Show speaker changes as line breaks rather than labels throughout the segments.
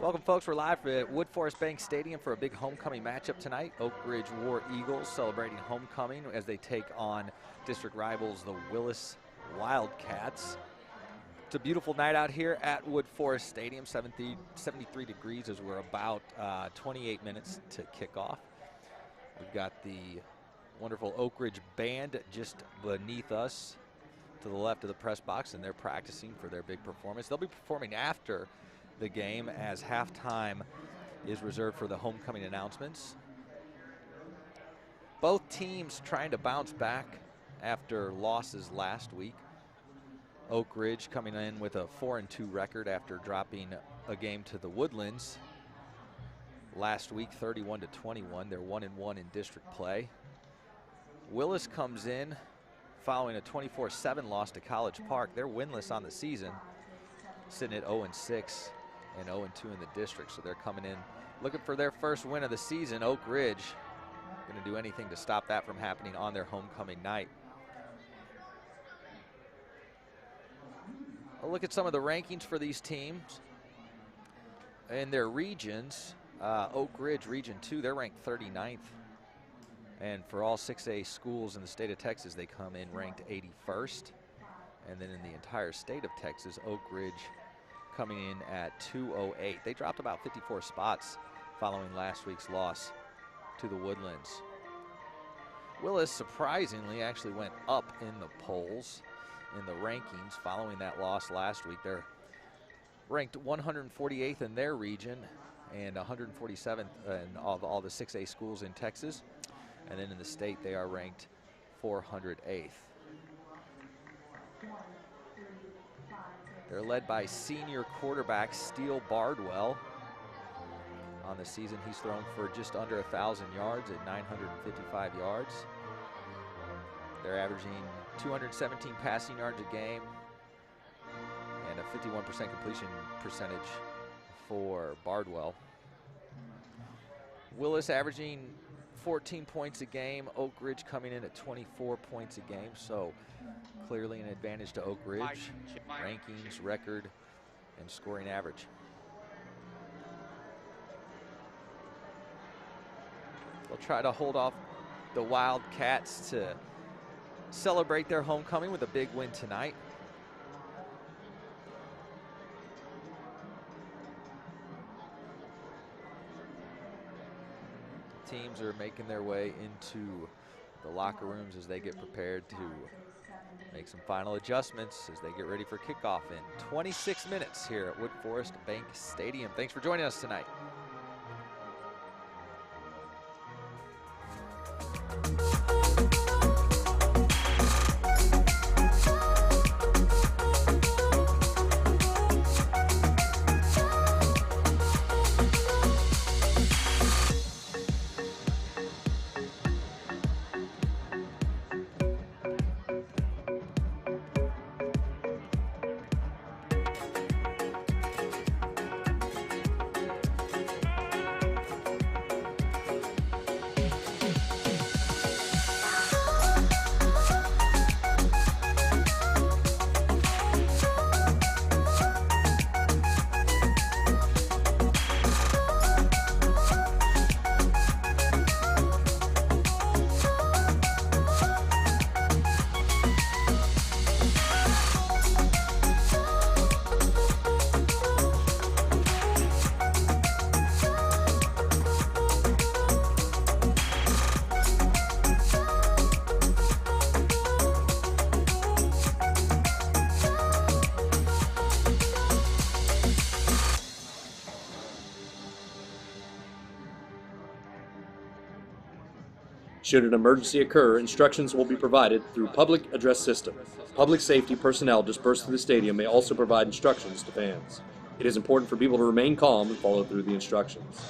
Welcome, folks. We're live at Wood Forest Bank Stadium for a big homecoming matchup tonight. Oak Ridge War Eagles celebrating homecoming as they take on district rivals, the Willis Wildcats. It's a beautiful night out here at Wood Forest Stadium, 73 degrees as we're about 28 minutes to kick off. We've got the wonderful Oak Ridge Band just beneath us to the left of the press box, and they're practicing for their big performance. They'll be performing after the game as halftime is reserved for the homecoming announcements. Both teams trying to bounce back after losses last week. Oak Ridge coming in with a 4-2 record after dropping a game to the Woodlands last week, 31-21. They're 1-1 in district play. Willis comes in following a 24-7 loss to College Park. They're winless on the season, sitting at 0-6 and 0-2 in the district. So they're coming in looking for their first win of the season. Oak Ridge going to do anything to stop that from happening on their homecoming night. A look at some of the rankings for these teams in their regions. Oak Ridge, Region 2, they're ranked 39th. And for all 6A schools in the state of Texas, they come in ranked 81st. And then in the entire state of Texas, Oak Ridge coming in at 208. They dropped about 54 spots following last week's loss to the Woodlands. Willis surprisingly actually went up in the polls in the rankings following that loss last week. They're ranked 148th in their region and 147th in all the 6A schools in Texas. And then in the state, they are ranked 408th. They're led by senior quarterback Steele Bardwell. On the season, he's thrown for just under 1,000 yards at 955 yards. They're averaging 217 passing yards a game and a 51% completion percentage for Bardwell. Willis averaging 14 points a game. Oak Ridge coming in at 24 points a game, so clearly an advantage to Oak Ridge. Rankings, record, and scoring average. They'll try to hold off the Wildcats to celebrate their homecoming with a big win tonight. Teams are making their way into the locker rooms as they get prepared to make some final adjustments as they get ready for kickoff in 26 minutes here at Wood Forest Bank Stadium. Thanks for joining us tonight.
Should an emergency occur, instructions will be provided through public address system. Public safety personnel dispersed through the stadium may also provide instructions to fans. It is important for people to remain calm and follow through the instructions.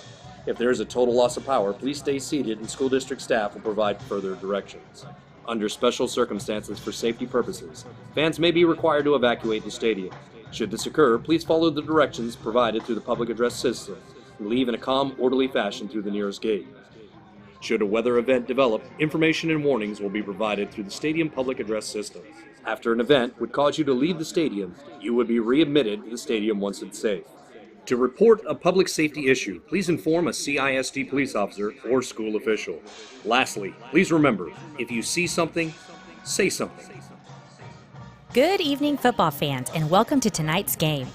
If there is a total loss of power, please stay seated and school district staff will provide further directions. Under special circumstances for safety purposes, fans may be required to evacuate the stadium. Should this occur, please follow the directions provided through the public address system and leave in a calm, orderly fashion through the nearest gate. Should a weather event develop, information and warnings will be provided through the stadium public address system. After an event would cause you to leave the stadium, you would be readmitted to the stadium once it's safe. To report a public safety issue, please inform a CISD police officer or school official. Lastly, please remember, if you see something, say something.
Good evening, football fans, and welcome to tonight's game.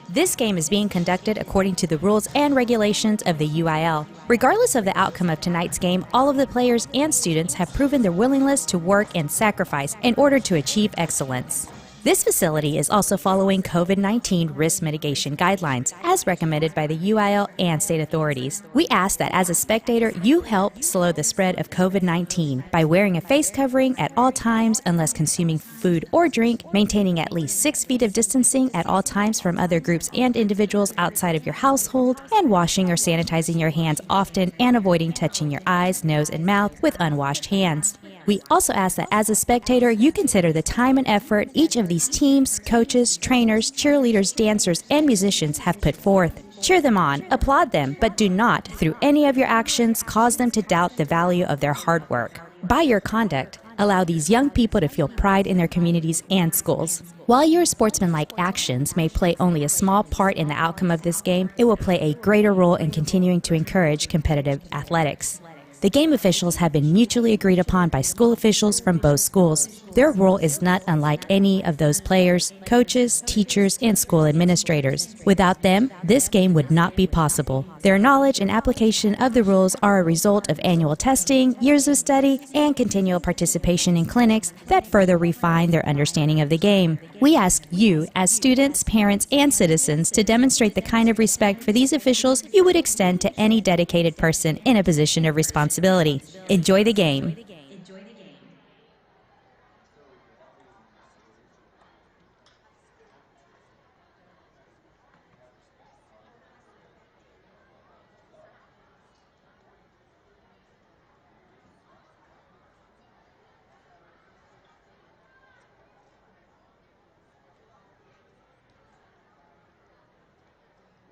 This game is being conducted according to the rules and regulations of the UIL. Regardless of the outcome of tonight's game, all of the players and students have proven their willingness to work and sacrifice in order to achieve excellence. This facility is also following COVID-19 risk mitigation guidelines as recommended by the UIL and state authorities. We ask that as a spectator, you help slow the spread of COVID-19 by wearing a face covering at all times unless consuming food or drink, maintaining at least 6 feet of distancing at all times from other groups and individuals outside of your household, and washing or sanitizing your hands often and avoiding touching your eyes, nose, and mouth with unwashed hands. We also ask that as a spectator, you consider the time and effort each of these teams, coaches, trainers, cheerleaders, dancers, and musicians have put forth. Cheer them on, applaud them, but do not, through any of your actions, cause them to doubt the value of their hard work. By your conduct, allow these young people to feel pride in their communities and schools. While your sportsmanlike actions may play only a small part in the outcome of this game, it will play a greater role in continuing to encourage competitive athletics. The game officials have been mutually agreed upon by school officials from both schools. Their role is not unlike any of those players, coaches, teachers, and school administrators. Without them, this game would not be possible. Their knowledge and application of the rules are a result of annual testing, years of study, and continual participation in clinics that further refine their understanding of the game. We ask you, as students, parents, and citizens, to demonstrate the kind of respect for these officials you would extend to any dedicated person in a position of responsibility. Enjoy the game.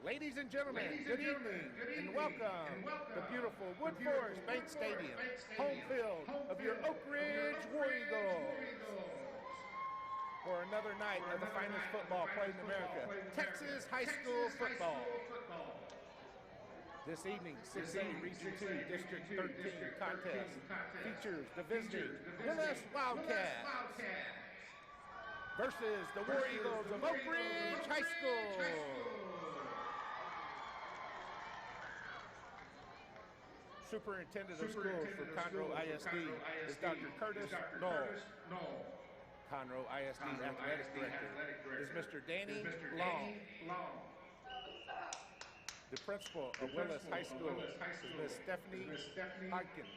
Ladies and gentlemen, good evening and welcome to beautiful Wood Forest Bank Stadium, home field of your Oak Ridge War Eagles. For another night of the finest football played in America, Texas high school football. This evening, 6A Region 2 District 13 contest features the visiting Willis Wildcats versus the War Eagles of Oak Ridge High School. Superintendent of Schools for Conroe ISD is Dr. Curtis Knoll. Conroe ISD Athletic Director is Mr. Danny Long. The principal of Willis High School is Ms. Stephanie Hodkins.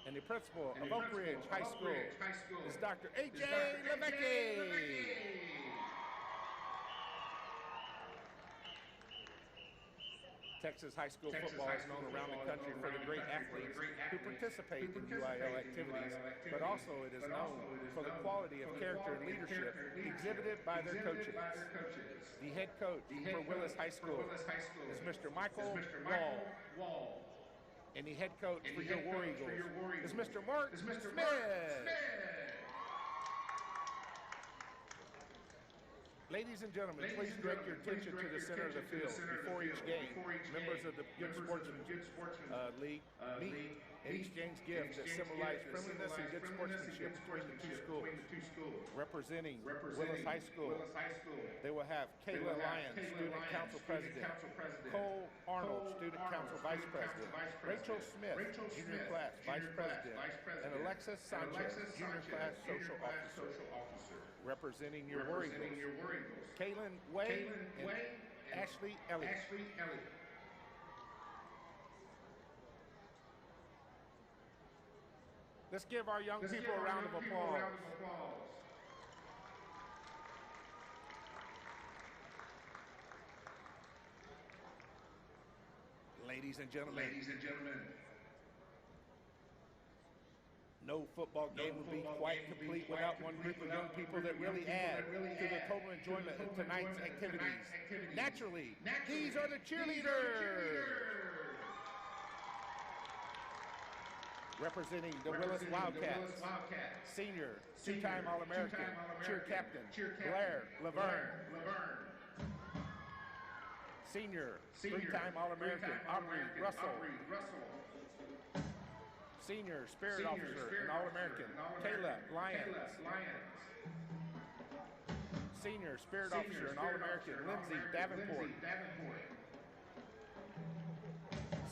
And the principal of Oak Ridge High School is Dr. A.J. Levecki. Texas high school football is known around the country for the great athletes who participate in UIL activities, but also it is known for the quality of character and leadership exhibited by their coaches. The head coach for Willis High School is Mr. Michael Wall. And the head coach for your War Eagles is Mr. Mark Smith. Ladies and gentlemen, please direct your attention to the center of the field. Before each game, members of the Good Sportsman League meet and exchange gifts that symbolize friendliness and good sportsmanship between the two schools. Representing Willis High School, they will have Kayla Lyons, Student Council President, Cole Arnold, Student Council Vice President, Rachel Smith, Junior Class Vice President, and Alexis Sanchez, Junior Class Social Officer. Representing your War Eagles, Kaylin Way and Ashley Elliott. Let's give our young people a round of applause. Ladies and gentlemen. No football game would be quite complete without one group of young people that really add to the total enjoyment of tonight's activities. Naturally, these are the cheerleaders. Representing the Willis Wildcats, senior, two-time All-American, cheer captain, Blair Laverne. Senior, three-time All-American Aubrey Russell. Senior, Spirit Officer and All-American Kayla Lyons. Senior, Spirit Officer and All-American Lindsay Davenport.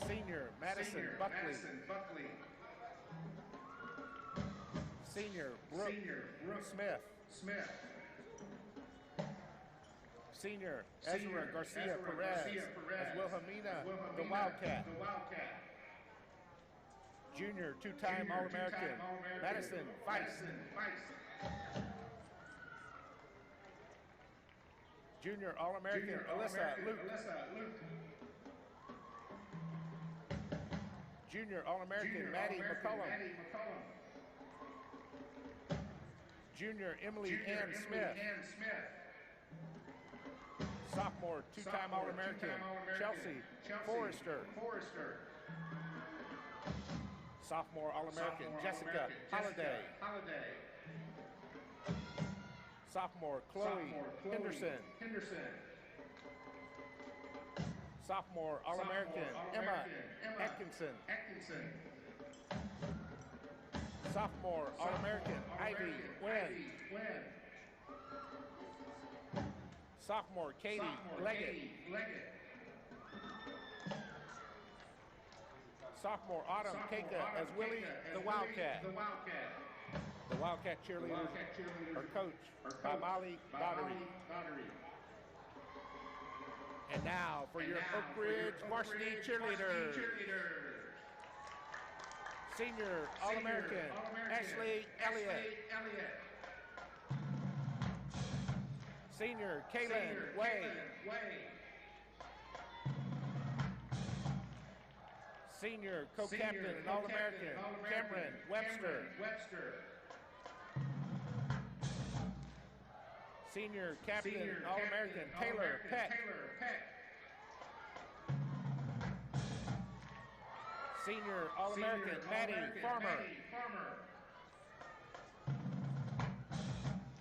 Senior, Madison Buckley. Senior, Brooke Smith. Senior, Ezra Garcia Perez as Wilhelmina the Wildcat. Junior, two-time All-American Madison Feist. Junior All-American Alyssa Luke. Junior All-American Maddie McCullum. Junior Emily Ann Smith. Sophomore, two-time All-American Chelsea Forrester. Sophomore All-American Jessica Holliday. Sophomore Chloe Henderson. Sophomore All-American Emma Atkinson. Sophomore All-American Ivy Wynn. Sophomore Katie Leggett. Sophomore Autumn Keika as Willie the Wildcat. The Wildcat cheerleaders are coached by Molly Daughtery. And now for your Oak Ridge varsity cheerleaders. Senior All-American Ashley Elliott. Senior Kaylin Way. Senior co-captain and All-American Cameron Webster. Senior captain and All-American Taylor Peck. Senior All-American Maddie Farmer.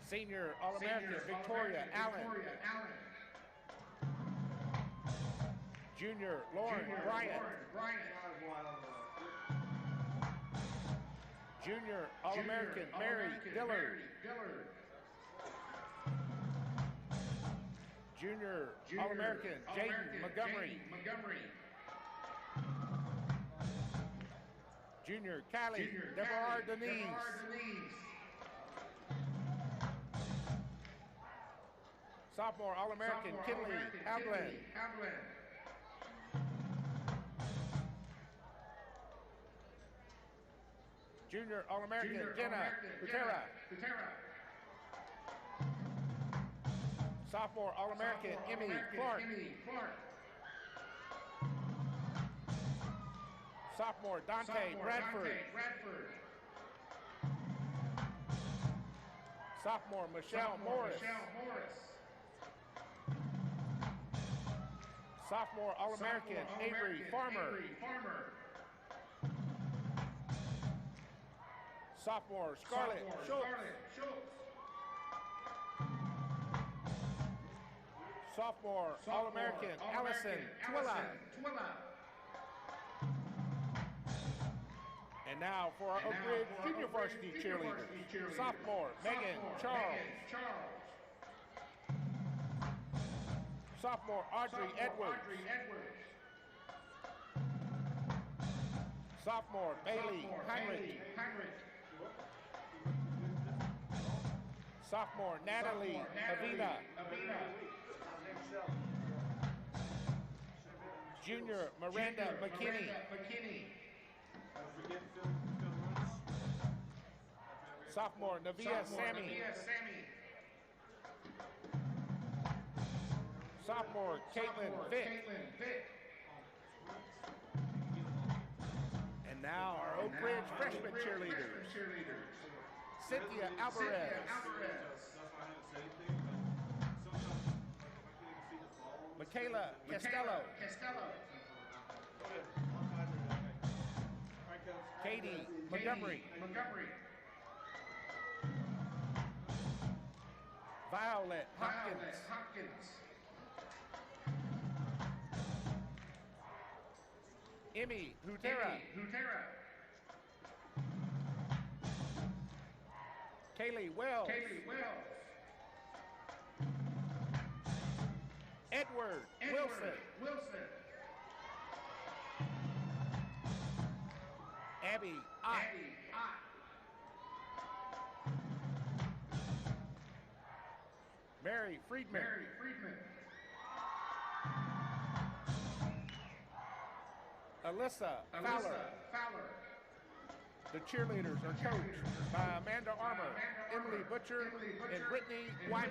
Senior All-American Victoria Allen. Junior Lauren Bryant. Junior All-American Mary Dillard. Junior All-American Jaden Montgomery. Junior Kylie Deborah Denise. Sophomore All-American Kinley Ablin. Junior All-American Jenna Gutera. Sophomore All-American Emmy Clark. Sophomore Dante Bradford. Sophomore Michelle Morris. Sophomore All-American Avery Farmer. Sophomore Scarlett Schultz. Sophomore All-American Allison Twilla. And now for our Oak Ridge Junior Varsity cheerleaders. Sophomore Megan Charles. Sophomore Audrey Edwards. Sophomore Bailey Heinrich. Sophomore Natalie Avina. Junior Miranda McKinney. Sophomore Navia Sammy. Sophomore Caitlin Vick. And now our Oak Ridge freshman cheerleaders. Cynthia Alvarez. Michaela Castello. Katie Montgomery. Violet Hopkins. Emmy Hutera. Kaylee Wells. Edward Wilson. Abby Ott. Mary Friedman. Alyssa Fowler. The cheerleaders are coached by Amanda Armour, Emily Butcher, and Brittany Wyman.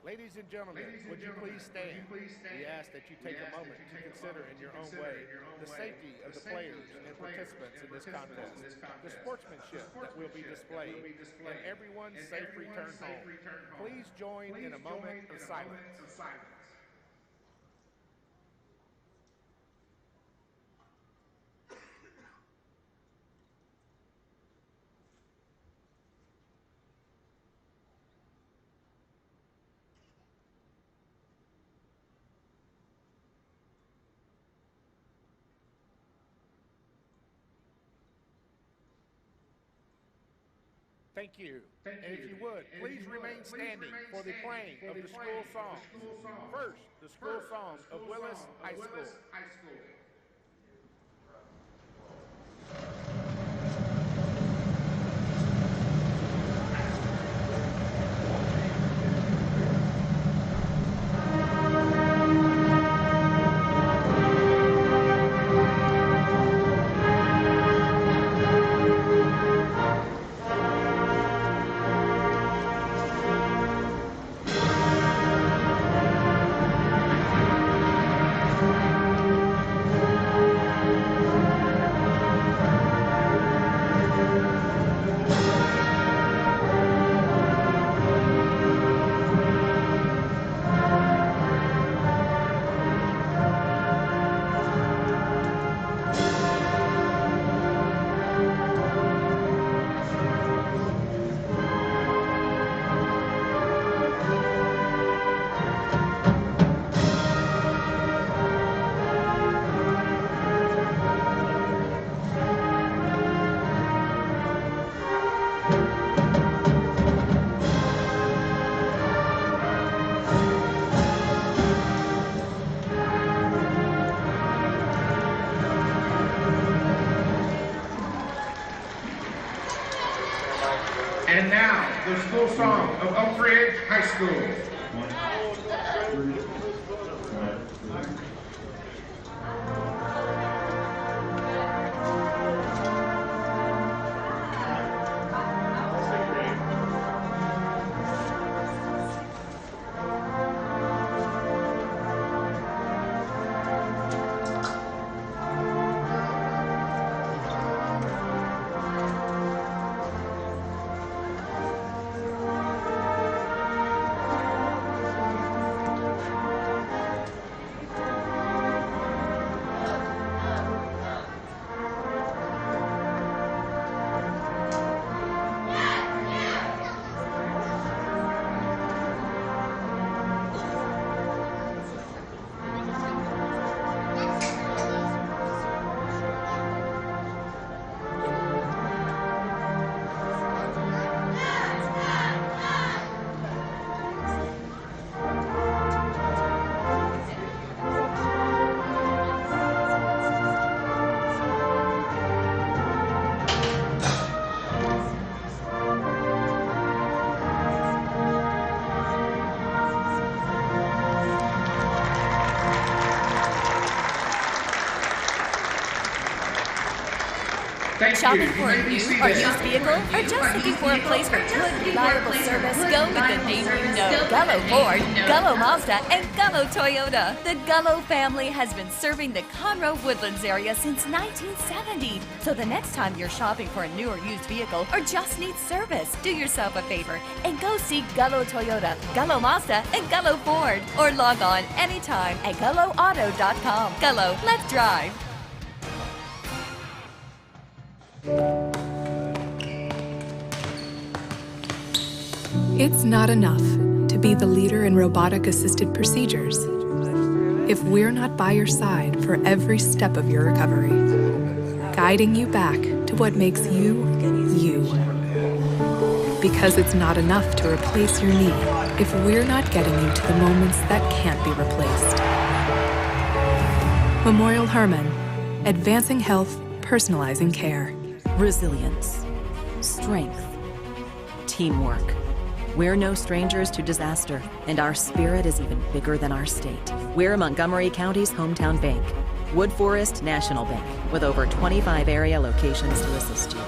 Ladies and gentlemen, would you please stand? We ask that you take a moment to consider in your own way the safety of the players and participants in this contest, the sportsmanship that will be displayed, and everyone's safe return home. Please join in a moment of silence. Thank you. And if you would, please remain standing for the playing of the school songs. First, the school song of Willis High School.
And now, the school song of Oak Ridge High School.
Shopping for a new or used vehicle, or just looking for a place for good, reliable service? Go with the name you know. Gullo Ford, Gullo Mazda, and Gullo Toyota. The Gullo family has been serving the Conroe Woodlands area since 1970. So the next time you're shopping for a new or used vehicle, or just need service, do yourself a favor and go see Gullo Toyota, Gullo Mazda, and Gullo Ford. Or log on anytime at GulloAuto.com. Gullo, let's drive.
It's not enough to to be the leader in robotic-assisted procedures, if we're not by your side for every step of your recovery, guiding you back to what makes you, you. Because it's not enough to replace your knee if we're not getting you to the moments that can't be replaced. Memorial Hermann, advancing health, personalizing care.
Resilience, strength, teamwork. We're no strangers to disaster, and our spirit is even bigger than our state. We're Montgomery County's hometown bank, Wood Forest National Bank, with over 25 area locations to assist you.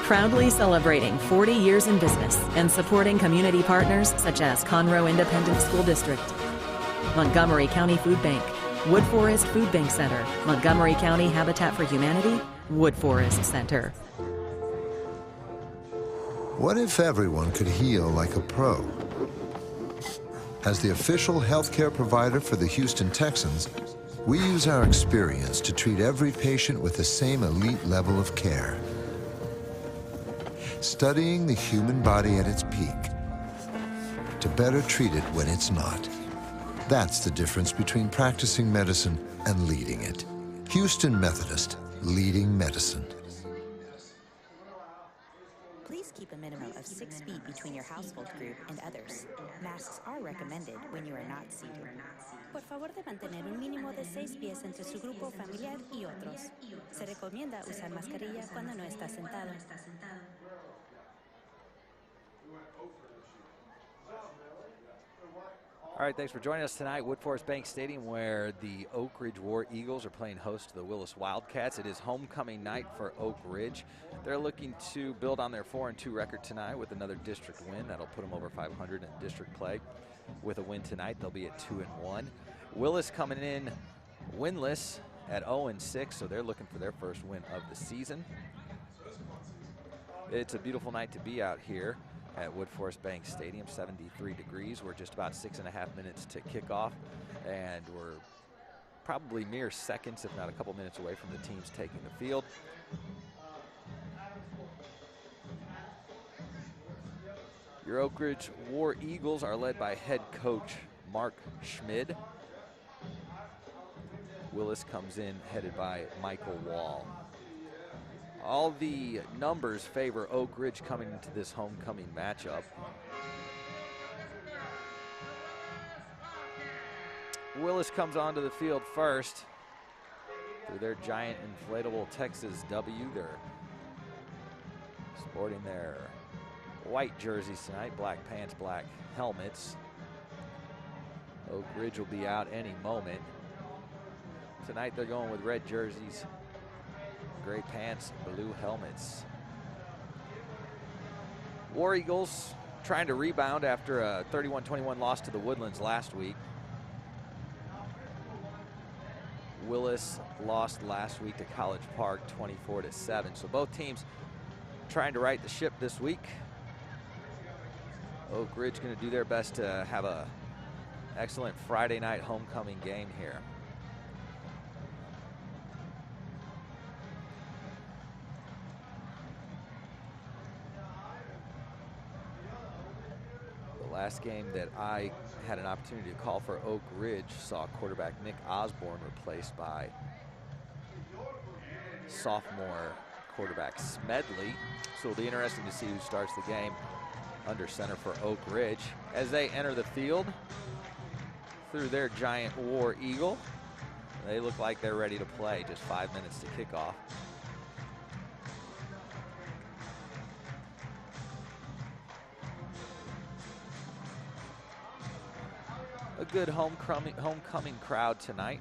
Proudly celebrating 40 years in business and supporting community partners such as Conroe Independent School District, Montgomery County Food Bank, Wood Forest Food Bank Center, Montgomery County Habitat for Humanity, Wood Forest Center.
What if everyone could heal like a pro? As the official healthcare provider for the Houston Texans, we use our experience to treat every patient with the same elite level of care. Studying the human body at its peak to better treat it when it's not. That's the difference between practicing medicine and leading it. Houston Methodist, leading medicine.
Please keep a minimum of 6 feet between your household group and others. Masks are recommended when you are not seated. Por favor de mantener un mínimo de 6 pies entre su grupo familiar y otros. Se recomienda usar mascarilla cuando no está sentado.
All right, thanks for joining us tonight. Wood Forest Bank Stadium, where the Oak Ridge War Eagles are playing host to the Willis Wildcats. It is homecoming night for Oak Ridge. They're looking to build on their 4-2 record tonight with another district win. That'll put them over 500 in district play. With a win tonight, they'll be at 2-1. Willis coming in winless at 0-6, so they're looking for their first win of the season. It's a beautiful night to be out here at Wood Forest Bank Stadium, 73 degrees. We're just about 6.5 minutes to kickoff, and we're probably mere seconds, if not a couple minutes away from the teams taking the field. Your Oak Ridge War Eagles are led by head coach Mark Schmid. Willis comes in headed by Michael Wall. All the numbers favor Oak Ridge coming into this homecoming matchup. Willis comes onto the field first through their giant inflatable Texas W. They're sporting their white jerseys tonight, black pants, black helmets. Oak Ridge will be out any moment. Tonight they're going with red jerseys, gray pants, blue helmets. War Eagles trying to rebound after a 31-21 loss to the Woodlands last week. Willis lost last week to College Park 24-7. So both teams trying to right the ship this week. Oak Ridge going to do their best to have a excellent Friday night homecoming game here. Last game that I had an opportunity to call for Oak Ridge saw quarterback Nick Osborne replaced by sophomore quarterback Smedley. So it'll be interesting to see who starts the game under center for Oak Ridge as they enter the field through their giant War Eagle. They look like they're ready to play. Just 5 minutes to kick off. A good homecoming crowd tonight.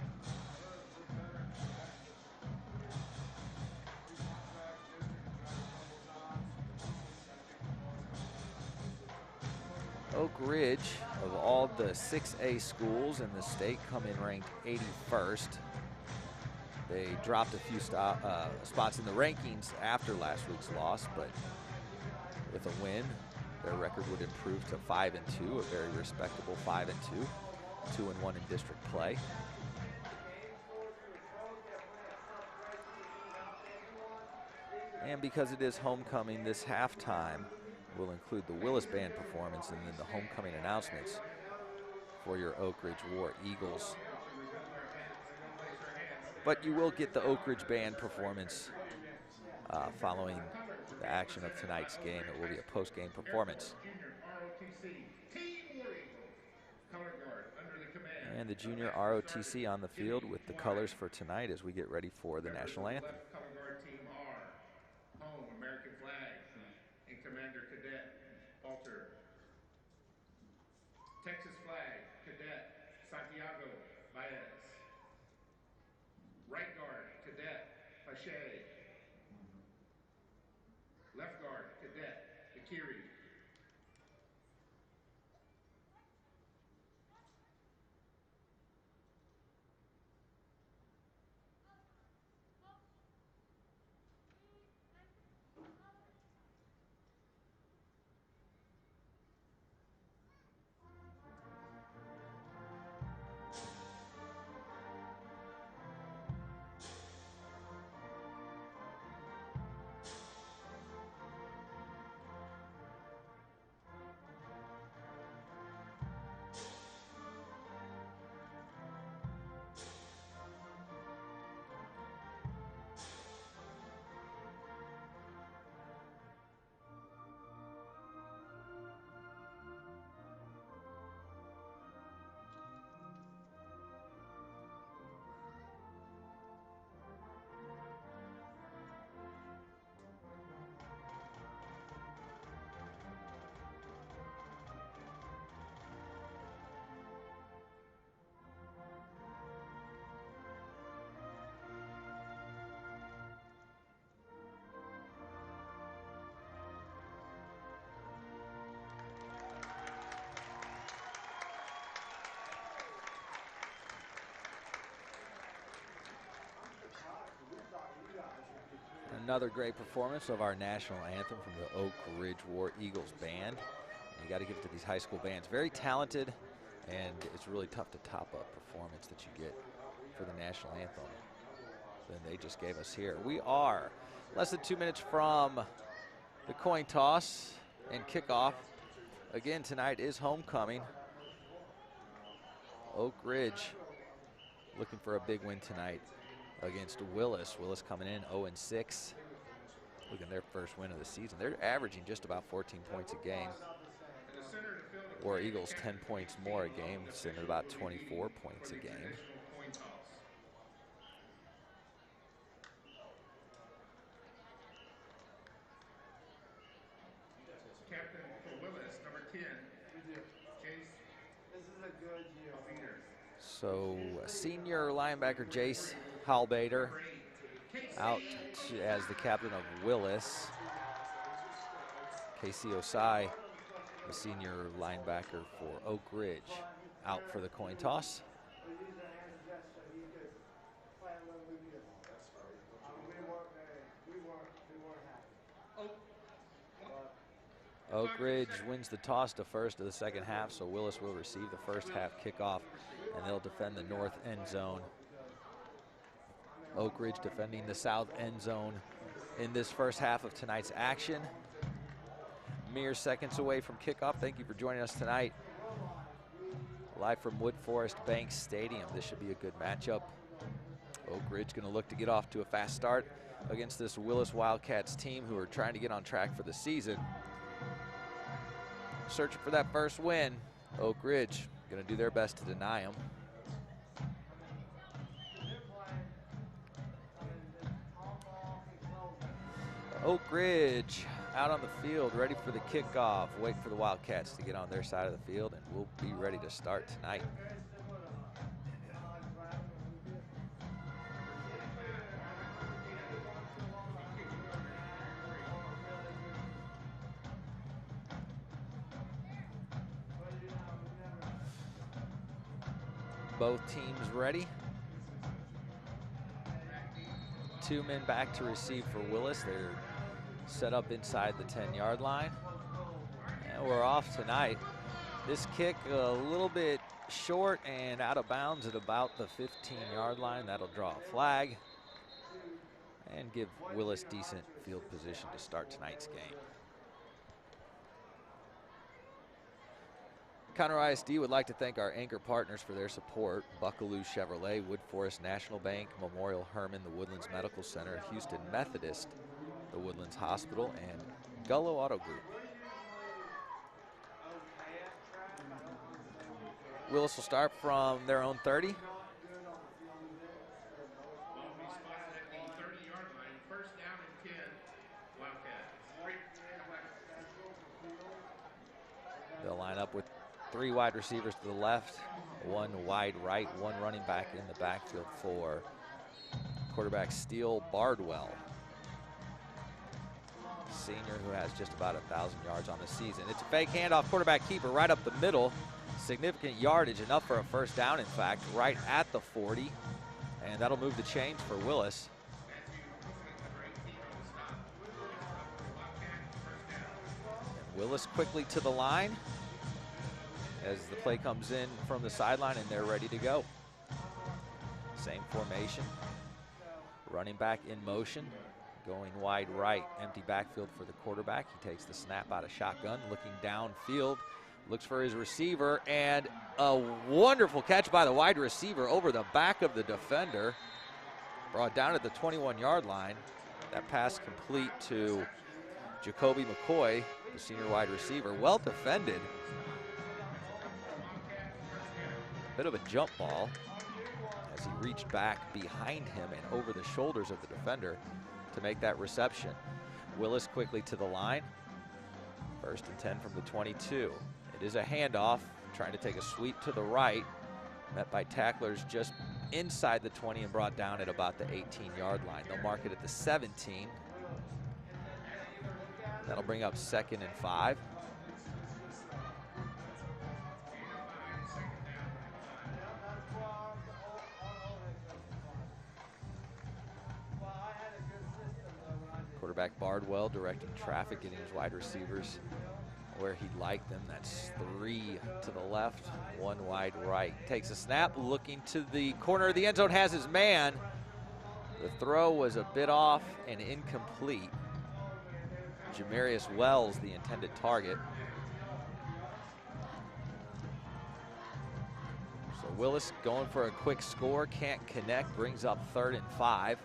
Oak Ridge, of all the 6A schools in the state, come in ranked 81st. They dropped a few spots in the rankings after last week's loss, but with a win, their record would improve to 5-2, a very respectable 5-2. 2-1 in district play. And because it is homecoming this halftime, will include the Willis Band performance and then the homecoming announcements for your Oak Ridge War Eagles. But you will get the Oak Ridge Band performance following the action of tonight's game. It will be a post-game performance. And the junior ROTC on the field with the colors for tonight as we get ready for the national anthem.
Color guard team are home American flag and Commander Cadet Alter. Texas flag Cadet Santiago Baez. Right guard Cadet Pache. Left guard Cadet Akiri.
Another great performance of our national anthem from the Oak Ridge War Eagles Band. You got to give it to these high school bands. Very talented, and it's really tough to top a performance that you get for the national anthem than they just gave us here. We are less than 2 minutes from the coin toss and kickoff. Again, tonight is homecoming. Oak Ridge looking for a big win tonight against Willis. Willis coming in 0-6. Looking at their first win of the season. They're averaging just about 14 points a game. War Eagles 10 points more a game, sitting at about 24 points a game.
Captain for Willis, number 10, Chase. This is a good year.
So senior linebacker Jace Hallbader out as the captain of Willis. Casey Osai, the senior linebacker for Oak Ridge, out for the coin toss. Oak Ridge wins the toss to first of the second half, so Willis will receive the first half kickoff, and they'll defend the north end zone. Oak Ridge defending the south end zone in this first half of tonight's action. Mere seconds away from kickoff. Thank you for joining us tonight. Live from Wood Forest Bank Stadium. This should be a good matchup. Oak Ridge going to look to get off to a fast start against this Willis Wildcats team who are trying to get on track for the season. Searching for that first win. Oak Ridge going to do their best to deny them. Oak Ridge out on the field, ready for the kickoff. Waiting for the Wildcats to get on their side of the field, and we'll be ready to start tonight. Both teams ready. 2 men back to receive for Willis. They're set up inside the 10-yard line. And we're off tonight. This kick a little bit short and out of bounds at about the 15-yard line. That'll draw a flag and give Willis decent field position to start tonight's game. Conroe ISD would like to thank our anchor partners for their support: Buckaloo Chevrolet, Wood Forest National Bank, Memorial Hermann, the Woodlands Medical Center, Houston Methodist, the Woodlands Hospital, and Gullo Auto Group. Willis will start from their own 30. They'll line up with 3 wide receivers to the left, 1 wide right, 1 running back in the backfield for quarterback Steele Bardwell, senior who has just about 1,000 yards on the season. It's a fake handoff, quarterback keeper right up the middle. Significant yardage, enough for a first down, in fact, right at the 40. And that'll move the chains for Willis. And Willis quickly to the line as the play comes in from the sideline and they're ready to go. Same formation. Running back in motion, going wide right, empty backfield for the quarterback. He takes the snap out of shotgun, looking downfield, looks for his receiver, and a wonderful catch by the wide receiver over the back of the defender. Brought down at the 21-yard line. That pass complete to Jacoby McCoy, the senior wide receiver. Well defended. Bit of a jump ball as he reached back behind him and over the shoulders of the defender to make that reception. Willis quickly to the line. 1st and 10 from the 22. It is a handoff, trying to take a sweep to the right. Met by tacklers just inside the 20 and brought down at about the 18-yard line. They'll mark it at the 17. That'll bring up 2nd and 5. Quarterback Bardwell directing traffic, getting his wide receivers where he'd like them. That's 3 to the left, 1 wide right. Takes a snap, looking to the corner of the end zone, has his man. The throw was a bit off and incomplete. Jamarius Wells, the intended target. So Willis going for a quick score, can't connect, brings up 3rd and 5.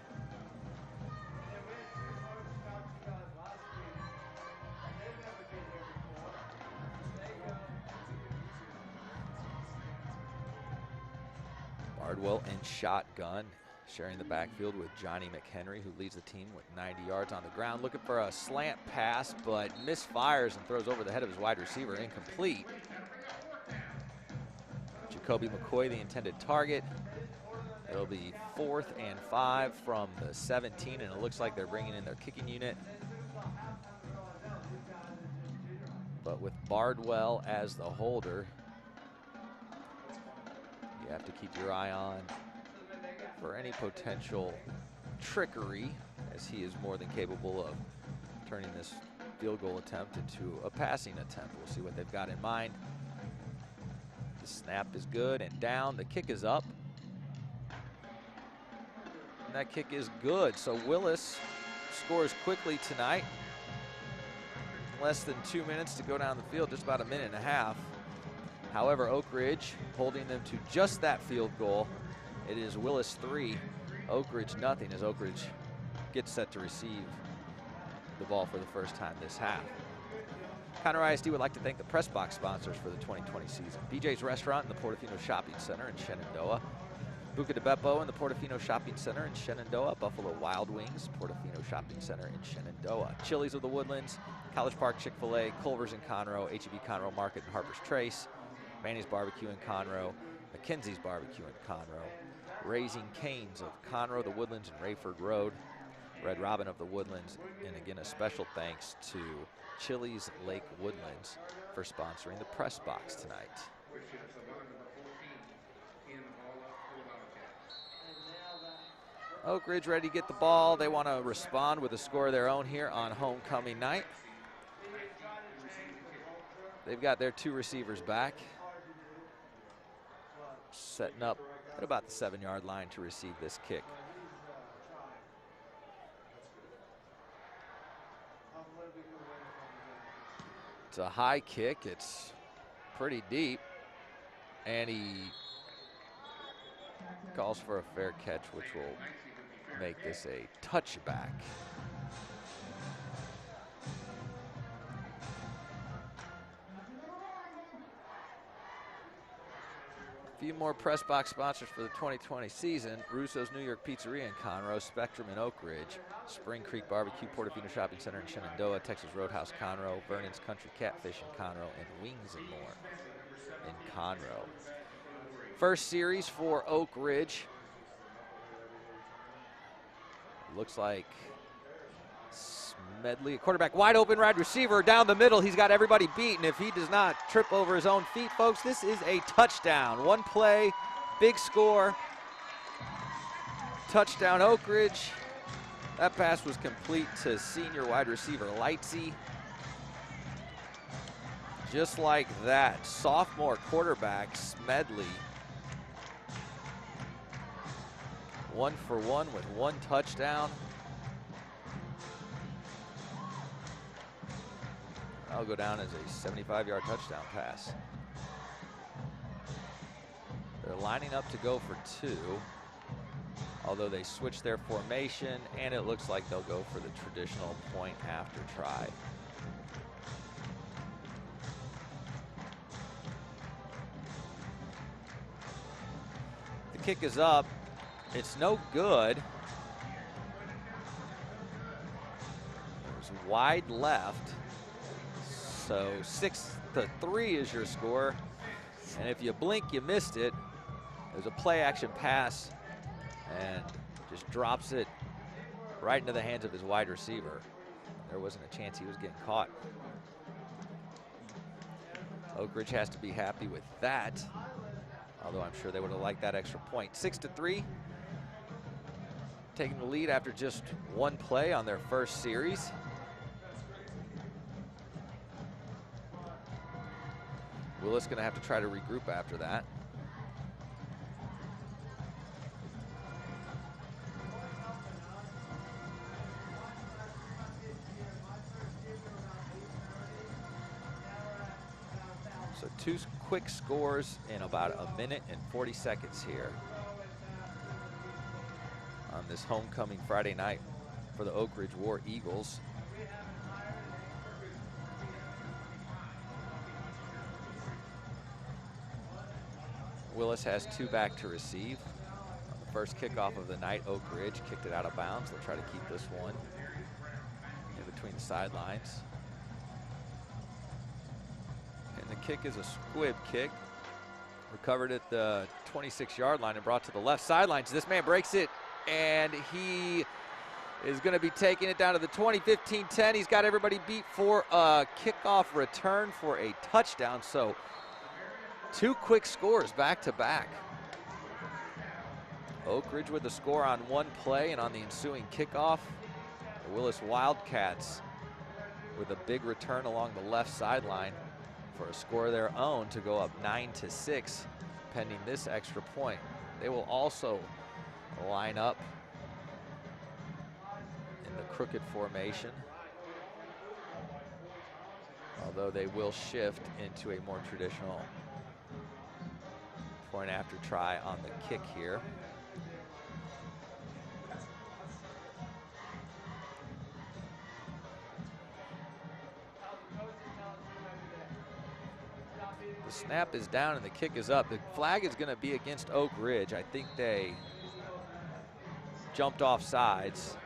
Bardwell in shotgun, sharing the backfield with Johnny McHenry, who leads the team with 90 yards on the ground. Looking for a slant pass, but misfires and throws over the head of his wide receiver, incomplete. Jacoby McCoy, the intended target. It'll be 4th and 5 from the 17, and it looks like they're bringing in their kicking unit. But with Bardwell as the holder, you have to keep your eye on for any potential trickery, as he is more than capable of turning this field goal attempt into a passing attempt. We'll see what they've got in mind. The snap is good and down. The kick is up. And that kick is good. So Willis scores quickly tonight. Less than 2 minutes to go down the field, just about a minute and a half. However, Oak Ridge holding them to just that field goal. It is Willis 3, Oak Ridge nothing, as Oak Ridge gets set to receive the ball for the first time this half. Conroe ISD would like to thank the press box sponsors for the 2020 season: BJ's Restaurant in the Portofino Shopping Center in Shenandoah, Buca de Beppo in the Portofino Shopping Center in Shenandoah, Buffalo Wild Wings, Portofino Shopping Center in Shenandoah, Chili's of the Woodlands, College Park Chick-fil-A, Culver's in Conroe, HEB Conroe Market and Harper's Trace, Manny's Barbecue in Conroe, McKenzie's Barbecue in Conroe, Raising Cane's of Conroe, the Woodlands, and Rayford Road, Red Robin of the Woodlands, and again a special thanks to Chili's Lake Woodlands for sponsoring the press box tonight. Oak Ridge ready to get the ball. They want to respond with a score of their own here on homecoming night. They've got their 2 receivers back, setting up at about the 7-yard line to receive this kick. It's a high kick. It's pretty deep, and he calls for a fair catch, which will make this a touchback. A few more press box sponsors for the 2020 season: Russo's New York Pizzeria in Conroe, Spectrum in Oak Ridge, Spring Creek Barbecue, Portofino Shopping Center in Shenandoah, Texas Roadhouse Conroe, Vernon's Country Catfish in Conroe, and Wings and More in Conroe. First series for Oak Ridge. Looks like Smedley, a quarterback wide open, wide receiver down the middle. He's got everybody beat, and if he does not trip over his own feet, folks, this is a touchdown. One play, big score. Touchdown Oak Ridge. That pass was complete to senior wide receiver Lightsey. Just like that, sophomore quarterback Smedley. 1 for 1 with 1 touchdown. That'll go down as a 75-yard touchdown pass. They're lining up to go for 2, although they switched their formation, and it looks like they'll go for the traditional point after try. The kick is up. It's no good. There's wide left. So 6-3 is your score. And if you blink, you missed it. There's a play action pass and just drops it right into the hands of his wide receiver. There wasn't a chance he was getting caught. Oak Ridge has to be happy with that, although I'm sure they would have liked that extra point. 6-3. Taking the lead after just 1 play on their first series. Willis going to have to try to regroup after that. So 2 quick scores in about a minute and 40 seconds here on this homecoming Friday night for the Oak Ridge War Eagles. Willis has 2 back to receive. On the first kickoff of the night, Oak Ridge kicked it out of bounds. They'll try to keep this one in between the sidelines. And the kick is a squib kick. Recovered at the 26-yard line and brought to the left sidelines. This man breaks it, and he is going to be taking it down to the 20-15-10. He's got everybody beat for a kickoff return for a touchdown. So 2 quick scores back to back. Oak Ridge with the score on 1 play, and on the ensuing kickoff, the Willis Wildcats with a big return along the left sideline for a score of their own to go up 9-6 pending this extra point. They will also line up in the crooked formation, although they will shift into a more traditional point after try on the kick here. The snap is down and the kick is up. The flag is going to be against Oak Ridge. I think they jumped off sides.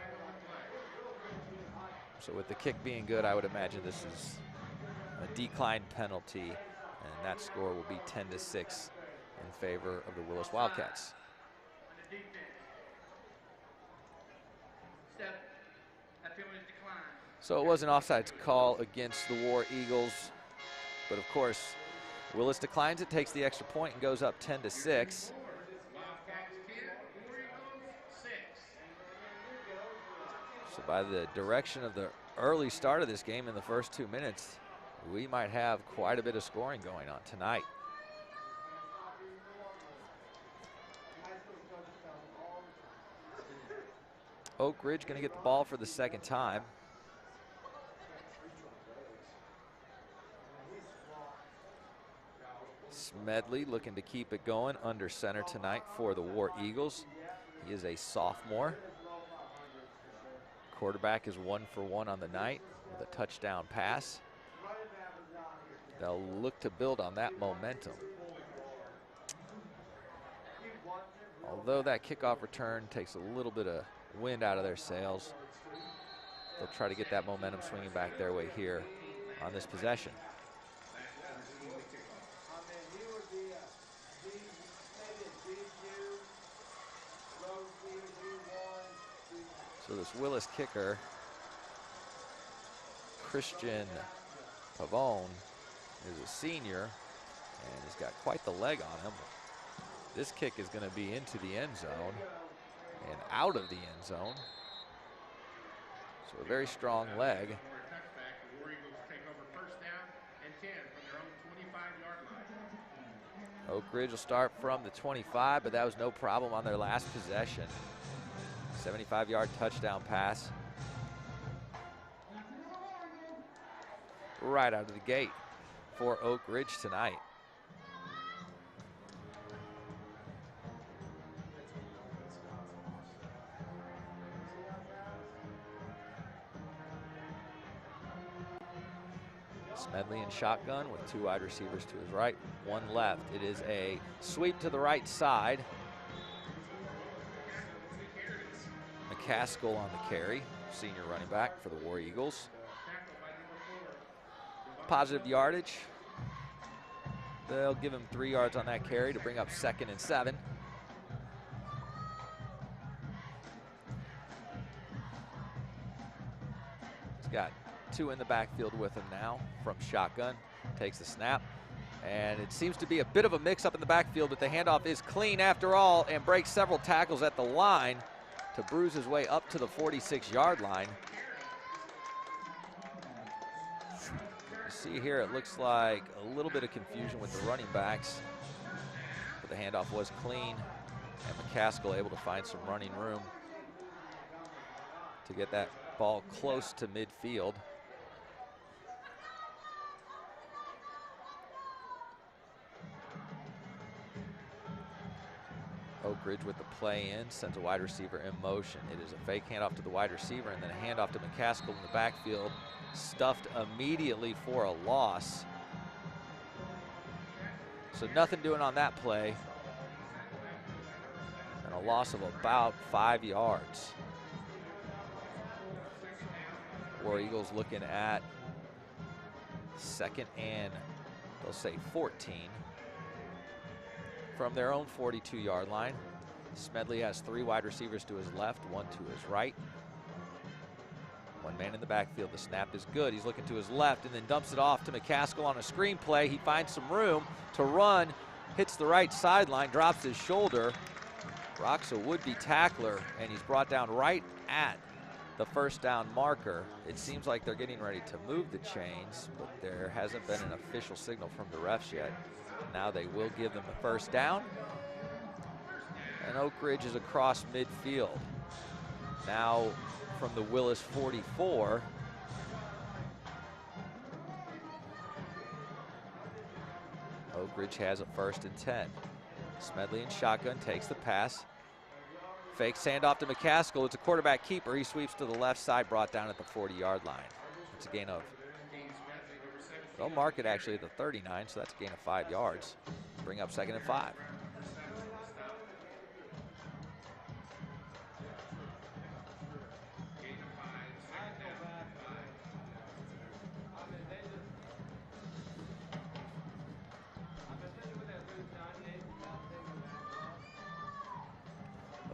So with the kick being good, I would imagine this is a decline penalty, and that score will be 10-6 in favor of the Willis Wildcats. So it was an offsides call against the War Eagles, but of course Willis declines it, takes the extra point, and goes up 10-6. So by the direction of the early start of this game in the first 2 minutes, we might have quite a bit of scoring going on tonight. Oak Ridge going to get the ball for the second time. Smedley looking to keep it going under center tonight for the War Eagles. He is a sophomore. Quarterback is 1 for 1 on the night with a touchdown pass. They'll look to build on that momentum. Although that kickoff return takes a little bit of wind out of their sails, they'll try to get that momentum swinging back their way here on this possession. So this Willis kicker, Christian Pavone, is a senior and has got quite the leg on him. This kick is going to be into the end zone and out of the end zone. So a very strong leg. Oak Ridge will start from the 25, but that was no problem on their last possession. 75-yard touchdown pass. Right out of the gate for Oak Ridge tonight. Smedley in shotgun with 2 wide receivers to his right, 1 left. It is a sweep to the right side. McCaskill on the carry, senior running back for the War Eagles. Positive yardage. They'll give him 3 yards on that carry to bring up 2nd and 7. He's got 2 in the backfield with him now from shotgun. Takes the snap. And it seems to be a bit of a mix-up in the backfield, but the handoff is clean after all and breaks several tackles at the line to bruise his way up to the 46-yard line. You see here, it looks like a little bit of confusion with the running backs, but the handoff was clean, and McCaskill able to find some running room to get that ball close to midfield. Oak Ridge with the play in, sends a wide receiver in motion. It is a fake handoff to the wide receiver and then a handoff to McCaskill in the backfield. Stuffed immediately for a loss. So nothing doing on that play. And a loss of about 5 yards. War Eagles looking at 2nd and, they'll say 14. From their own 42-yard line. Smedley has 3 wide receivers to his left, 1 to his right. 1 man in the backfield. The snap is good. He's looking to his left and then dumps it off to McCaskill on a screen play. He finds some room to run, hits the right sideline, drops his shoulder, rocks a would-be tackler, and he's brought down right at the 1st down marker. It seems like they're getting ready to move the chains, but there hasn't been an official signal from the refs yet. Now they will give them the 1st down. And Oak Ridge is across midfield. Now from the Willis 44. Oak Ridge has a 1st and 10. Smedley in shotgun takes the pass. Fake handoff to McCaskill. It's a quarterback keeper. He sweeps to the left side, brought down at the 40-yard line. It's a gain of, they'll mark it actually at the 39, so that's a gain of 5 yards. Bring up 2nd and 5.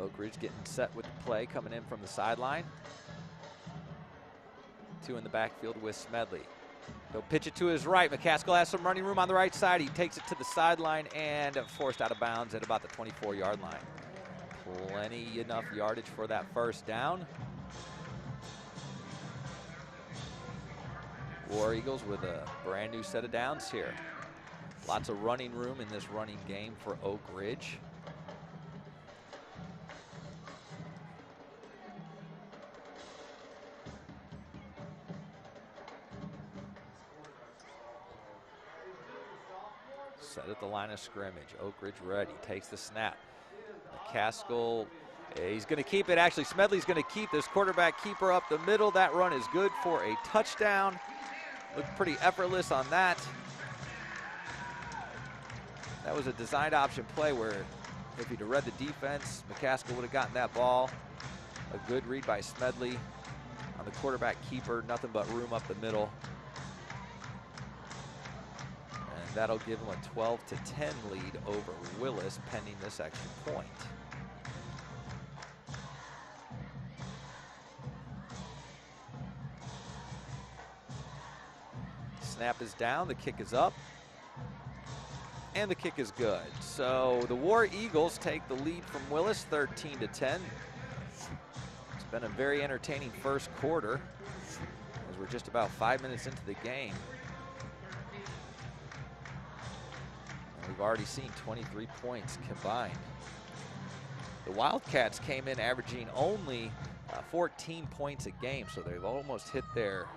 Oak Ridge getting set with the play, coming in from the sideline. 2 in the backfield with Smedley. He'll pitch it to his right. McCaskill has some running room on the right side. He takes it to the sideline and forced out of bounds at about the 24-yard line. Plenty enough yardage for that 1st down. War Eagles with a brand new set of downs here. Lots of running room in this running game for Oak Ridge. set at the line of scrimmage. Oak Ridge ready, takes the snap. McCaskill, he's going to keep it. Actually, Smedley's going to keep this quarterback keeper up the middle. That run is good for a touchdown. Looked pretty effortless on that. That was a designed option play where if he'd have read the defense, McCaskill would have gotten that ball. A good read by Smedley on the quarterback keeper. Nothing but room up the middle. And that'll give him a 12-10 lead over Willis pending this extra point. Snap is down, the kick is up, and the kick is good. So the War Eagles take the lead from Willis, 13-10. It's been a very entertaining first quarter as we're just about 5 minutes into the game. And we've already seen 23 points combined. The Wildcats came in averaging only 14 points a game, so they've almost hit their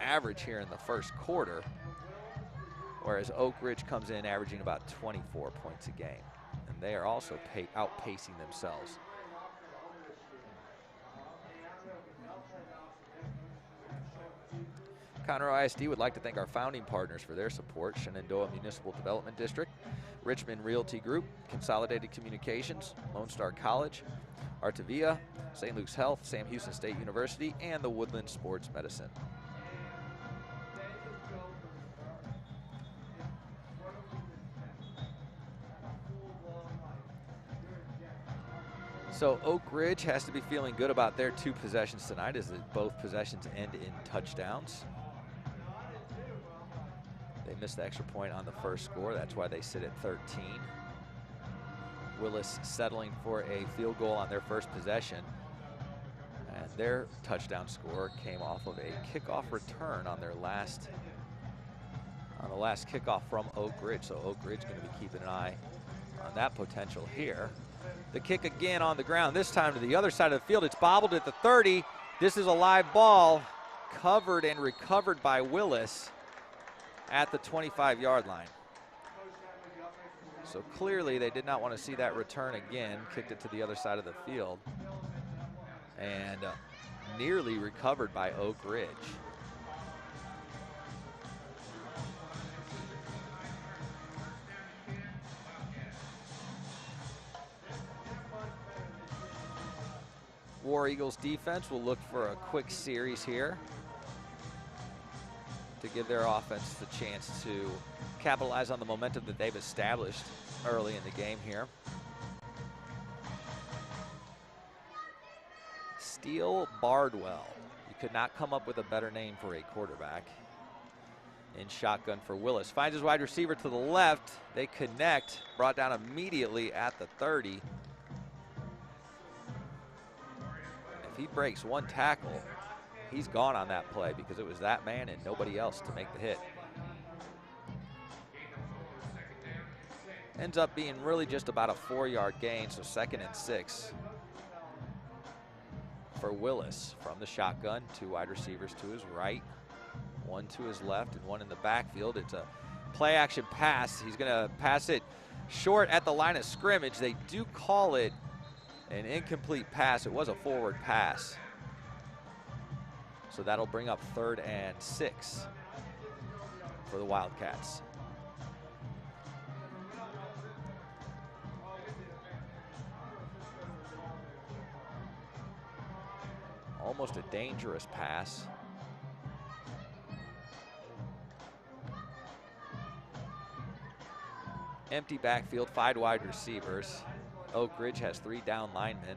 average here in the first quarter, whereas Oak Ridge comes in averaging about 24 points a game, and they are also outpacing themselves. Conroe ISD would like to thank our founding partners for their support: Shenandoah Municipal Development District, Richmond Realty Group, Consolidated Communications, Lone Star College, Artavia, St. Luke's Health, Sam Houston State University, and the Woodland Sports Medicine. So Oak Ridge has to be feeling good about their 2 possessions tonight, as both possessions end in touchdowns. They missed the extra point on the first score. That's why they sit at 13. Willis settling for a field goal on their first possession. And their touchdown score came off of a kickoff return on their last kickoff from Oak Ridge. So Oak Ridge going to be keeping an eye on that potential here. The kick again on the ground, this time to the other side of the field. It's bobbled at the 30. This is a live ball, covered and recovered by Willis at the 25-yard line. So clearly they did not want to see that return again. Kicked it to the other side of the field. And nearly recovered by Oak Ridge. War Eagles defense will look for a quick series here to give their offense the chance to capitalize on the momentum that they've established early in the game here. Steele Bardwell. You could not come up with a better name for a quarterback. In shotgun for Willis. Finds his wide receiver to the left. They connect. Brought down immediately at the 30. If he breaks one tackle, he's gone on that play because it was that man and nobody else to make the hit. Ends up being really just about a 4-yard gain, so 2nd and 6 for Willis from the shotgun. 2 wide receivers to his right, 1 to his left, and 1 in the backfield. It's a play action pass. He's going to pass it short at the line of scrimmage. They do call it an incomplete pass. It was a forward pass. So that'll bring up 3rd and 6 for the Wildcats. Almost a dangerous pass. Empty backfield, 5 wide receivers. Oak Ridge has 3 down linemen.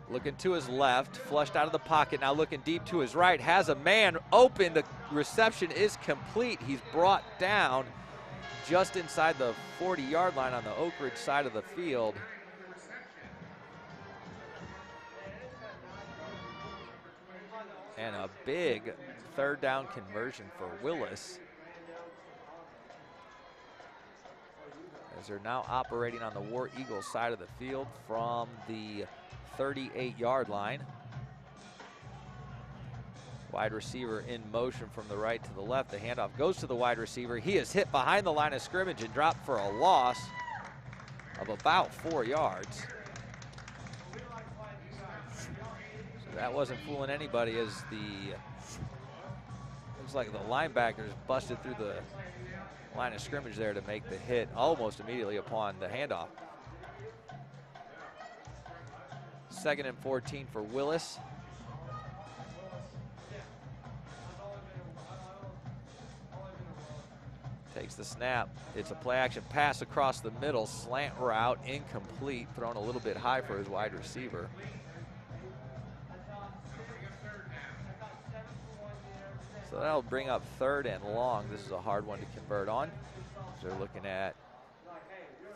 Looking to his left, flushed out of the pocket, now looking deep to his right, has a man open. The reception is complete. He's brought down just inside the 40-yard line on the Oak Ridge side of the field. And a big 3rd down conversion for Willis, as they're now operating on the War Eagles side of the field from the 38-yard line. Wide receiver in motion from the right to the left. The handoff goes to the wide receiver. He is hit behind the line of scrimmage and dropped for a loss of about 4 yards. So that wasn't fooling anybody, as looks like the linebackers busted through the line of scrimmage there to make the hit almost immediately upon the handoff. 2nd and 14 for Willis. Takes the snap. It's a play action pass across the middle, slant route, incomplete, thrown a little bit high for his wide receiver. So that'll bring up 3rd and long. This is a hard one to convert on. They're looking at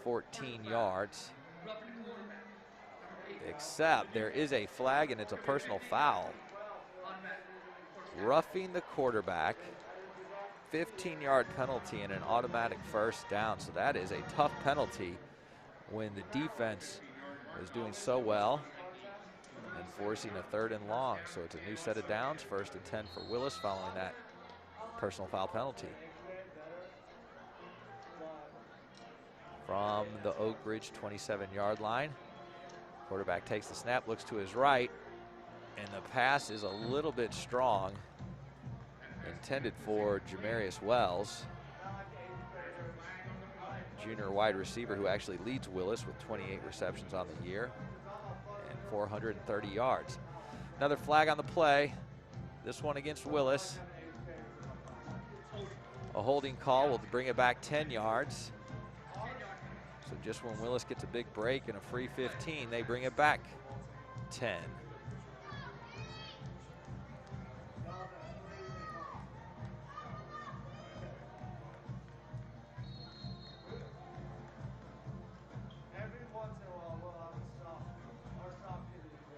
14 yards. Except there is a flag, and it's a personal foul. Roughing the quarterback. 15-yard penalty and an automatic 1st down. So that is a tough penalty when the defense is doing so well and forcing a 3rd and long. So it's a new set of downs. 1st and 10 for Willis following that personal foul penalty. From the Oak Ridge 27-yard line, quarterback takes the snap, looks to his right, and the pass is a little bit strong. Intended for Jamarius Wells, junior wide receiver who actually leads Willis with 28 receptions on the year and 430 yards. Another flag on the play, this one against Willis. A holding call will bring it back 10 yards. So just when Willis gets a big break and a free 15, they bring it back 10.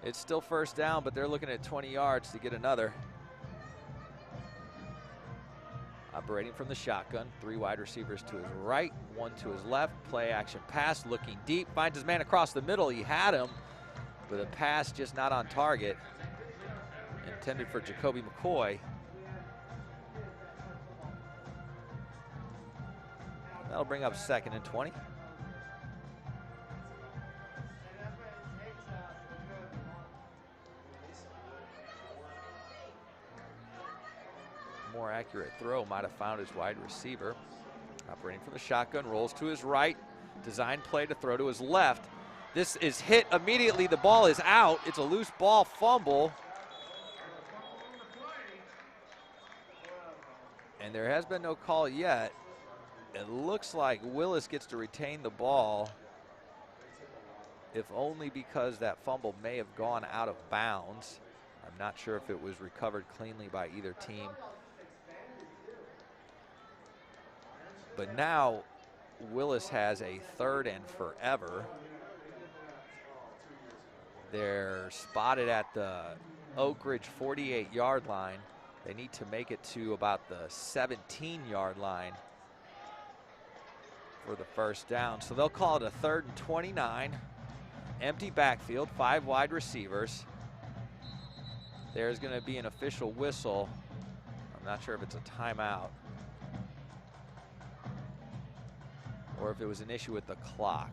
It's still 1st down, but they're looking at 20 yards to get another. Operating from the shotgun, 3 wide receivers to his right, 1 to his left. Play action pass, looking deep, finds his man across the middle. He had him, but a pass just not on target. Intended for Jacoby McCoy. That'll bring up 2nd and 20. More accurate throw might have found his wide receiver. Operating from the shotgun, rolls to his right. Design play to throw to his left. This is hit immediately. The ball is out. It's a loose ball fumble. And there has been no call yet. It looks like Willis gets to retain the ball, if only because that fumble may have gone out of bounds. I'm not sure if it was recovered cleanly by either team. But now Willis has a 3rd and forever. They're spotted at the Oak Ridge 48-yard line. They need to make it to about the 17-yard line for the 1st down. So they'll call it a 3rd and 29. Empty backfield, 5 wide receivers. There's going to be an official whistle. I'm not sure if it's a timeout or if it was an issue with the clock.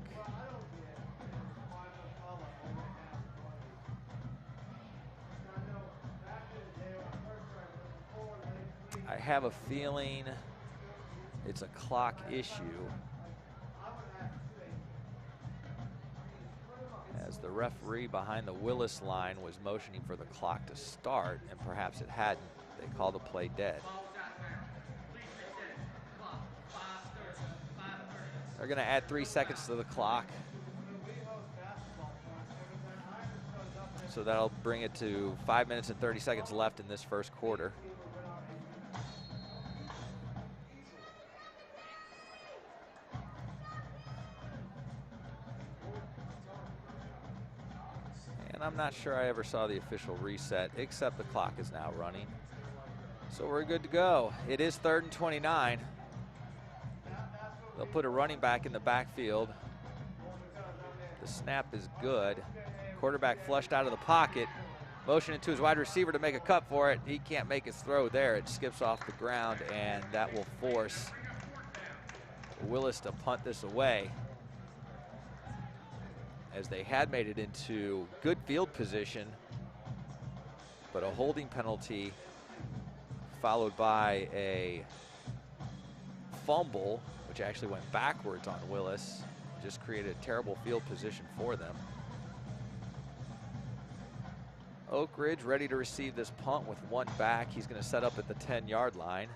I have a feeling it's a clock issue, as the referee behind the Willis line was motioning for the clock to start, and perhaps it hadn't. They called the play dead. They're going to add 3 seconds to the clock. So that'll bring it to 5 minutes and 30 seconds left in this 1st quarter. And I'm not sure I ever saw the official reset, except the clock is now running. So we're good to go. It is 3rd and 29. They'll put a running back in the backfield. The snap is good. Quarterback flushed out of the pocket. Motioning to his wide receiver to make a cut for it. He can't make his throw there. It skips off the ground, and that will force Willis to punt this away, as they had made it into good field position, but a holding penalty followed by a fumble, which actually went backwards on Willis, just created a terrible field position for them. Oak Ridge ready to receive this punt with one back. He's going to set up at the 10-yard line.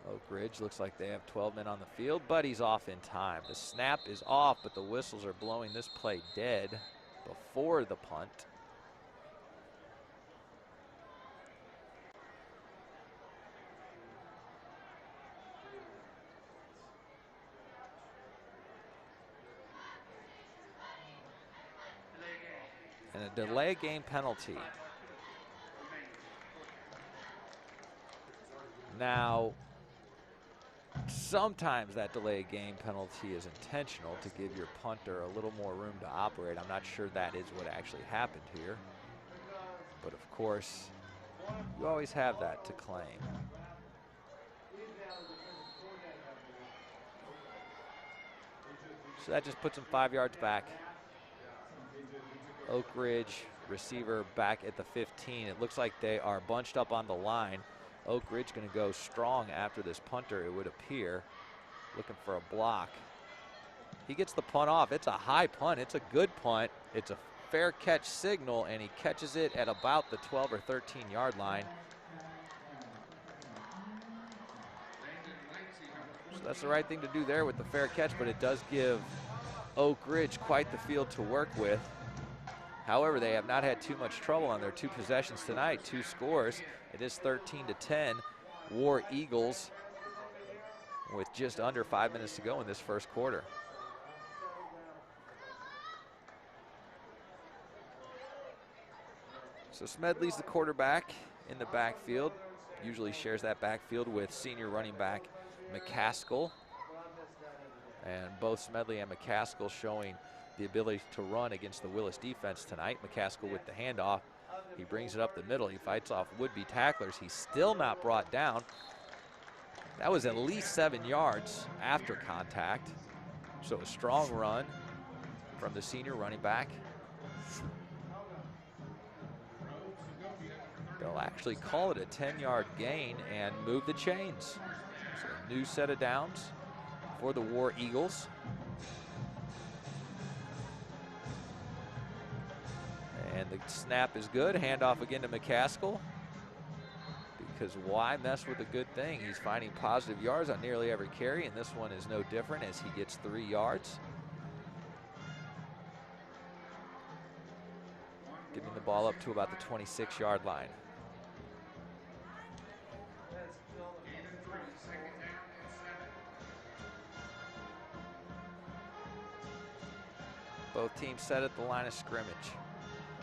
Oak Ridge looks like they have 12 men on the field, but he's off in time. The snap is off, but the whistles are blowing this play dead before the punt. And a delay game penalty. Now, sometimes that delay game penalty is intentional to give your punter a little more room to operate. I'm not sure that is what actually happened here. But of course, you always have that to claim. So that just puts him 5 yards back. Oak Ridge receiver back at the 15. It looks like they are bunched up on the line. Oak Ridge going to go strong after this punter, it would appear, looking for a block. He gets the punt off. It's a high punt. It's a good punt. It's a fair catch signal, and he catches it at about the 12 or 13-yard line. So that's the right thing to do there with the fair catch, but it does give Oak Ridge quite the field to work with. However, they have not had too much trouble on their 2 possessions tonight, 2 scores. It is 13-10, War Eagles, with just under 5 minutes to go in this first quarter. So Smedley's the quarterback in the backfield, usually shares that backfield with senior running back McCaskill. And both Smedley and McCaskill showing the ability to run against the Willis defense tonight. McCaskill with the handoff. He brings it up the middle. He fights off would-be tacklers. He's still not brought down. That was at least 7 yards after contact. So a strong run from the senior running back. They'll actually call it a 10-yard gain and move the chains. So a new set of downs for the War Eagles. And the snap is good. Handoff again to McCaskill. Because why mess with a good thing? He's finding positive yards on nearly every carry, and this one is no different as he gets 3 yards. Giving the ball up to about the 26-yard line. Both teams set at the line of scrimmage.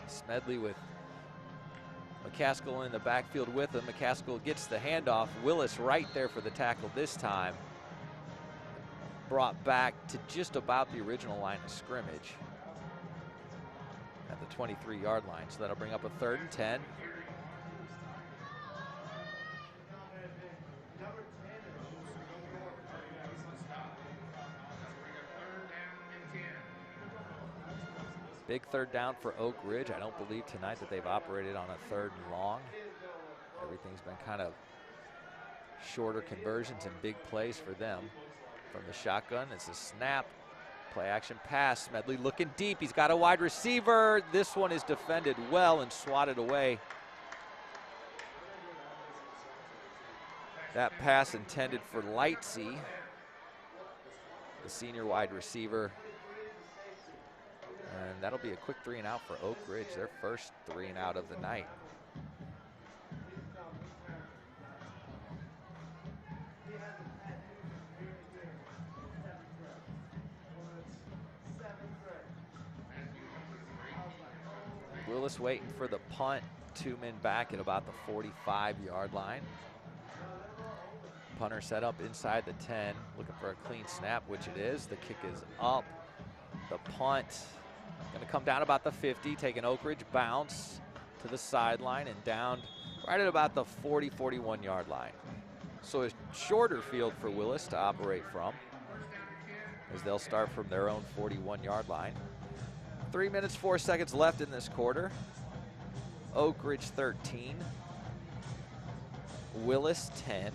Smedley with McCaskill in the backfield with him. McCaskill gets the handoff. Willis right there for the tackle this time. Brought back to just about the original line of scrimmage at the 23-yard line. So that'll bring up a 3rd and 10. Big 3rd down for Oak Ridge. I don't believe tonight that they've operated on a 3rd and long. Everything's been kind of shorter conversions and big plays for them. From the shotgun, it's a snap. Play action pass. Smedley looking deep. He's got a wide receiver. This one is defended well and swatted away. That pass intended for Lightsey, the senior wide receiver. And that'll be a quick 3 and out for Oak Ridge, their first 3 and out of the night. Willis waiting for the punt, 2 men back at about the 45-yard line. Punter set up inside the 10, looking for a clean snap, which it is. The kick is up. The punt going to come down about the 50, take an Oak Ridge bounce to the sideline and down right at about the 40, 41 yard line. So a shorter field for Willis to operate from, as they'll start from their own 41 yard line. 3 minutes, 4 seconds left in this quarter. Oak Ridge 13, Willis 10.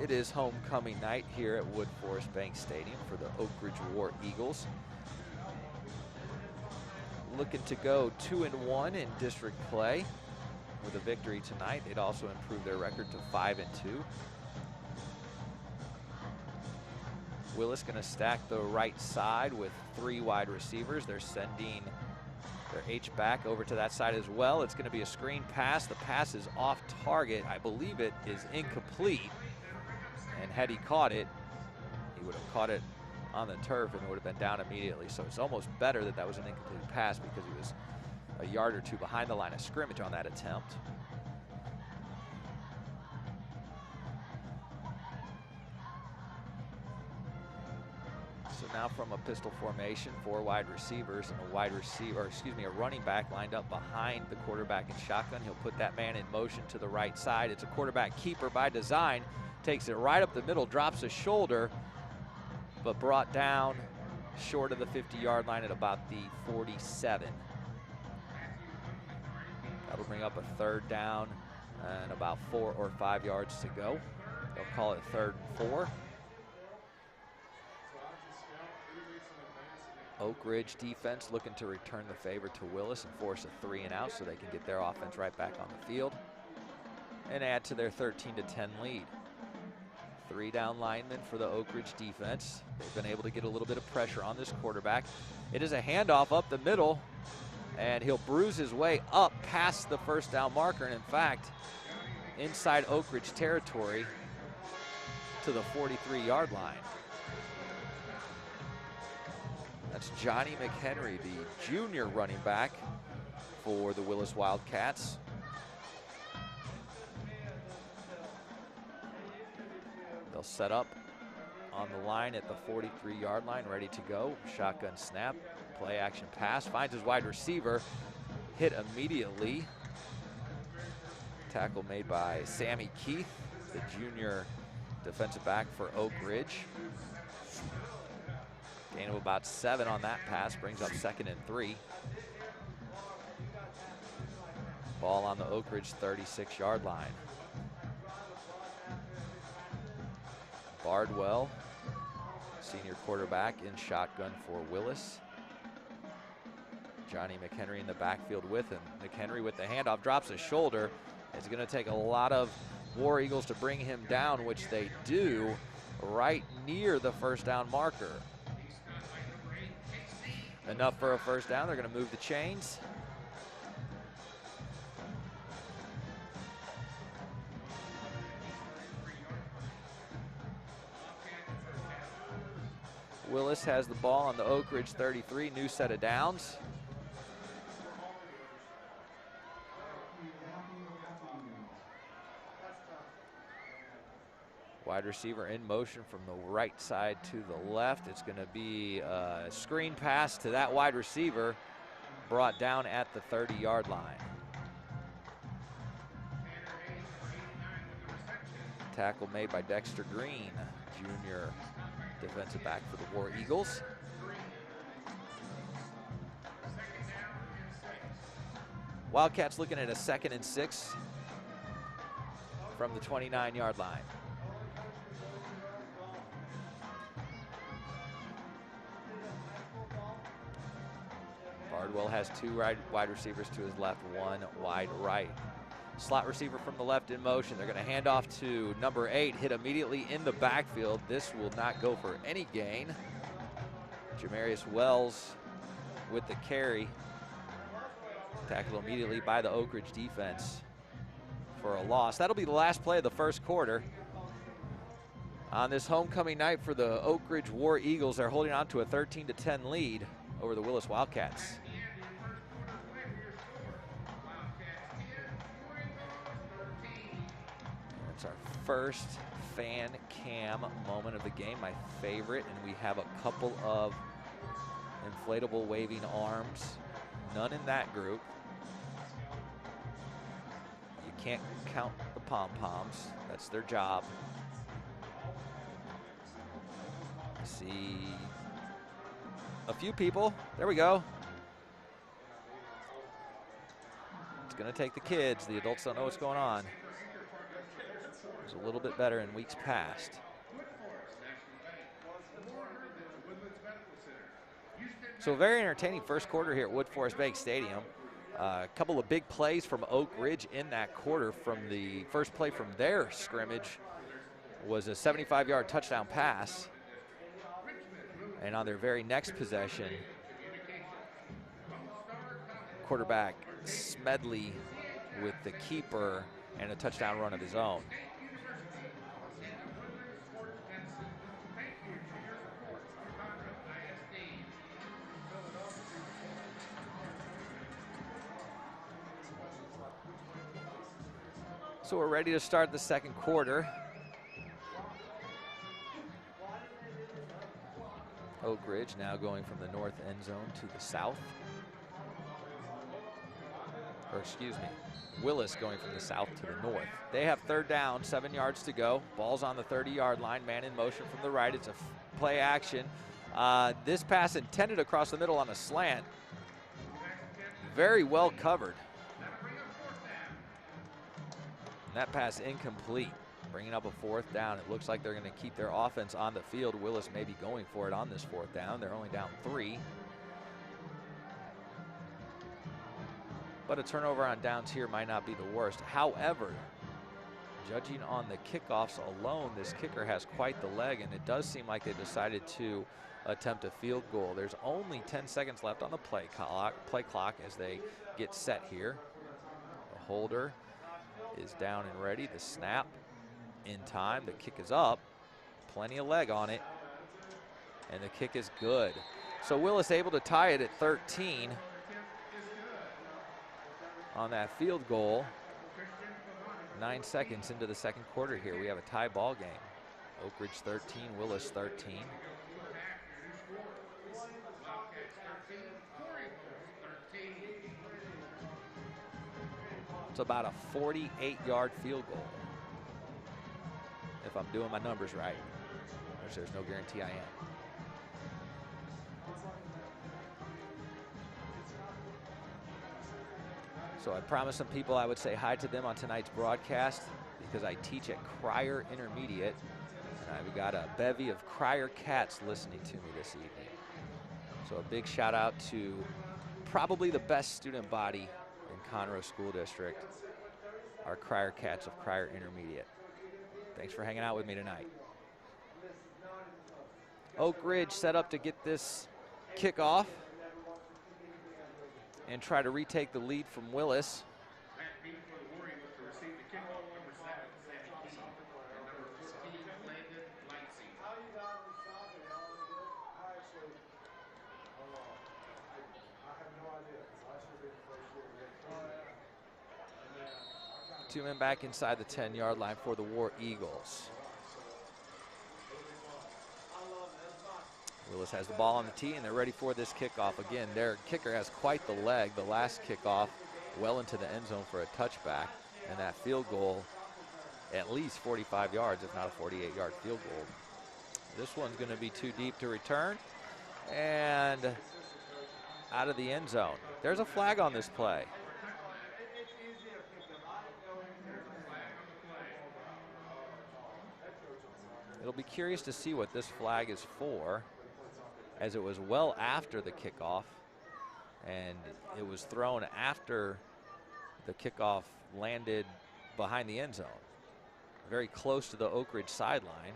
It is homecoming night here at Wood Forest Bank Stadium for the Oak Ridge War Eagles. Looking to go 2-1 in district play. With a victory tonight, they'd also improve their record to 5-2. Willis going to stack the right side with 3 wide receivers. They're sending their H-back over to that side as well. It's going to be a screen pass. The pass is off target. I believe it is incomplete. And had he caught it, he would have caught it on the turf and it would have been down immediately. So it's almost better that that was an incomplete pass because he was a yard or two behind the line of scrimmage on that attempt. So now from a pistol formation, 4 wide receivers and a running back lined up behind the quarterback in shotgun. He'll put that man in motion to the right side. It's a quarterback keeper by design. Takes it right up the middle, drops a shoulder, but brought down short of the 50-yard line at about the 47. That'll bring up a 3rd down and about 4 or 5 yards to go. They'll call it 3rd and 4. Oak Ridge defense looking to return the favor to Willis and force a 3 and out so they can get their offense right back on the field and add to their 13-10 lead. 3 down linemen for the Oak Ridge defense. They've been able to get a little bit of pressure on this quarterback. It is a handoff up the middle, and he'll bruise his way up past the 1st down marker, and in fact, inside Oak Ridge territory to the 43-yard line. That's Johnny McHenry, the junior running back for the Willis Wildcats. They'll set up on the line at the 43-yard line, ready to go. Shotgun snap, play action pass, finds his wide receiver, hit immediately. Tackle made by Sammy Keith, the junior defensive back for Oak Ridge. Gain of about 7 on that pass, brings up 2nd and 3. Ball on the Oak Ridge 36-yard line. Bardwell, senior quarterback, in shotgun for Willis. Johnny McHenry in the backfield with him. McHenry with the handoff, drops a shoulder. It's going to take a lot of War Eagles to bring him down, which they do right near the 1st down marker. Enough for a 1st down. They're going to move the chains. Willis has the ball on the Oak Ridge 33, new set of downs. Wide receiver in motion from the right side to the left. It's going to be a screen pass to that wide receiver, brought down at the 30-yard line. Tackle made by Dexter Green, junior defensive back for the War Eagles. Wildcats looking at a 2nd and 6 from the 29-yard line. Bardwell has 2 wide receivers to his left, 1 wide right. Slot receiver from the left in motion. They're going to hand off to number 8, hit immediately in the backfield. This will not go for any gain. Jamarius Wells with the carry. Tackled immediately by the Oak Ridge defense for a loss. That'll be the last play of the 1st quarter. On this homecoming night for the Oak Ridge War Eagles, they're holding on to a 13-10 lead over the Willis Wildcats. first fan cam moment of the game, my favorite, and we have a couple of inflatable waving arms. None in that group. You can't count the pom-poms. That's their job. I see a few people. There we go. It's going to take the kids. The adults don't know what's going on. It was a little bit better in weeks past. So a very entertaining first quarter here at Wood Forest Bank Stadium. A couple of big plays from Oak Ridge in that quarter. From the first play from their scrimmage was a 75-yard touchdown pass. And on their very next possession, quarterback Smedley with the keeper and a touchdown run of his own. So we're ready to start the second quarter. Oak Ridge now going from the north end zone to the south. Or excuse me, Willis going from the south to the north. They have third down, 7 yards to go. Ball's on the 30-yard line, man in motion from the right. It's a play action. This pass intended across the middle on a slant. Very well covered. That pass incomplete, bringing up a fourth down. It looks like they're going to keep their offense on the field. Willis may be going for it on this fourth down. They're only down 3. But a turnover on downs here might not be the worst. However, judging on the kickoffs alone, this kicker has quite the leg, and it does seem like they decided to attempt a field goal. There's only 10 seconds left on the play clock as they get set here. The holder is down and ready. The snap in time. The kick is up. Plenty of leg on it. And the kick is good. So Willis able to tie it at 13 on that field goal. 9 seconds into the second quarter here. We have a tie ball game. Oak Ridge 13, Willis 13. It's about a 48-yard field goal, if I'm doing my numbers right. There's no guarantee I am. So I promised some people I would say hi to them on tonight's broadcast because I teach at Crier Intermediate, and I've got a bevy of Crier cats listening to me this evening. So a big shout out to probably the best student body in Conroe School District, our Crier cats of Crier Intermediate. Thanks for hanging out with me tonight. Oak Ridge set up to get this kickoff and try to retake the lead from Willis. Two men back inside the 10-yard line for the War Eagles. Willis has the ball on the tee, and they're ready for this kickoff. Again, their kicker has quite the leg. The last kickoff well into the end zone for a touchback, and that field goal at least 45 yards, if not a 48-yard field goal. This one's going to be too deep to return, and out of the end zone. There's a flag on this play. It'll be curious to see what this flag is for, as it was well after the kickoff, and it was thrown after the kickoff landed behind the end zone, very close to the Oak Ridge sideline.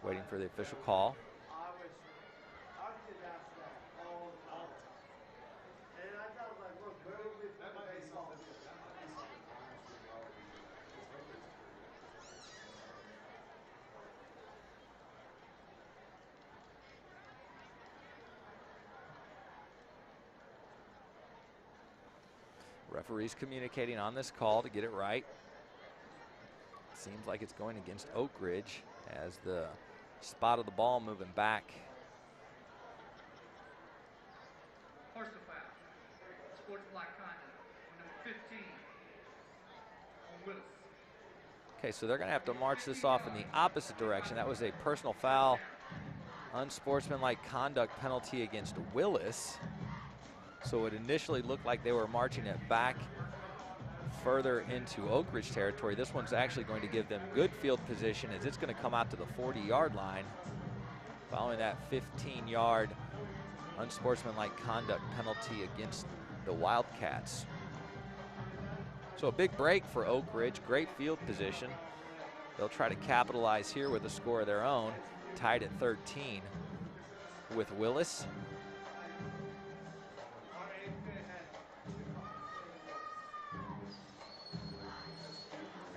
Waiting for the official call. Referees communicating on this call to get it right. Seems like it's going against Oak Ridge as the spot of the ball moving back.
Personal foul. Sportsmanlike conduct. Number 15 on Willis.
Okay, so they're going to have to march this off in the opposite direction. That was a personal foul, unsportsmanlike conduct penalty against Willis. So it initially looked like they were marching it back further into Oak Ridge territory. This one's actually going to give them good field position as it's going to come out to the 40-yard line following that 15-yard unsportsmanlike conduct penalty against the Wildcats. So a big break for Oak Ridge, great field position. They'll try to capitalize here with a score of their own, tied at 13 with Willis.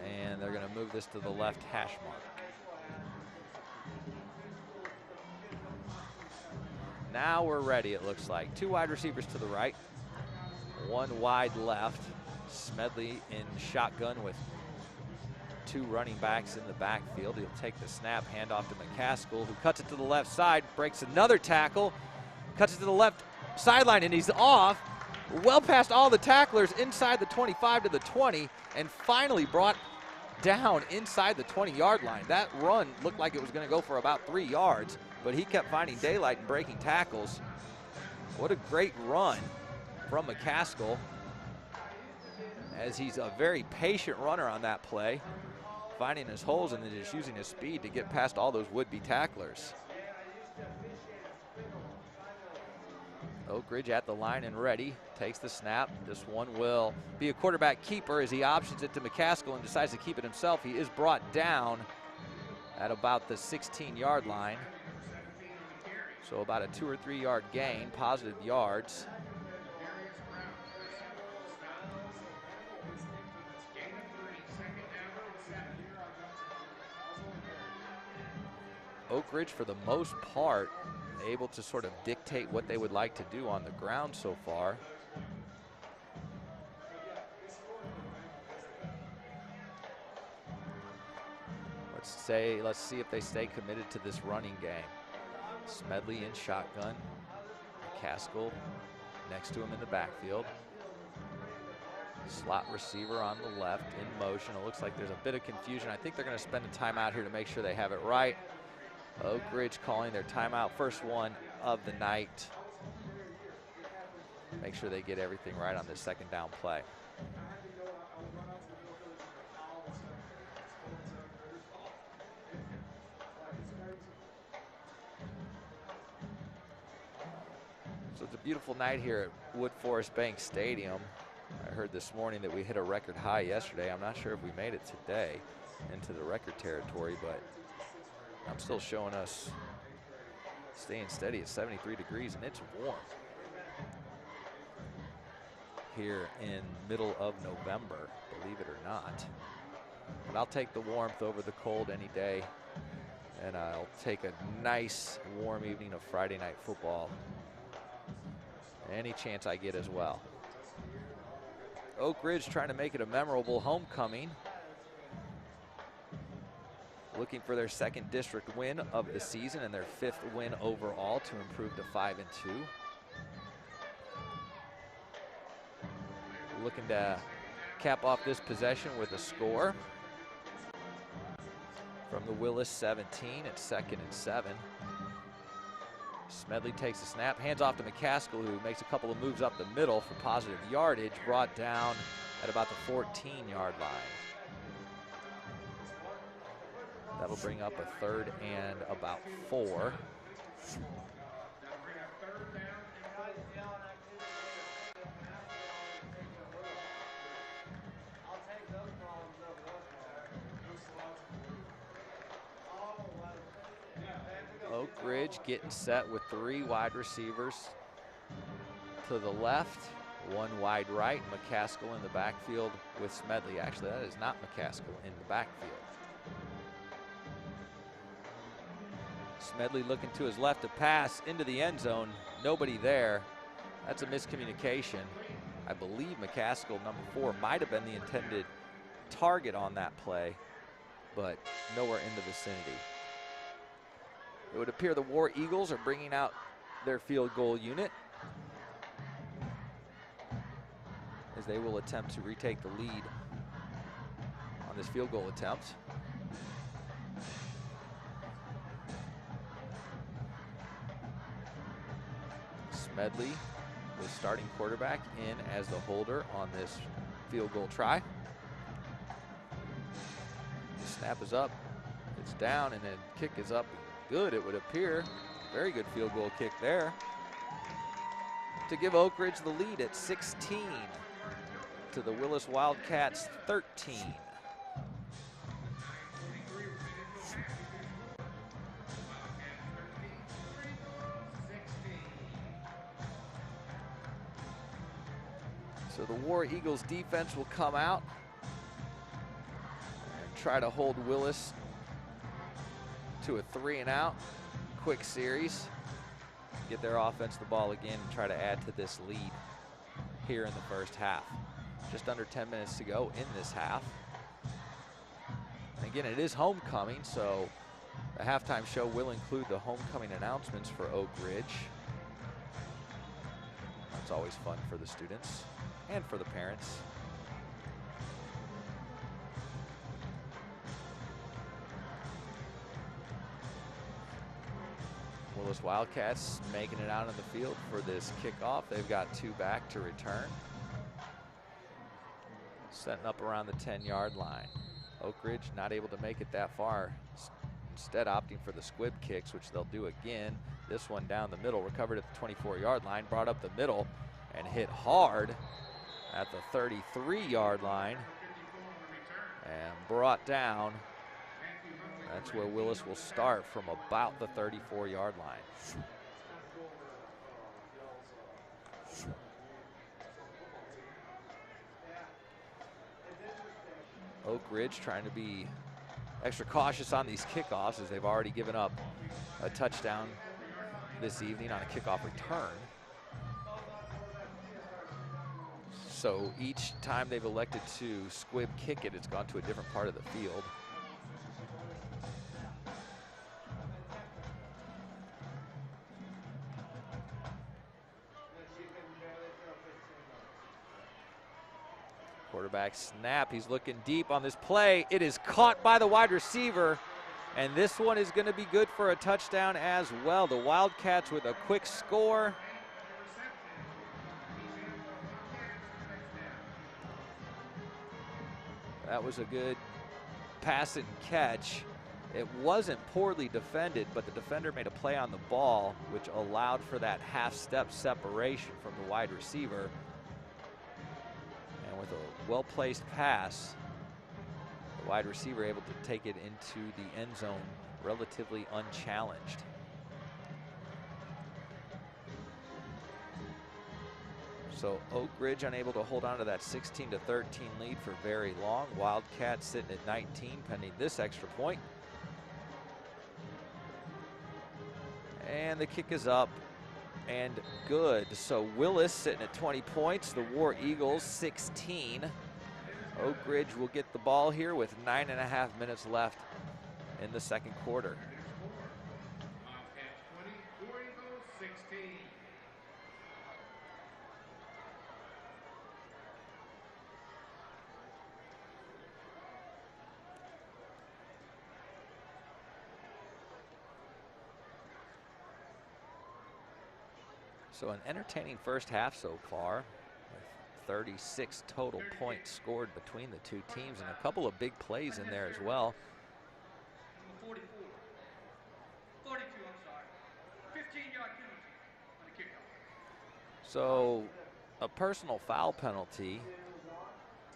And they're going to move this to the left hash mark. Now we're ready, it looks like. Two wide receivers to the right, one wide left. Smedley in shotgun with two running backs in the backfield. He'll take the snap, hand off to McCaskill, who cuts it to the left side, breaks another tackle, cuts it to the left sideline, and he's off. Well past all the tacklers inside the 25 to the 20, and finally brought down inside the 20-yard line. That run looked like it was going to go for about 3 yards, but he kept finding daylight and breaking tackles. What a great run from McCaskill, as he's a very patient runner on that play, finding his holes and then just using his speed to get past all those would-be tacklers. Oak Ridge at the line and ready, takes the snap. This one will be a quarterback keeper as he options it to McCaskill and decides to keep it himself. He is brought down at about the 16-yard line. So about a 2 or 3 yard gain, positive yards. Oak Ridge, for the most part, able to sort of dictate what they would like to do on the ground so far. Let's see if they stay committed to this running game. Smedley in shotgun, McCaskill next to him in the backfield. Slot receiver on the left in motion. It looks like there's a bit of confusion. I think they're going to spend a timeout here to make sure they have it right. Oak Ridge calling their timeout, first one of the night. Make sure they get everything right on this second down play. So it's a beautiful night here at Wood Forest Bank Stadium. I heard this morning that we hit a record high yesterday. I'm not sure if we made it today into the record territory, but I'm still showing us staying steady at 73 degrees, and it's warm here in middle of November, believe it or not. But I'll take the warmth over the cold any day, and I'll take a nice warm evening of Friday night football any chance I get as well. Oak Ridge trying to make it a memorable homecoming, looking for their second district win of the season and their 5th win overall to improve to 5-2. Looking to cap off this possession with a score from the Willis 17. It's 2nd and 7. Smedley takes the snap, hands off to McCaskill, who makes a couple of moves up the middle for positive yardage, brought down at about the 14-yard line. That'll bring up a 3rd and about 4. Oak Ridge getting set with 3 wide receivers to the left, 1 wide right, McCaskill in the backfield with Smedley. Actually, that is not McCaskill in the backfield. Smedley looking to his left to pass into the end zone. Nobody there. That's a miscommunication. I believe McCaskill, number 4, might have been the intended target on that play, but nowhere in the vicinity. It would appear the War Eagles are bringing out their field goal unit as they will attempt to retake the lead on this field goal attempt. Smedley, the starting quarterback, in as the holder on this field goal try. The snap is up, it's down, and then kick is up. Good, it would appear. Very good field goal kick there to give Oak Ridge the lead at 16 to the Willis Wildcats 13. So the War Eagles defense will come out and try to hold Willis to a 3-and-out. Quick series. Get their offense the ball again and try to add to this lead here in the first half. Just under 10 minutes to go in this half. And again, it is homecoming, so the halftime show will include the homecoming announcements for Oak Ridge. That's always fun for the students and for the parents. Willis Wildcats making it out on the field for this kickoff. They've got 2 back to return. Setting up around the 10-yard line. Oak Ridge not able to make it that far. Instead opting for the squib kicks, which they'll do again. This one down the middle, recovered at the 24-yard line, brought up the middle and hit hard at the 33-yard line and brought down. That's where Willis will start, from about the 34-yard line. Oak Ridge trying to be extra cautious on these kickoffs, as they've already given up a touchdown this evening on a kickoff return. So each time they've elected to squib kick it, it's gone to a different part of the field. Quarterback snap, he's looking deep on this play. It is caught by the wide receiver, and this one is going to be good for a touchdown as well. The Wildcats with a quick score. That was a good pass and catch. It wasn't poorly defended, but the defender made a play on the ball, which allowed for that half-step separation from the wide receiver. And with a well-placed pass, the wide receiver able to take it into the end zone relatively unchallenged. So Oak Ridge unable to hold on to that 16-13 lead for very long. Wildcats sitting at 19 pending this extra point. And the kick is up and good. So Willis sitting at 20 points, the War Eagles 16. Oak Ridge will get the ball here with 9.5 minutes left in the second quarter.
Wildcats 20, War Eagles 16.
So an entertaining first half so far, with 36 total points scored between the two teams, and a couple of big plays in there as well.
44, 42, I'm sorry, 15-yard penalty on the kickoff.
So a personal foul penalty,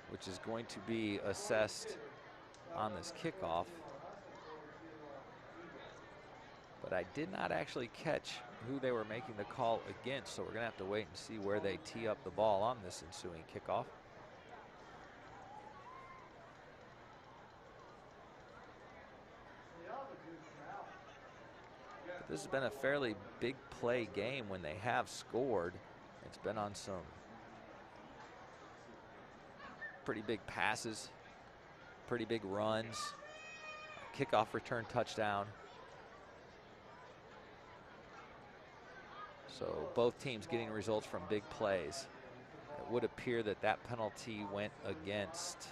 which is going to be assessed on this kickoff. But I did not actually catch who they were making the call against, so we're going to have to wait and see where they tee up the ball on this ensuing kickoff. But this has been a fairly big play game when they have scored. It's been on some pretty big passes, pretty big runs, kickoff return touchdown. So both teams getting results from big plays. It would appear that that penalty went against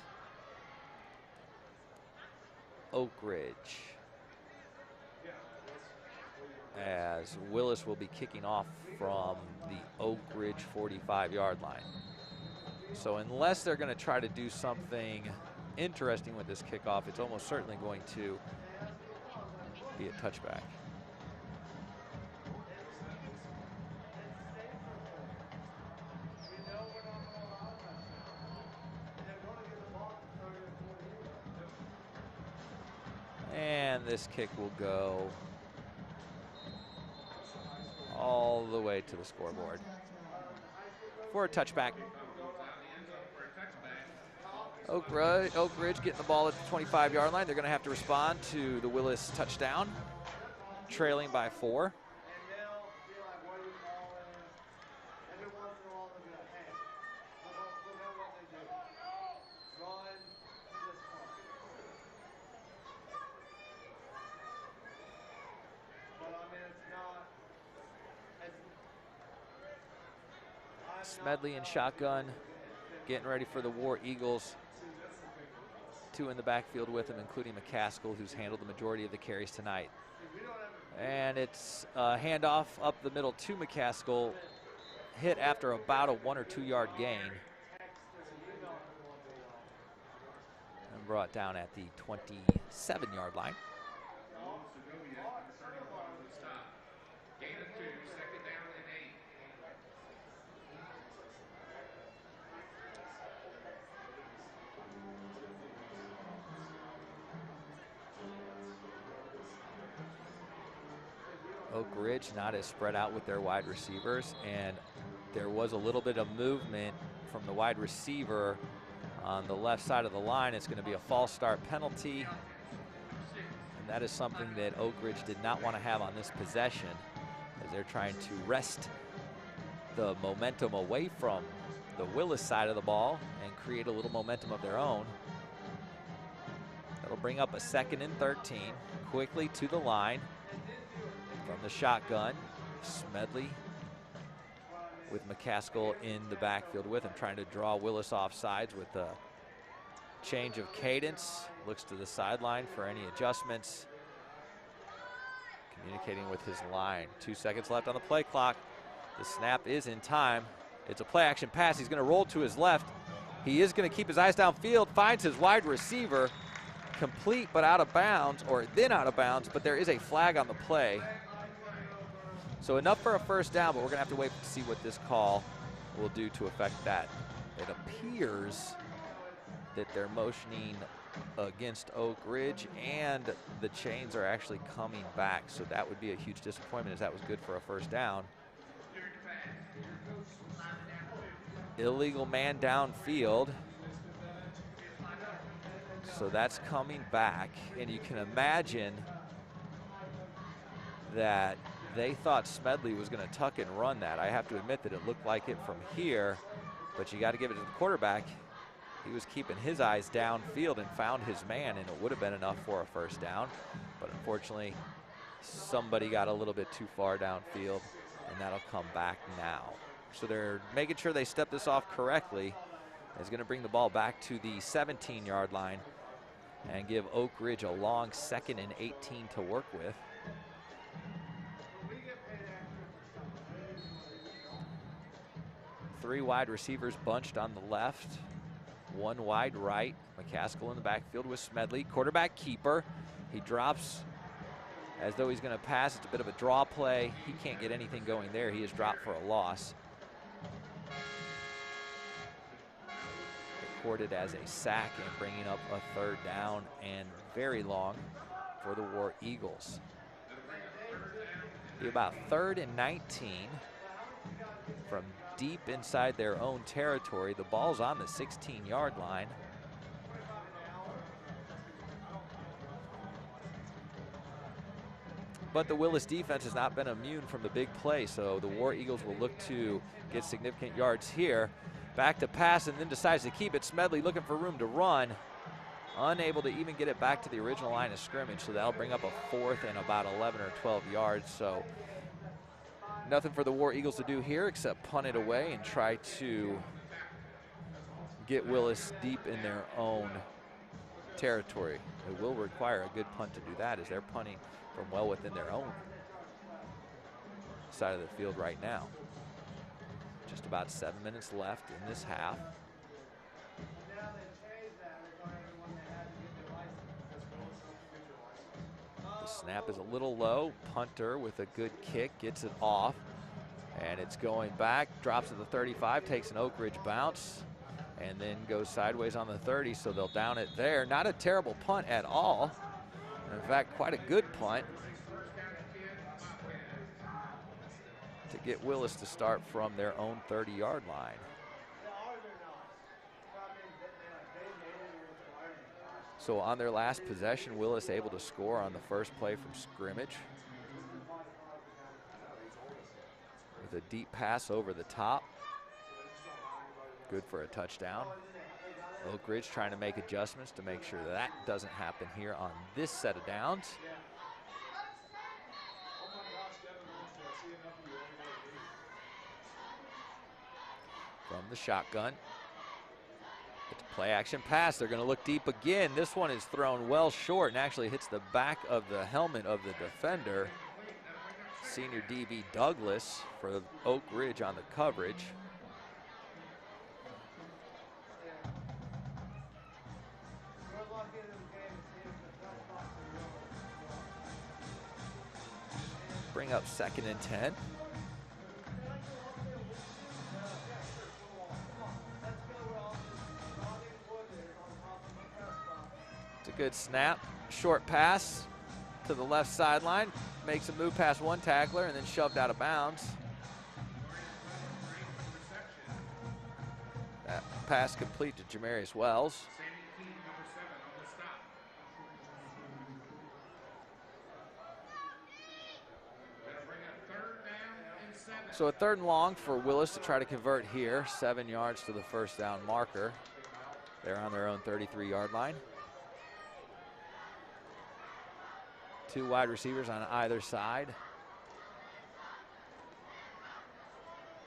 Oak Ridge, as Willis will be kicking off from the Oak Ridge 45-yard line. So unless they're going to try to do something interesting with this kickoff, it's almost certainly going to be a touchback. And this kick will go all the way to the scoreboard for a touchback. Oak Ridge getting the ball at the 25-yard line. They're going to have to respond to the Willis touchdown, trailing by 4. Smedley in shotgun, getting ready for the War Eagles. 2 in the backfield with him, including McCaskill, who's handled the majority of the carries tonight. And it's a handoff up the middle to McCaskill, hit after about a 1 or 2 yard gain, and brought down at the 27-yard line. Oak Ridge not as spread out with their wide receivers, and there was a little bit of movement from the wide receiver on the left side of the line. It's going to be a false start penalty, and that is something that Oak Ridge did not want to have on this possession, as they're trying to wrest the momentum away from the Willis side of the ball and create a little momentum of their own. That'll bring up a 2nd and 13, quickly to the line. From the shotgun, Smedley with McCaskill in the backfield with him, trying to draw Willis off sides with a change of cadence. Looks to the sideline for any adjustments. Communicating with his line. 2 seconds left on the play clock. The snap is in time. It's a play action pass. He's going to roll to his left. He is going to keep his eyes downfield, finds his wide receiver, complete but out of bounds, or then out of bounds, but there is a flag on the play. So enough for a first down, but we're going to have to wait to see what this call will do to affect that. It appears that they're motioning against Oak Ridge, and the chains are actually coming back. So that would be a huge disappointment, as that was good for a first down. Illegal man downfield. So that's coming back, and you can imagine that they thought Smedley was going to tuck and run that. I have to admit that it looked like it from here, but you got to give it to the quarterback. He was keeping his eyes downfield and found his man, and it would have been enough for a first down. But unfortunately, somebody got a little bit too far downfield, and that'll come back now. So they're making sure they step this off correctly. It's going to bring the ball back to the 17-yard line and give Oak Ridge a long 2nd and 18 to work with. Three wide receivers bunched on the left, 1 wide right. McCaskill in the backfield with Smedley. Quarterback keeper. He drops as though he's going to pass. It's a bit of a draw play. He can't get anything going there. He is dropped for a loss. Recorded as a sack and bringing up a 3rd down and very long for the War Eagles. Be about 3rd and 19 from deep inside their own territory. The ball's on the 16-yard line. But the Willis defense has not been immune from the big play, so the War Eagles will look to get significant yards here. Back to pass and then decides to keep it. Smedley looking for room to run. Unable to even get it back to the original line of scrimmage, so that'll bring up a 4th and about 11 or 12 yards. So nothing for the War Eagles to do here except punt it away and try to get Willis deep in their own territory. It will require a good punt to do that, as they're punting from well within their own side of the field right now. Just about 7 minutes left in this half. The snap is a little low. Punter with a good kick gets it off, and it's going back, drops at the 35, takes an Oak Ridge bounce, and then goes sideways on the 30, so they'll down it there. Not a terrible punt at all. In fact, quite a good punt to get Willis to start from their own 30-yard line. So on their last possession, Willis able to score on the first play from scrimmage with a deep pass over the top. Good for a touchdown. Oak Ridge trying to make adjustments to make sure that doesn't happen here on this set of downs. From the shotgun. It's a play action pass. They're going to look deep again. This one is thrown well short and actually hits the back of the helmet of the defender. Senior DB Douglas for Oak Ridge on the coverage. Bring up 2nd and 10. It's a good snap, short pass to the left sideline, makes a move past one tackler and then shoved out of bounds. That pass complete to Jamarius Wells. So a 3rd and long for Willis to try to convert here. 7 yards to the first down marker. They're on their own 33-yard line. 2 wide receivers on either side.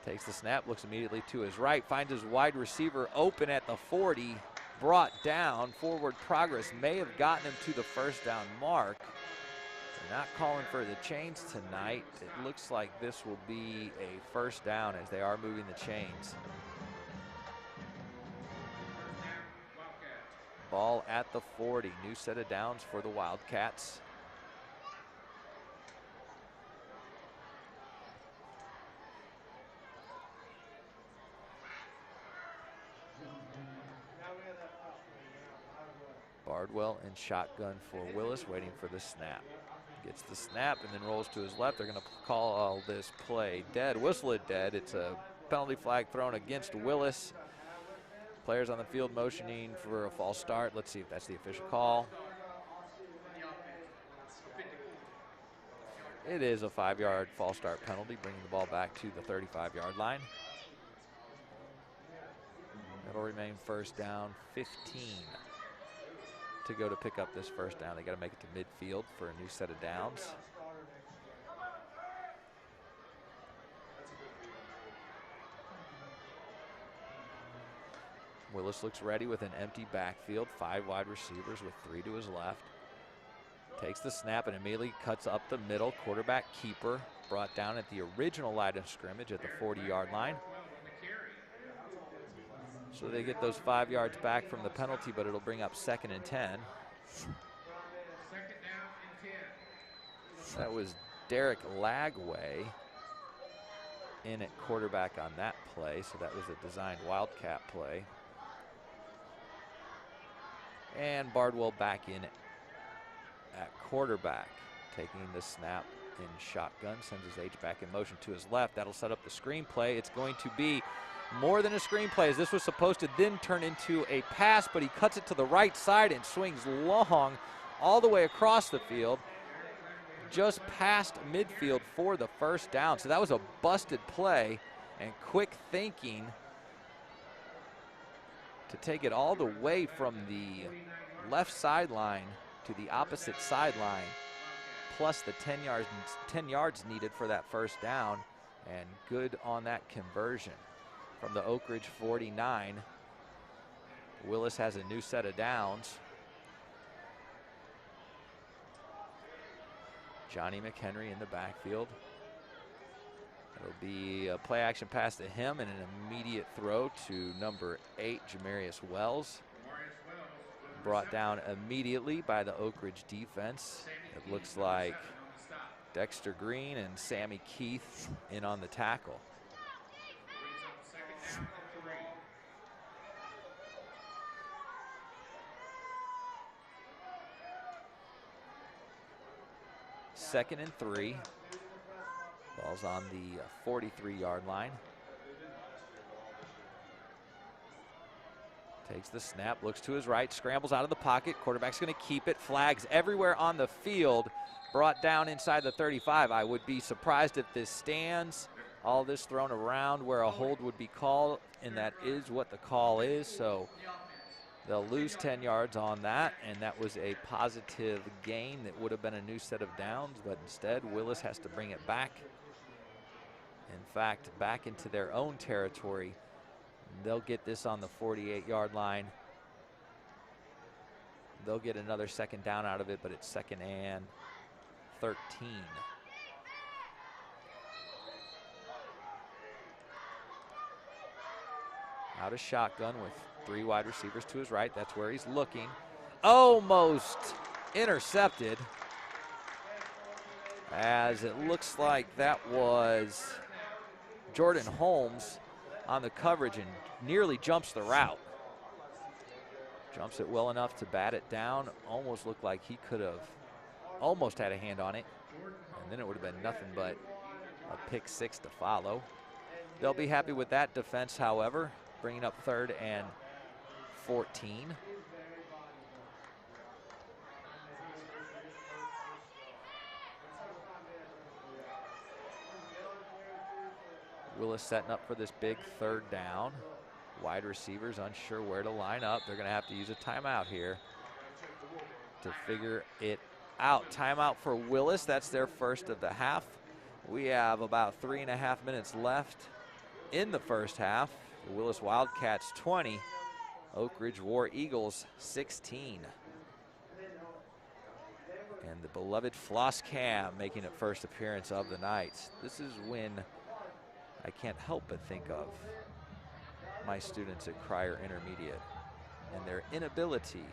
Takes the snap, looks immediately to his right, finds his wide receiver open at the 40, brought down. Forward progress may have gotten him to the first down mark. They're not calling for the chains tonight. It looks like this will be a first down as they are moving the chains. Ball at the 40, new set of downs for the Wildcats. Bardwell in shotgun for Willis, waiting for the snap. Gets the snap and then rolls to his left. They're going to call this play dead, whistle it dead. It's a penalty flag thrown against Willis. Players on the field motioning for a false start. Let's see if that's the official call. It is a 5-yard false start penalty, bringing the ball back to the 35-yard line. It'll remain first down, 15 to go to pick up this first down. They got to make it to midfield for a new set of downs. Willis looks ready with an empty backfield, 5 wide receivers with 3 to his left. Takes the snap and immediately cuts up the middle. Quarterback keeper brought down at the original line of scrimmage at the 40-yard line. So they get those 5 yards back from the penalty, but it'll bring up 2nd and 10. That was Derek Lagway in at quarterback on that play, so that was a designed Wildcat play. And Bardwell back in at quarterback, taking the snap in shotgun, sends his H-back in motion to his left. That'll set up the screen play. It's going to be more than a screenplay, as this was supposed to then turn into a pass, but he cuts it to the right side and swings long all the way across the field, just past midfield for the first down. So that was a busted play, and quick thinking to take it all the way from the left sideline to the opposite sideline, plus the 10 yards needed for that first down, and good on that conversion. From the Oak Ridge 49, Willis has a new set of downs. Johnny McHenry in the backfield. It'll be a play action pass to him and an immediate throw to number 8, Jamarius Wells. Brought down immediately by the Oak Ridge defense. It looks like Dexter Green and Sammy Keith in on the tackle. Second and 3. Ball's on the 43-yard line. Takes the snap, looks to his right, scrambles out of the pocket. Quarterback's going to keep it. Flags everywhere on the field. Brought down inside the 35. I would be surprised if this stands. All this thrown around where a hold would be called, and that is what the call is. So they'll lose 10 yards on that, and that was a positive gain. That would have been a new set of downs, but instead Willis has to bring it back. In fact, back into their own territory. They'll get this on the 48-yard line. They'll get another second down out of it, but it's 2nd and 13. Out of shotgun with 3 wide receivers to his right. That's where he's looking. Almost intercepted, as it looks like that was Jordan Holmes on the coverage and nearly jumps the route. Jumps it well enough to bat it down. Almost looked like he could have almost had a hand on it, and then it would have been nothing but a pick 6 to follow. They'll be happy with that defense, however, bringing up 3rd and 14. Willis setting up for this big 3rd down. Wide receivers unsure where to line up. They're going to have to use a timeout here to figure it out. Timeout for Willis. That's their first of the half. We have about 3.5 minutes left in the first half. The Willis Wildcats 20, Oak Ridge War Eagles 16. And the beloved Floss Cam making its first appearance of the night. This is when I can't help but think of my students at Cryer Intermediate and their inability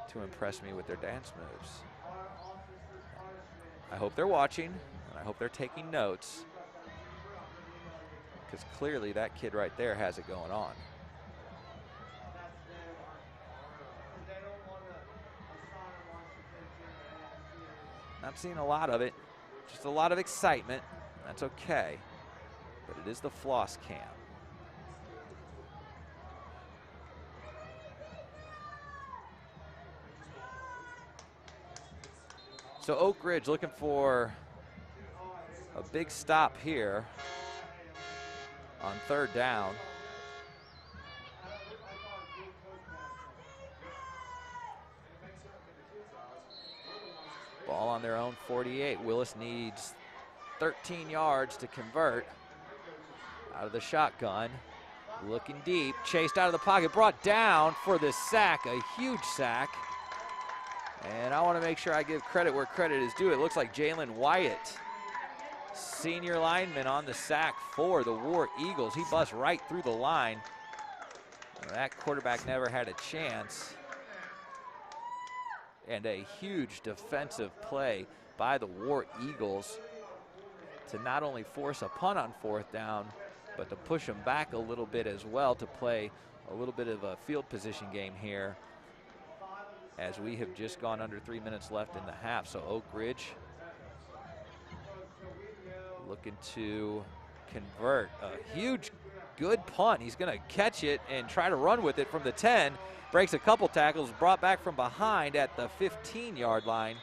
to impress me with their dance moves. I hope they're watching, and I hope they're taking notes, because clearly that kid right there has it going on. Not seeing a lot of it, just a lot of excitement. That's okay, but it is the Floss Cam. So Oak Ridge looking for a big stop here on 3rd down. Ball on their own 48. Willis needs 13 yards to convert. Out of the shotgun, looking deep, chased out of the pocket, brought down for the sack, a huge sack. And I want to make sure I give credit where credit is due. It looks like Jalen Wyatt, senior lineman, on the sack for the War Eagles. He busts right through the line. That quarterback never had a chance. And a huge defensive play by the War Eagles to not only force a punt on 4th down, but to push them back a little bit as well, to play a little bit of a field position game here, as we have just gone under 3 minutes left in the half. So Oak Ridge looking to convert. A huge, good punt. He's going to catch it and try to run with it from the 10. Breaks a couple tackles, brought back from behind at the 15-yard line.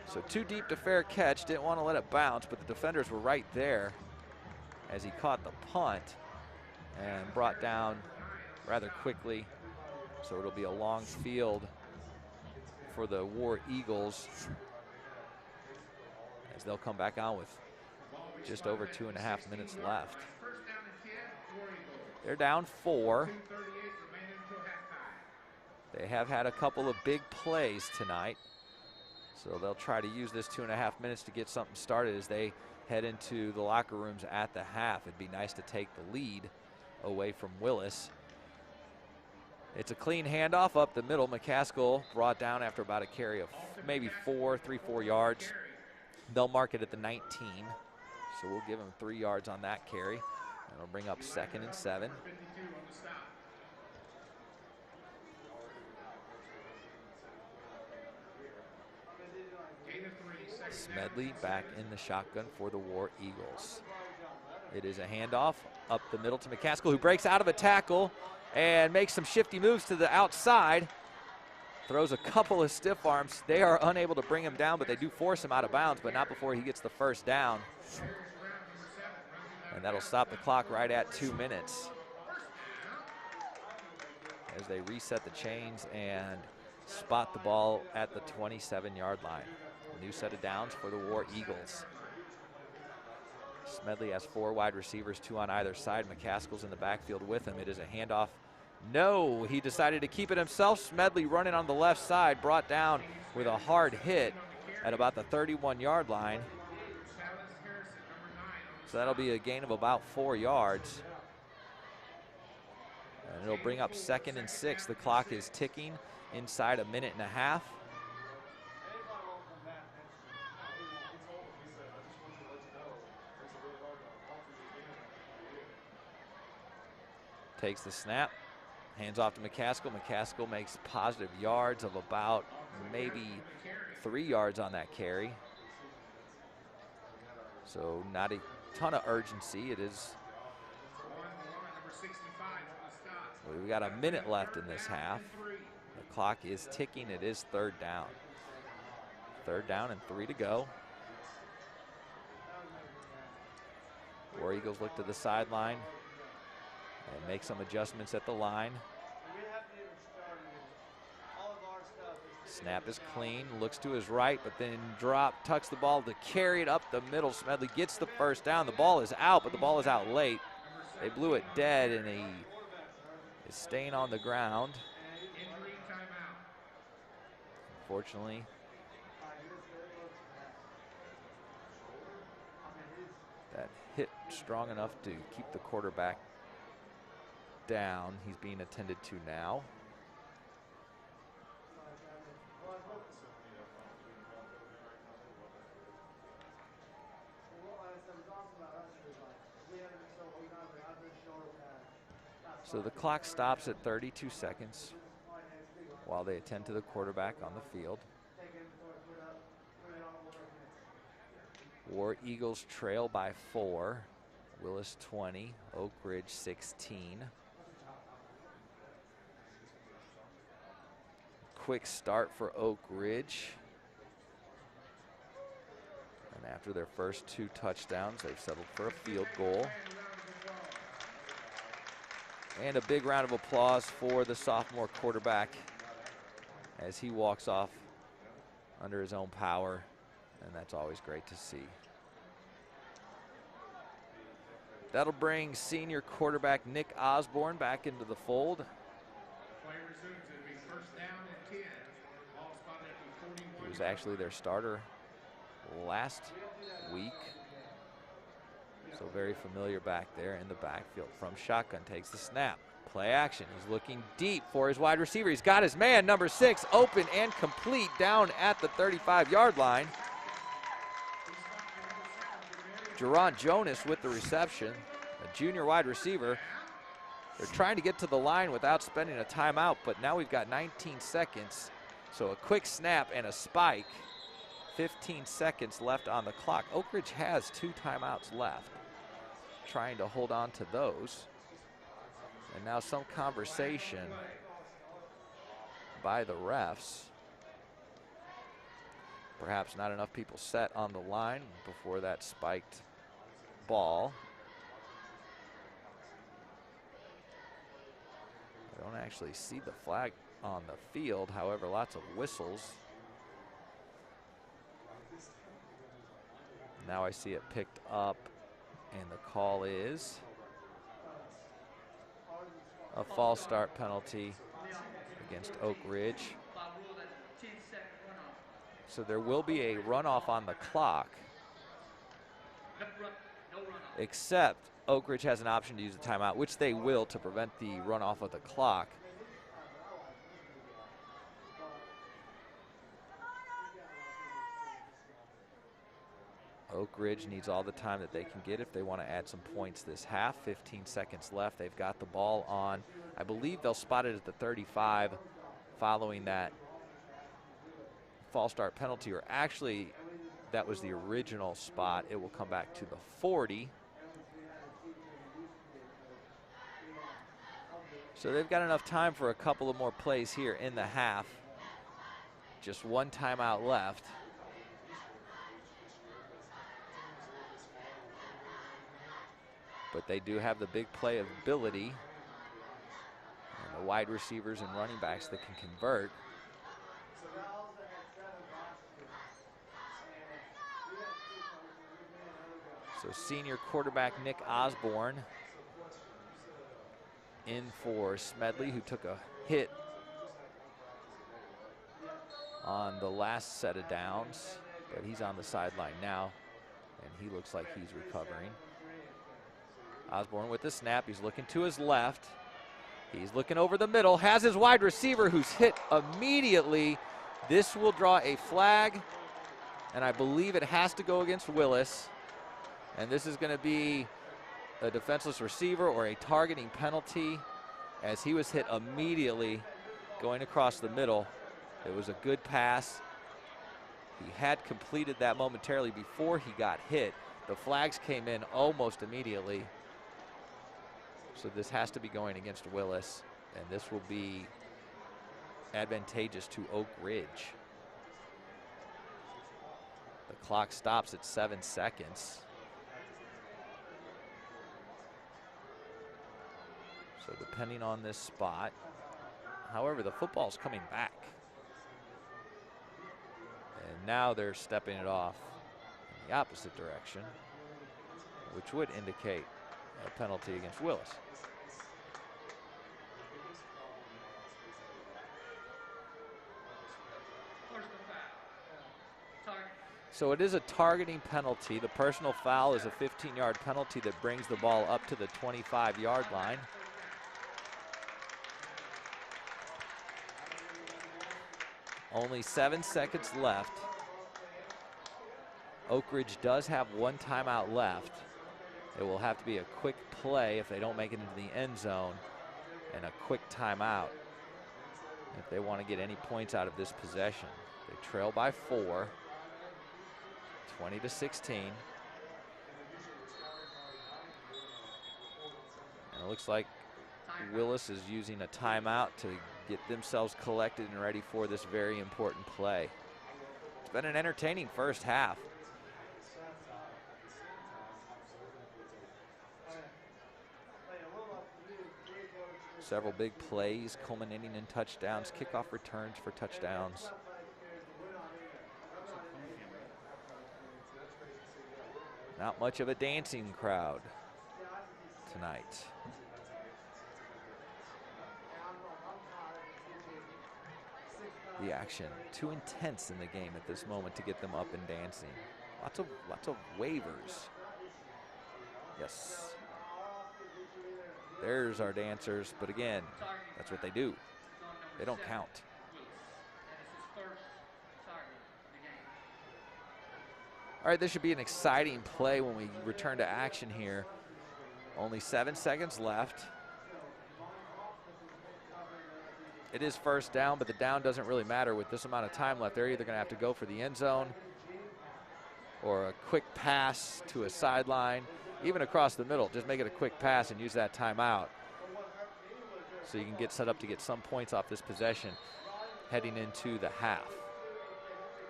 So too deep to fair catch. Didn't want to let it bounce, but the defenders were right there as he caught the punt and brought down rather quickly. So it'll be a long field for the War Eagles as they'll come back on with just over 2.5 minutes left. They're down 4. They have had a couple of big plays tonight, so they'll try to use this 2.5 minutes to get something started as they head into the locker rooms at the half. It'd be nice to take the lead away from Willis. It's a clean handoff up the middle. McCaskill brought down after about a carry of maybe 4 yards. They'll mark it at the 19, so we'll give him 3 yards on that carry. That'll bring up 2nd and 7. Smedley back in the shotgun for the War Eagles. It is a handoff up the middle to McCaskill, who breaks out of a tackle and makes some shifty moves to the outside. Throws a couple of stiff arms. They are unable to bring him down, but they do force him out of bounds, but not before he gets the first down. And that'll stop the clock right at 2 minutes as they reset the chains and spot the ball at the 27-yard line. A new set of downs for the War Eagles. Smedley has 4 wide receivers, 2 on either side. McCaskill's in the backfield with him. It is a handoff. No, he decided to keep it himself. Smedley running on the left side, brought down with a hard hit at about the 31-yard line. So that'll be a gain of about 4 yards. And it'll bring up 2nd and 6. The clock is ticking inside a minute and a half. Takes the snap, hands off to McCaskill. McCaskill makes positive yards of about maybe 3 yards on that carry. So not a ton of urgency. It is, we've got a minute left in this half. The clock is ticking. It is 3rd down. 3rd down and 3 to go. War Eagles look to the sideline and make some adjustments at the line. Snap is clean, looks to his right, but then tucks the ball to carry it up the middle. Smedley gets the first down. The ball is out, but the ball is out late. They blew it dead, and he is staying on the ground. Unfortunately, that hit strong enough to keep the quarterback down. He's being attended to now. So the clock stops at 32 seconds while they attend to the quarterback on the field. War Eagles trail by 4. Willis 20, Oak Ridge 16. Quick start for Oak Ridge. And after their first 2 touchdowns, they've settled for a field goal. And a big round of applause for the sophomore quarterback as he walks off under his own power, and that's always great to see. That'll bring senior quarterback Nick Osborne back into the fold. He was actually their starter last week. So very familiar back there in the backfield. From shotgun, takes the snap. Play action. He's looking deep for his wide receiver. He's got his man, number 6, open and complete down at the 35-yard line. Jerron Jonas with the reception, a junior wide receiver. They're trying to get to the line without spending a timeout, but now we've got 19 seconds. So a quick snap and a spike. 15 seconds left on the clock. Oak Ridge has 2 timeouts left, trying to hold on to those. And now some conversation by the refs. Perhaps not enough people set on the line before that spiked ball. Don't actually see the flag on the field, however, lots of whistles. Now I see it picked up, and the call is a false start penalty against Oak Ridge. So there will be a runoff on the clock, except Oak Ridge has an option to use a timeout, which they will to prevent the runoff of the clock. Oak Ridge needs all the time that they can get if they want to add some points this half. 15 seconds left. They've got the ball on. I believe they'll spot it at the 35 following that false start penalty, or actually that was the original spot. It will come back to the 40. So they've got enough time for a couple of more plays here in the half. Just one timeout left. But they do have the big play ability and the wide receivers and running backs that can convert. So senior quarterback Nick Osborne in for Smedley, who took a hit on the last set of downs, but he's on the sideline now, and he looks like he's recovering. Osborne with the snap. He's looking to his left. He's looking over the middle. Has his wide receiver, who's hit immediately. This will draw a flag, and I believe it has to go against Willis. And this is going to be a defenseless receiver or a targeting penalty, as he was hit immediately going across the middle. It was a good pass. He had completed that momentarily before he got hit. The flags came in almost immediately. So this has to be going against Willis, and this will be advantageous to Oak Ridge. The clock stops at 7 seconds. So depending on this spot, however, the football's coming back. And now they're stepping it off in the opposite direction, which would indicate a penalty against Willis. So it is a targeting penalty. The personal foul is a 15-yard penalty that brings the ball up to the 25-yard line. Only 7 seconds left. Oak Ridge does have one timeout left. It will have to be a quick play if they don't make it into the end zone, and a quick timeout if they want to get any points out of this possession. They trail by 4, 20-16. And it looks like Willis is using a timeout to get themselves collected and ready for this very important play. It's been an entertaining first half. Several big plays culminating in touchdowns, kickoff returns for touchdowns. Not much of a dancing crowd tonight. The action too intense in the game at this moment to get them up and dancing. Lots of waivers. Yes. There's our dancers, but again, that's what they do. They don't count. All right, this should be an exciting play when we return to action here. Only 7 seconds left. It is first down, but the down doesn't really matter with this amount of time left. They're either going to have to go for the end zone or a quick pass to a sideline, even across the middle. Just make it a quick pass and use that timeout so you can get set up to get some points off this possession heading into the half.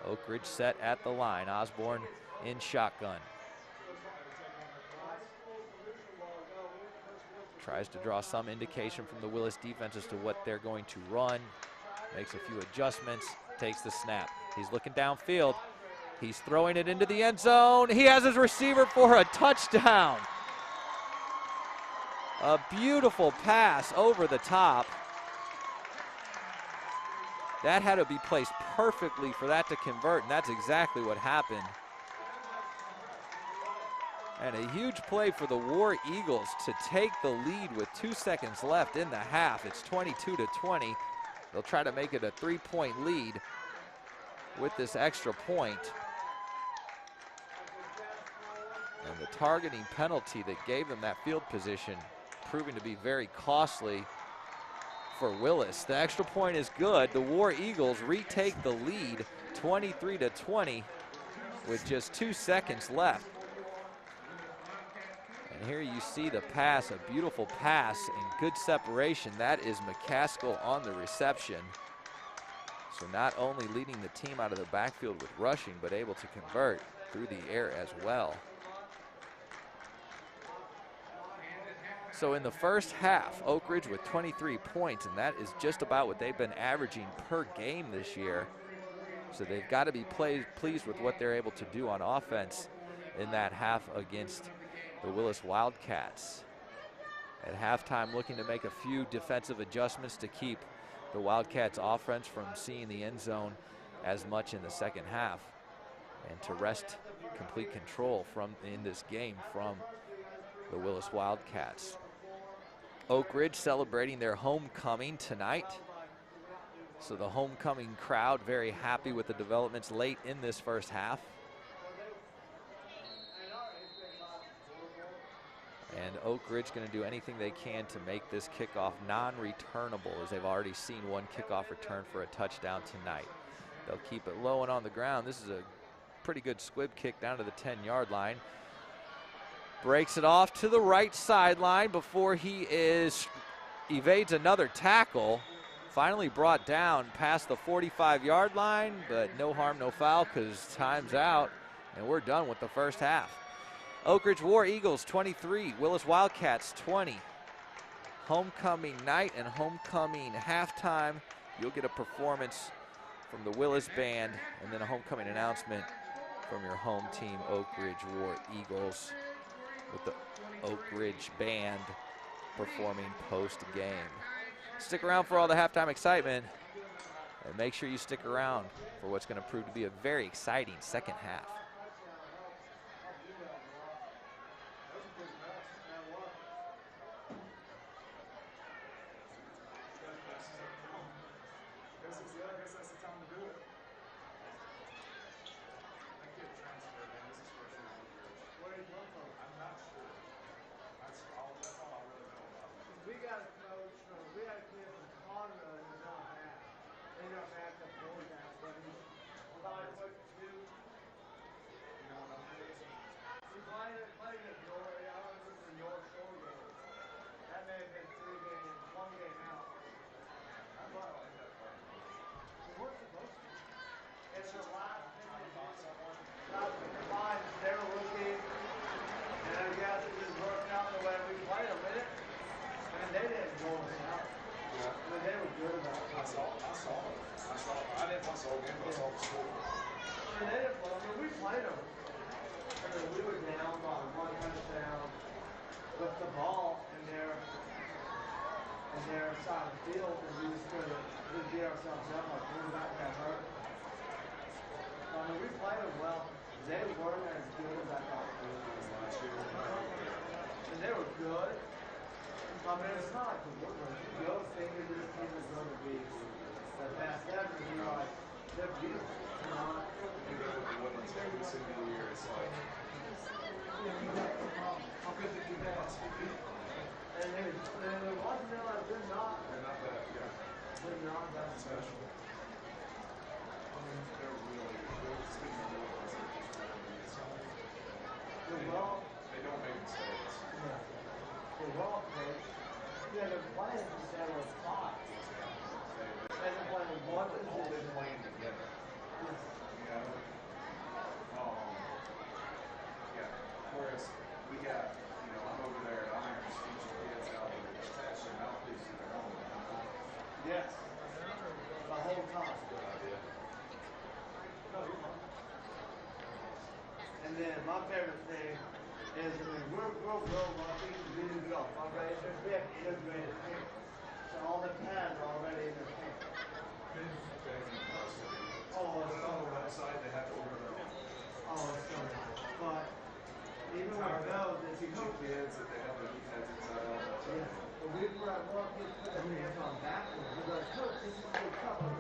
Oak Ridge set at the line. Osborne in shotgun. Tries to draw some indication from the Willis defense as to what they're going to run. Makes a few adjustments, takes the snap. He's looking downfield. He's throwing it into the end zone. He has his receiver for a touchdown. A beautiful pass over the top. That had to be placed perfectly for that to convert, and that's exactly what happened. And a huge play for the War Eagles to take the lead with 2 seconds left in the half. It's 22-20. They'll try to make it a 3-point lead with this extra point. And the targeting penalty that gave them that field position proving to be very costly for Willis. The extra point is good. The War Eagles retake the lead 23-20 with just 2 seconds left. And here you see the pass, a beautiful pass and good separation. That is McCaskill on the reception. So not only leading the team out of the backfield with rushing, but able to convert through the air as well. So in the first half, Oak Ridge with 23 points, and that is just about what they've been averaging per game this year. So they've got to be pleased with what they're able to do on offense in that half against the Willis Wildcats. At halftime, looking to make a few defensive adjustments to keep the Wildcats offense from seeing the end zone as much in the second half, and to wrest complete control in this game from the Willis Wildcats. Oak Ridge celebrating their homecoming tonight. So the homecoming crowd very happy with the developments late in this first half. And Oak Ridge going to do anything they can to make this kickoff non-returnable, as they've already seen one kickoff return for a touchdown tonight. They'll keep it low and on the ground. This is a pretty good squib kick down to the 10-yard line. Breaks it off to the right sideline before he evades another tackle. Finally brought down past the 45-yard line, but no harm, no foul, because time's out, and we're done with the first half. Oak Ridge War Eagles 23, Willis Wildcats 20. Homecoming night and homecoming halftime. You'll get a performance from the Willis band and then a homecoming announcement from your home team, Oak Ridge War Eagles, with the Oak Ridge band performing post-game. Stick around for all the halftime excitement, and make sure you stick around for what's going to prove to be a very exciting second half.
Whereas we got, I'm over there at Irons teaching kids how to
And then my favorite thing is, I mean, we'll grow up, we can really go. My greatest respect is greatest thing. So all the pads are already in the tank. Oh, it's so nice. They have to order their own. Oh, it's so nice. But even with those, if you cook kids, that they have their pads inside out. Yeah. But we were at work, we put the hands on backwards. We go, coach, this is a good couple.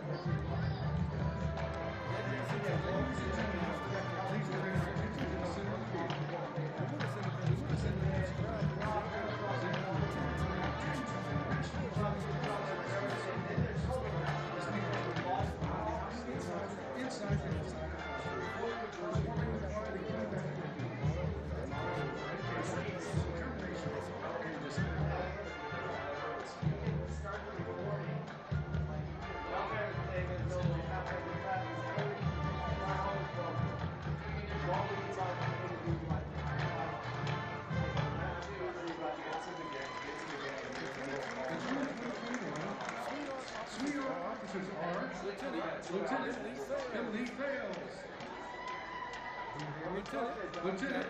Lieutenant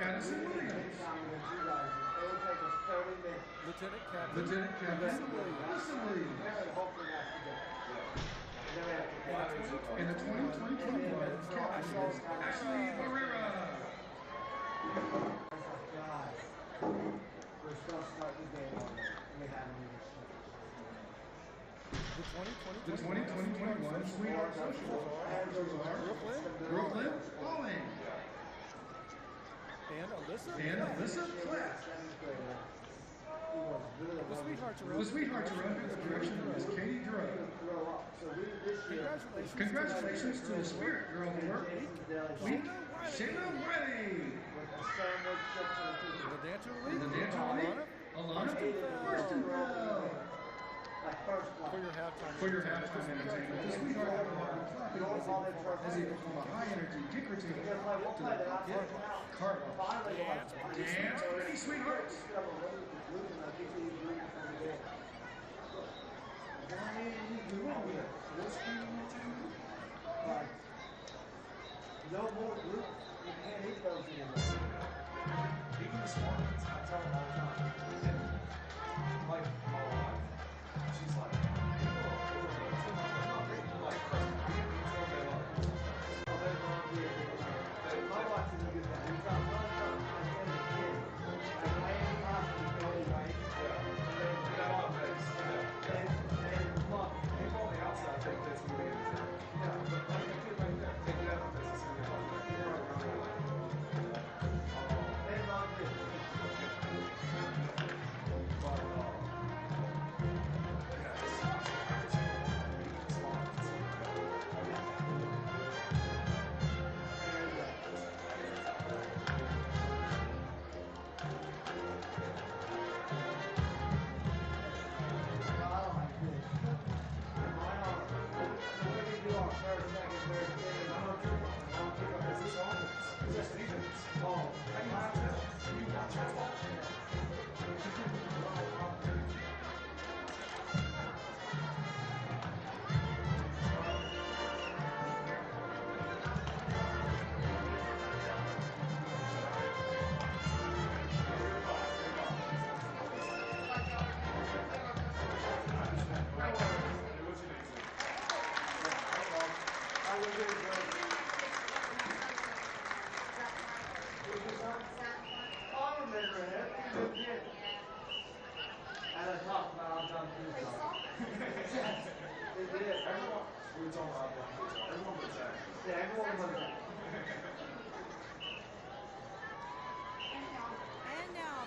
Addison Williams. Lieutenant Captain Addison Williams. And the 2021 captain is Ashley Barrera.
We're still starting the game on it. We haven't even
The 2021 Sweetheart Socials are Brooklyn Falling and Alyssa Platt. The Sweethearts are under the direction of Miss Katie Drew. Congratulations to the Spirit Girl of the Work Week, Shayla Wiley. And the dancer lead, Alana Furstenfeld. For your halftime entertainment, the Sweetheart have a lot of fun as they perform a high-energy kick routine to the Cartwheel. Dance ready, Sweethearts!
No more group. You can't eat those anymore.
Even the small ones, I tell them all the time. Like, my wife, she's like,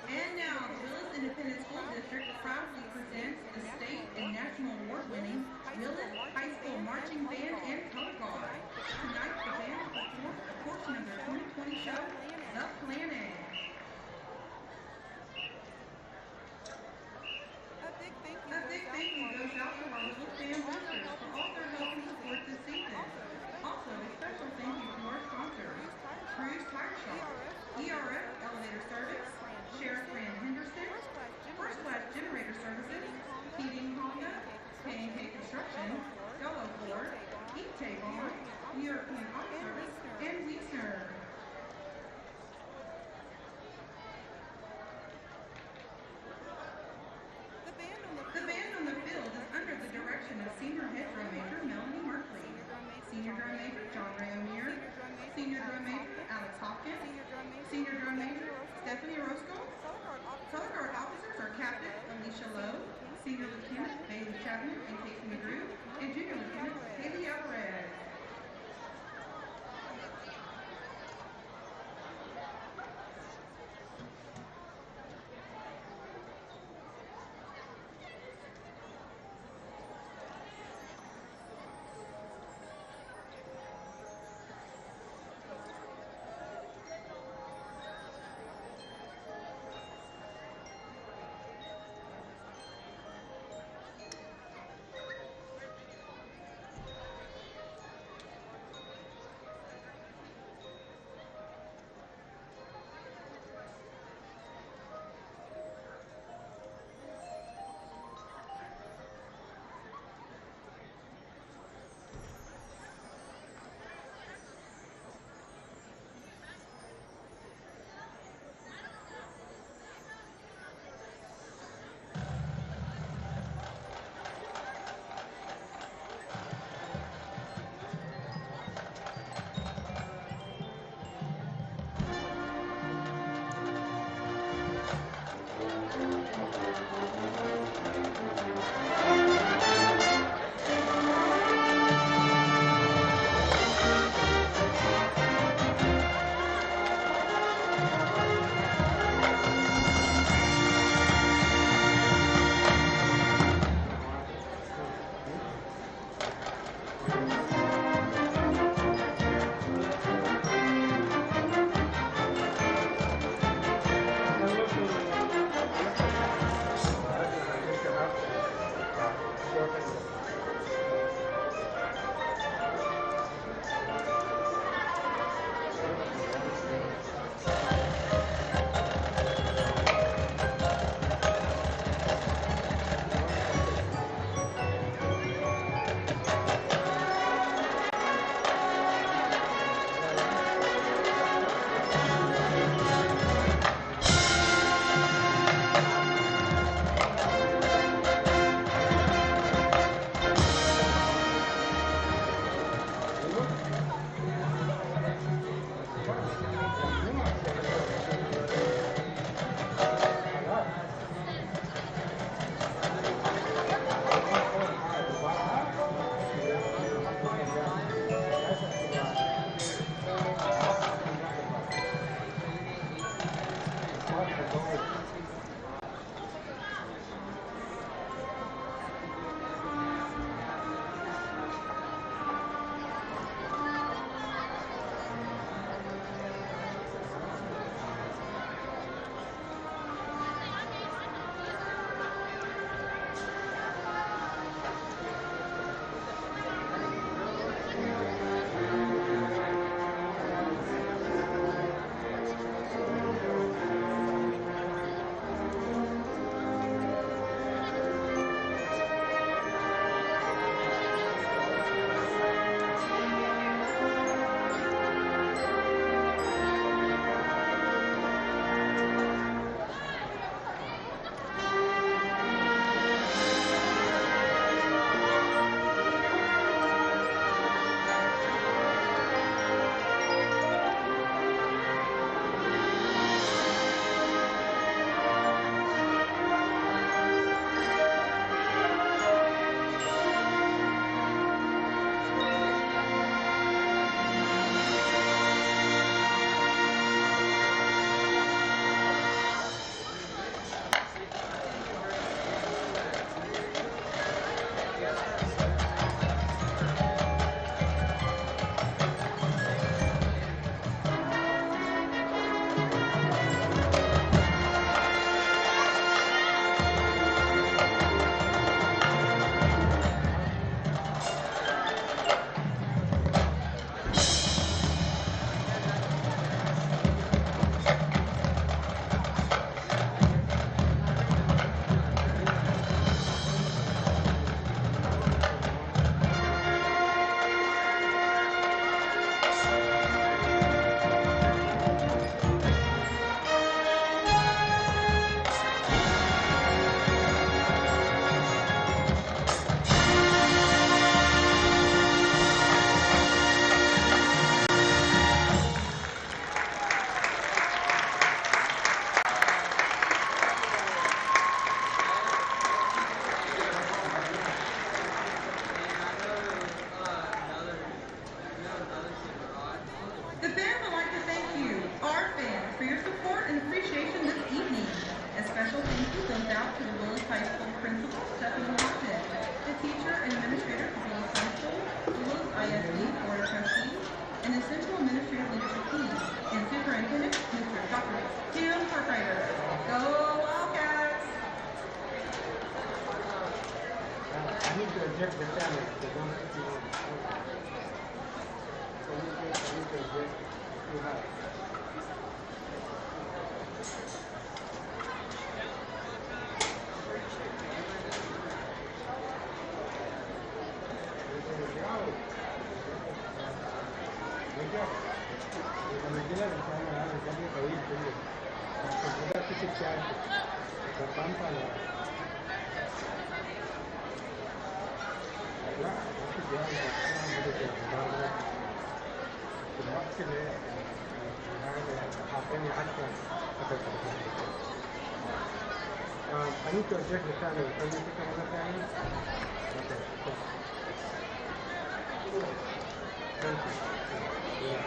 And now, the Willis Independent School District proudly presents the state and national award-winning Willis High School Marching Band and Color Guard. Tonight, the band performs a portion of their 2020 show, The Planet. A big thank you goes out to our Willis band boosters for all their help and support this season. Also, a special thank you to our sponsors, Cruise Tire Shop, ERF Elevator Service, Sheriff Brand Henderson, First Class Generator Services, Heating Honda, K&K Construction, Yellow Ford, Eat Tavon, European Auto Service, and Wiesner. Senior Drum Major, Stephanie Roscoe. Color Guard officers are Captain Alicia Lowe, Senior Lieutenant Bailey Chapman and Casey McGrew, and Junior Lieutenant Haley Alvarez. 2018. And Superintendent, Mr. Dr. Tim Hartreiter. Go Wildcats!
I need to adjust the camera. They don't see you. So I need to adjust too high. I need to adjust the camera. Can you take another camera? Okay. Thank you. Yeah.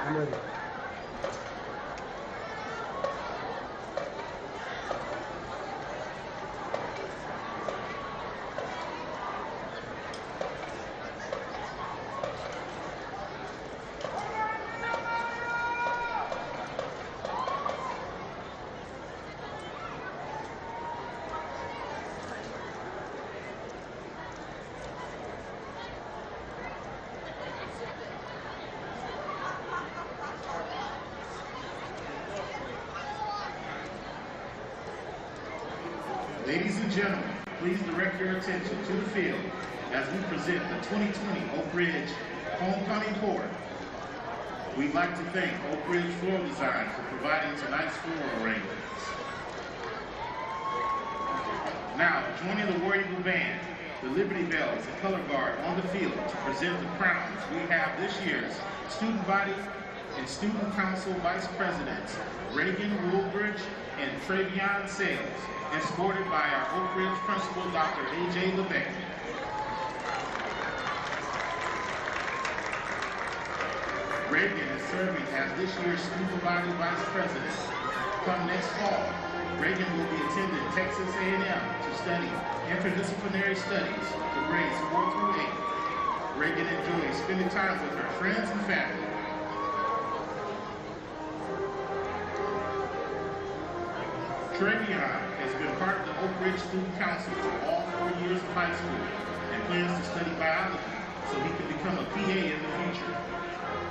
I'm ready.
Ladies and gentlemen, please direct your attention to the field as we present the 2020 Oak Ridge Homecoming Court. We'd like to thank Oak Ridge Floor Design for providing tonight's floor arrangements. Now, joining the War Eagle Band, the Liberty Bells and Color Guard on the field to present the crowns, we have this year's Student Body and Student Council Vice Presidents, Reagan Woolbridge and Travion Sales, escorted by our Oak Ridge Principal, Dr. A.J. LeBay. Reagan is serving as this year's Student Body Vice President. Come next fall, Reagan will be attending Texas A&M to study interdisciplinary studies for grades 4 through 8. Reagan enjoys spending time with her friends and family. Travion has been part of the Oak Ridge Student Council for all 4 years of high school and plans to study biology so he can become a PA in the future.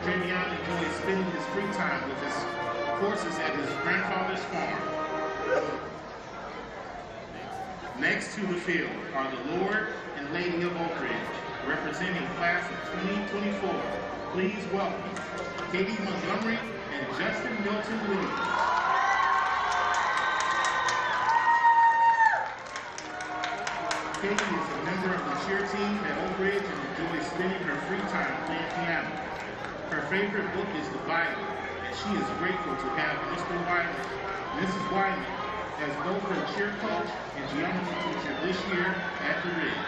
Travion enjoys spending his free time with his courses at his grandfather's farm. Next to the field are the Lord and Lady of Oak Ridge, representing class of 2024. Please welcome Katie Montgomery and Justin Milton Williams. Katie is a member of the cheer team at Oak Ridge and enjoys spending her free time playing piano. Her favorite book is the Bible, and she is grateful to have Mr. Wyman, Mrs. Wyman, as both her cheer coach and geometry teacher this year at the Ridge.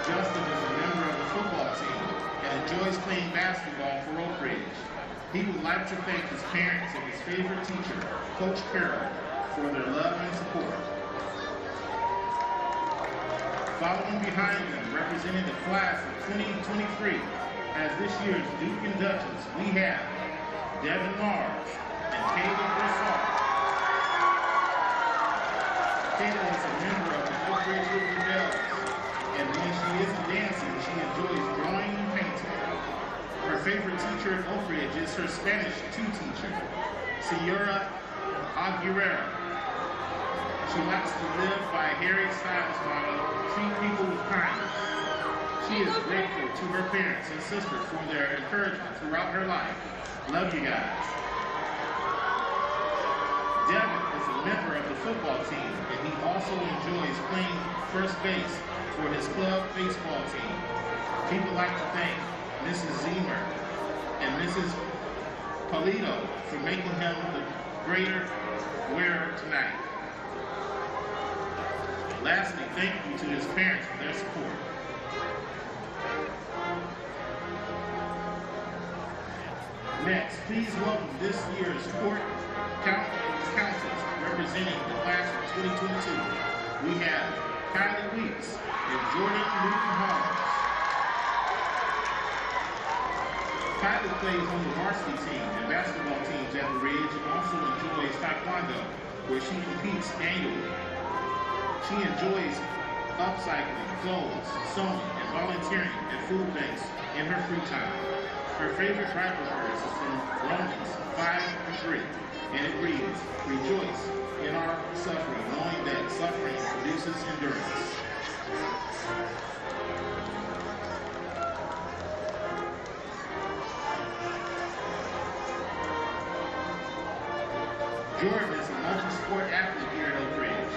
Justin is a member of the football team and enjoys playing basketball for Oak Ridge. He would like to thank his parents and his favorite teacher, Coach Carroll, for their love and support.
Following behind them, representing the class of 2023 as this year's Duke and Duchess, we have Devin Mars and Kayla Broussard. Kayla is a member of the Oak Ridge Little Rebels, and when she isn't dancing, she enjoys drawing and painting. Her favorite teacher at Oak Ridge is her Spanish 2 teacher, Senora Aguilera. She likes to live by Harry Styles' motto, treat people with kindness. She is grateful to her parents and sisters for their encouragement throughout her life. Love you guys. Devin is a member of the football team, and he also enjoys playing first base for his club baseball team. People like to thank Mrs. Zemer and Mrs. Polito for making him the greater wearer tonight. Lastly, thank you to his parents for their support. Next, please welcome this year's court councils representing the class of 2022. We have Kylie Weeks and Jordan Newton Holmes. Kylie plays on the varsity team and basketball teams at the Ridge and also enjoys Taekwondo, where she competes annually. She enjoys upcycling, clothes, sewing, and volunteering at food banks in her free time. Her favorite Bible verse is from Romans 5:3, and it reads, "Rejoice in our suffering, knowing that suffering produces endurance." Jordan is a multi-sport athlete here at Oak Ridge,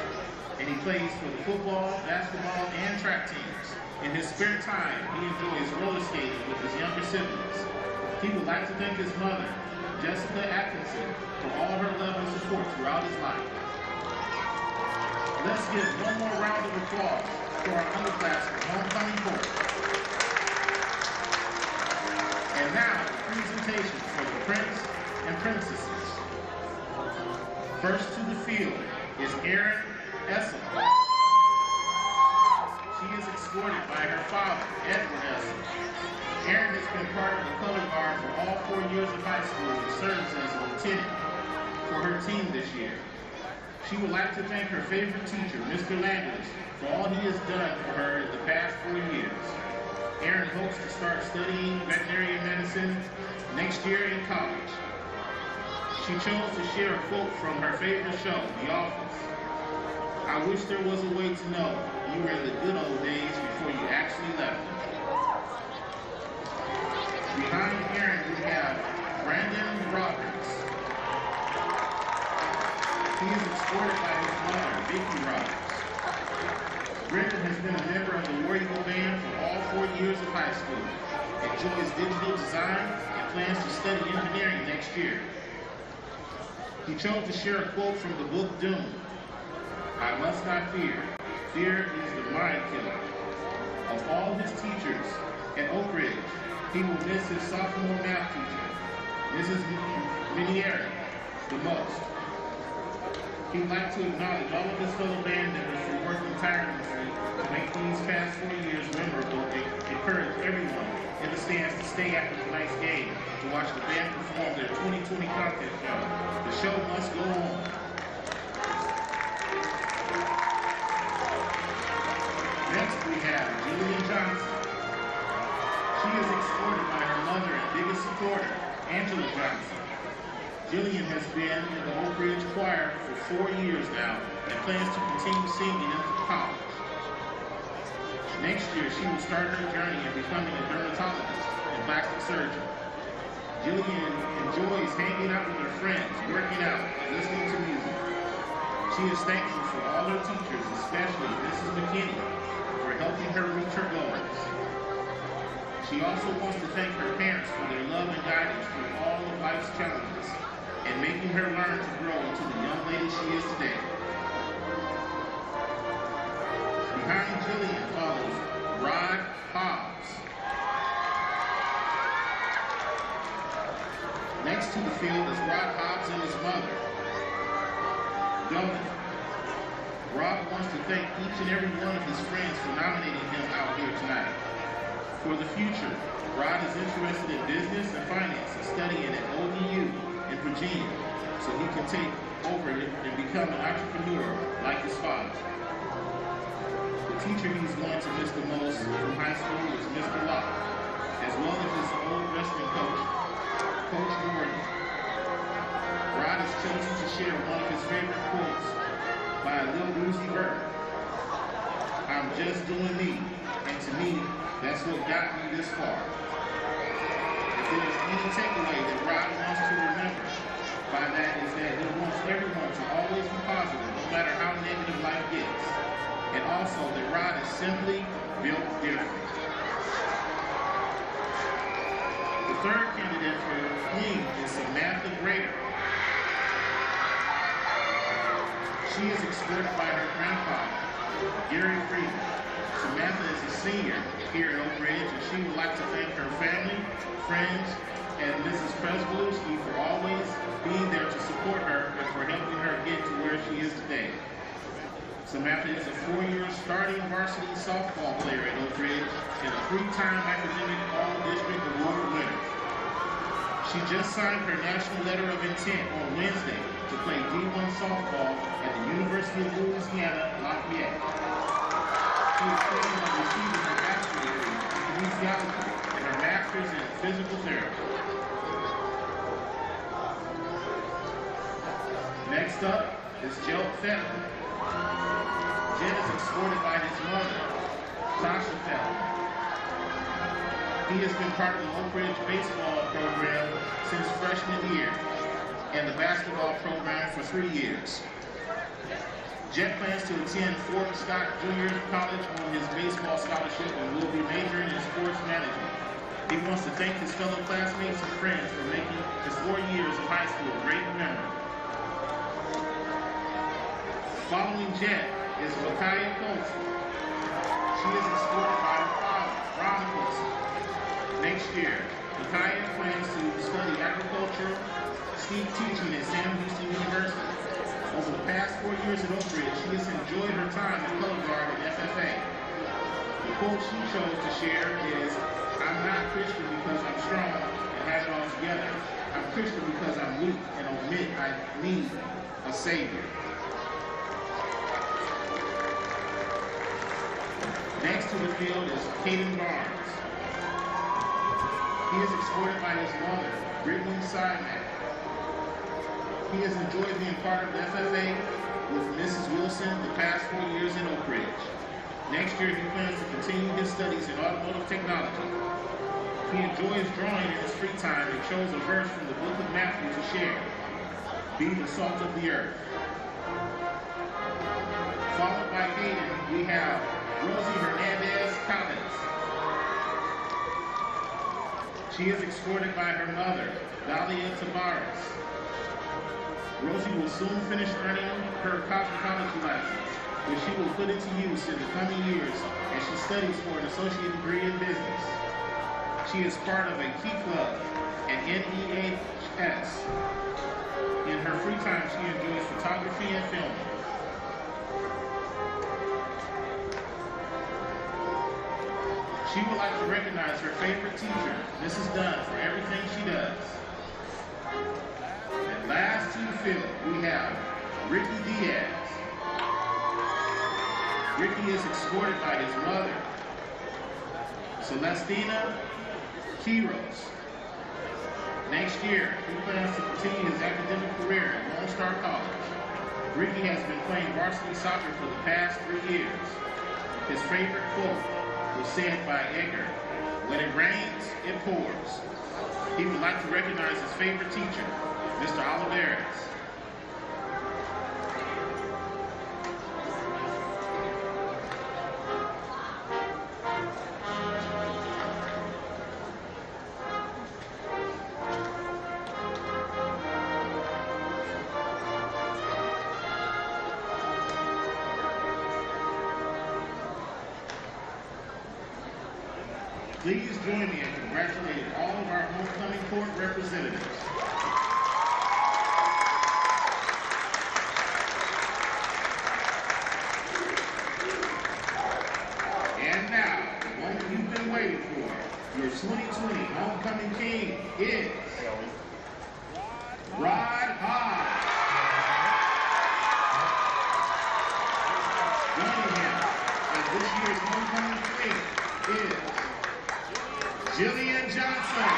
and he plays for the football, basketball, and track teams. In his spare time, he enjoys roller skating with his younger siblings. He would like to thank his mother, Jessica Atkinson, for all her love and support throughout his life. Let's give one more round of applause to our underclassmen homecoming court. And now, the presentation for the Prince and Princesses. First to the field is Erin Essel. She is escorted by her father, Edward Essel. Erin has been part of the color guard for all 4 years of high school and serves as a lieutenant for her team this year. She would like to thank her favorite teacher, Mr. Landers, for all he has done for her in the past 4 years. Erin hopes to start studying veterinary medicine next year in college. She chose to share a quote from her favorite show, The Office. "I wish there was a way to know you were in the good old days before you actually left them." Behind Erin, we have Brandon Roberts. He is escorted by his mother, Vicki Roberts. Brendan has been a member of the War Eagle Band for all 4 years of high school, enjoys digital design, and plans to study engineering next year. He chose to share a quote from the book Dune. "I must not fear. Fear is the mind killer." Of all his teachers at Oak Ridge, he will miss his sophomore math teacher, Mrs. Minieri, the most. He'd like to acknowledge all of his fellow band members for working tirelessly to make these past 4 years memorable and encourage everyone in the stands to stay after tonight's game to watch the band perform their 2020 contest show. The show must go on. Next we have Jillian Johnson. She is escorted by her mother and biggest supporter, Angela Johnson. Jillian has been in the Oak Ridge Choir for 4 years now and plans to continue singing into college. Next year, she will start her journey in becoming a dermatologist and plastic surgeon. Jillian enjoys hanging out with her friends, working out, and listening to music. She is thankful for all her teachers, especially Mrs. McKinney, for helping her reach her goals. She also wants to thank her parents for their love and guidance through all of life's challenges and making her learn to grow into the young lady she is today. Behind Jillian follows Rod Hobbs. Next to the field is Rod Hobbs and his mother, Donna. Rob wants to thank each and every one of his friends for nominating him out here tonight. For the future, Rod is interested in business and finance and studying at ODU in Virginia so he can take over it and become an entrepreneur like his father. The teacher he's going to miss the most from high school is Mr. Locke, as well as his old wrestling coach, Coach Gordon. Rod has chosen to share one of his favorite quotes by Lil Uzi Vert. I'm just doing me, and to me, that's what got me this far. If there's any takeaway that Rod wants to remember by that is that he wants everyone to always be positive, no matter how negative life gets. And also that Rod is simply built different. The third candidate for Queen is Samantha Grader. She is escorted by her grandfather, Gary Freeman. Samantha is a senior here at Oak Ridge, and she would like to thank her family, friends, and Mrs. Presbolewski for always being there to support her and for helping her get to where she is today. Samantha is a 4-year starting varsity softball player at Oak Ridge and a 3-time academic All-District Award winner. She just signed her national letter of intent on Wednesday to play D1 softball at the University of Louisiana, Lafayette. She is planning on receiving her bachelor's degree in kinesiology and her master's in physical therapy. Next up is Joe Fettler. Jed is escorted by his mother, Tasha Fettler. He has been part of the Oak Ridge baseball program since freshman year and the basketball program for 3 years. Jet plans to attend Fort Scott Junior College on his baseball scholarship and will be majoring in sports management. He wants to thank his fellow classmates and friends for making his 4 years of high school a great memory. Following Jet is Micaiah Colson. She is escorted by her father, Ron Colson. Next year, Micaiah plans to study agriculture, teaching at Sam Houston University. Over the past 4 years at Oak Ridge, she has enjoyed her time at Color Guard and FFA. The quote she chose to share is, I'm not Christian because I'm strong and have it all together. I'm Christian because I'm weak and admit I need a Savior. Next to the field is Caden Barnes. He is escorted by his mother, Brittany Simac. He has enjoyed being part of the FFA with Mrs. Wilson the past 4 years in Oak Ridge. Next year, he plans to continue his studies in automotive technology. He enjoys drawing in his free time and chose a verse from the book of Matthew to share. Be the salt of the earth. Followed by Hayden, we have Rosie Hernandez Collins. She is escorted by her mother, Dalia Tavares. Rosie will soon finish earning her cosmetology license, which she will put into use in the coming years as she studies for an associate degree in business. She is part of a key club at NEHS. In her free time, she enjoys photography and filming. She would like to recognize her favorite teacher, Mrs. Dunn, for everything she does. And last to the field, we have Ricky Diaz. Ricky is escorted by his mother, Celestina Quiros. Next year, he plans to continue his academic career at Lone Star College. Ricky has been playing varsity soccer for the past 3 years. His favorite quote was said by Edgar, when it rains, it pours. He would like to recognize his favorite teacher, Mr. Olivares. Please join me in congratulating all of our homecoming court representatives. ready for your 2020 homecoming king is Rod High. Joining him as this year's homecoming queen is Jillian Johnson.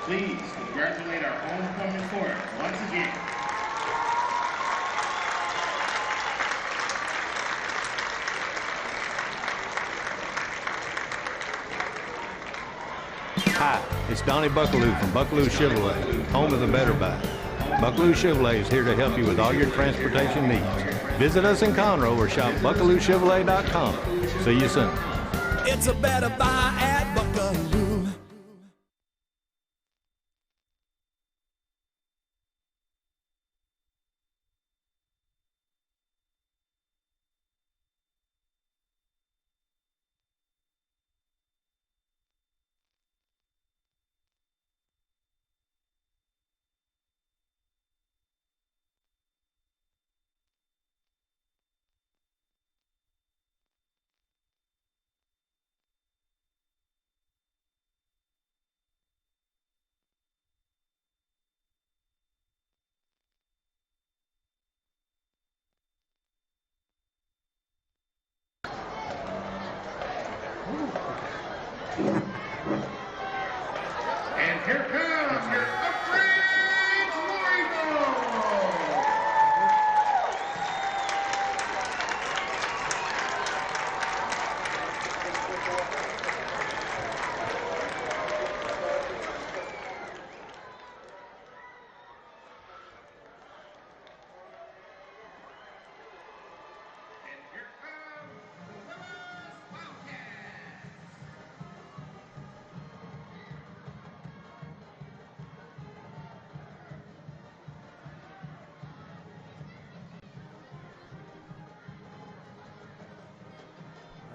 Please congratulate our homecoming court once again.
Hi, it's Donnie Buckaloo from Buckaloo Chevrolet, home of the Better Buy. Buckaloo Chevrolet is here to help you with all your transportation needs. Visit us in Conroe or shop BuckalooChevrolet.com. See you soon.
It's a better buy at Buckaloo.
And here comes your Upgrade Warriors!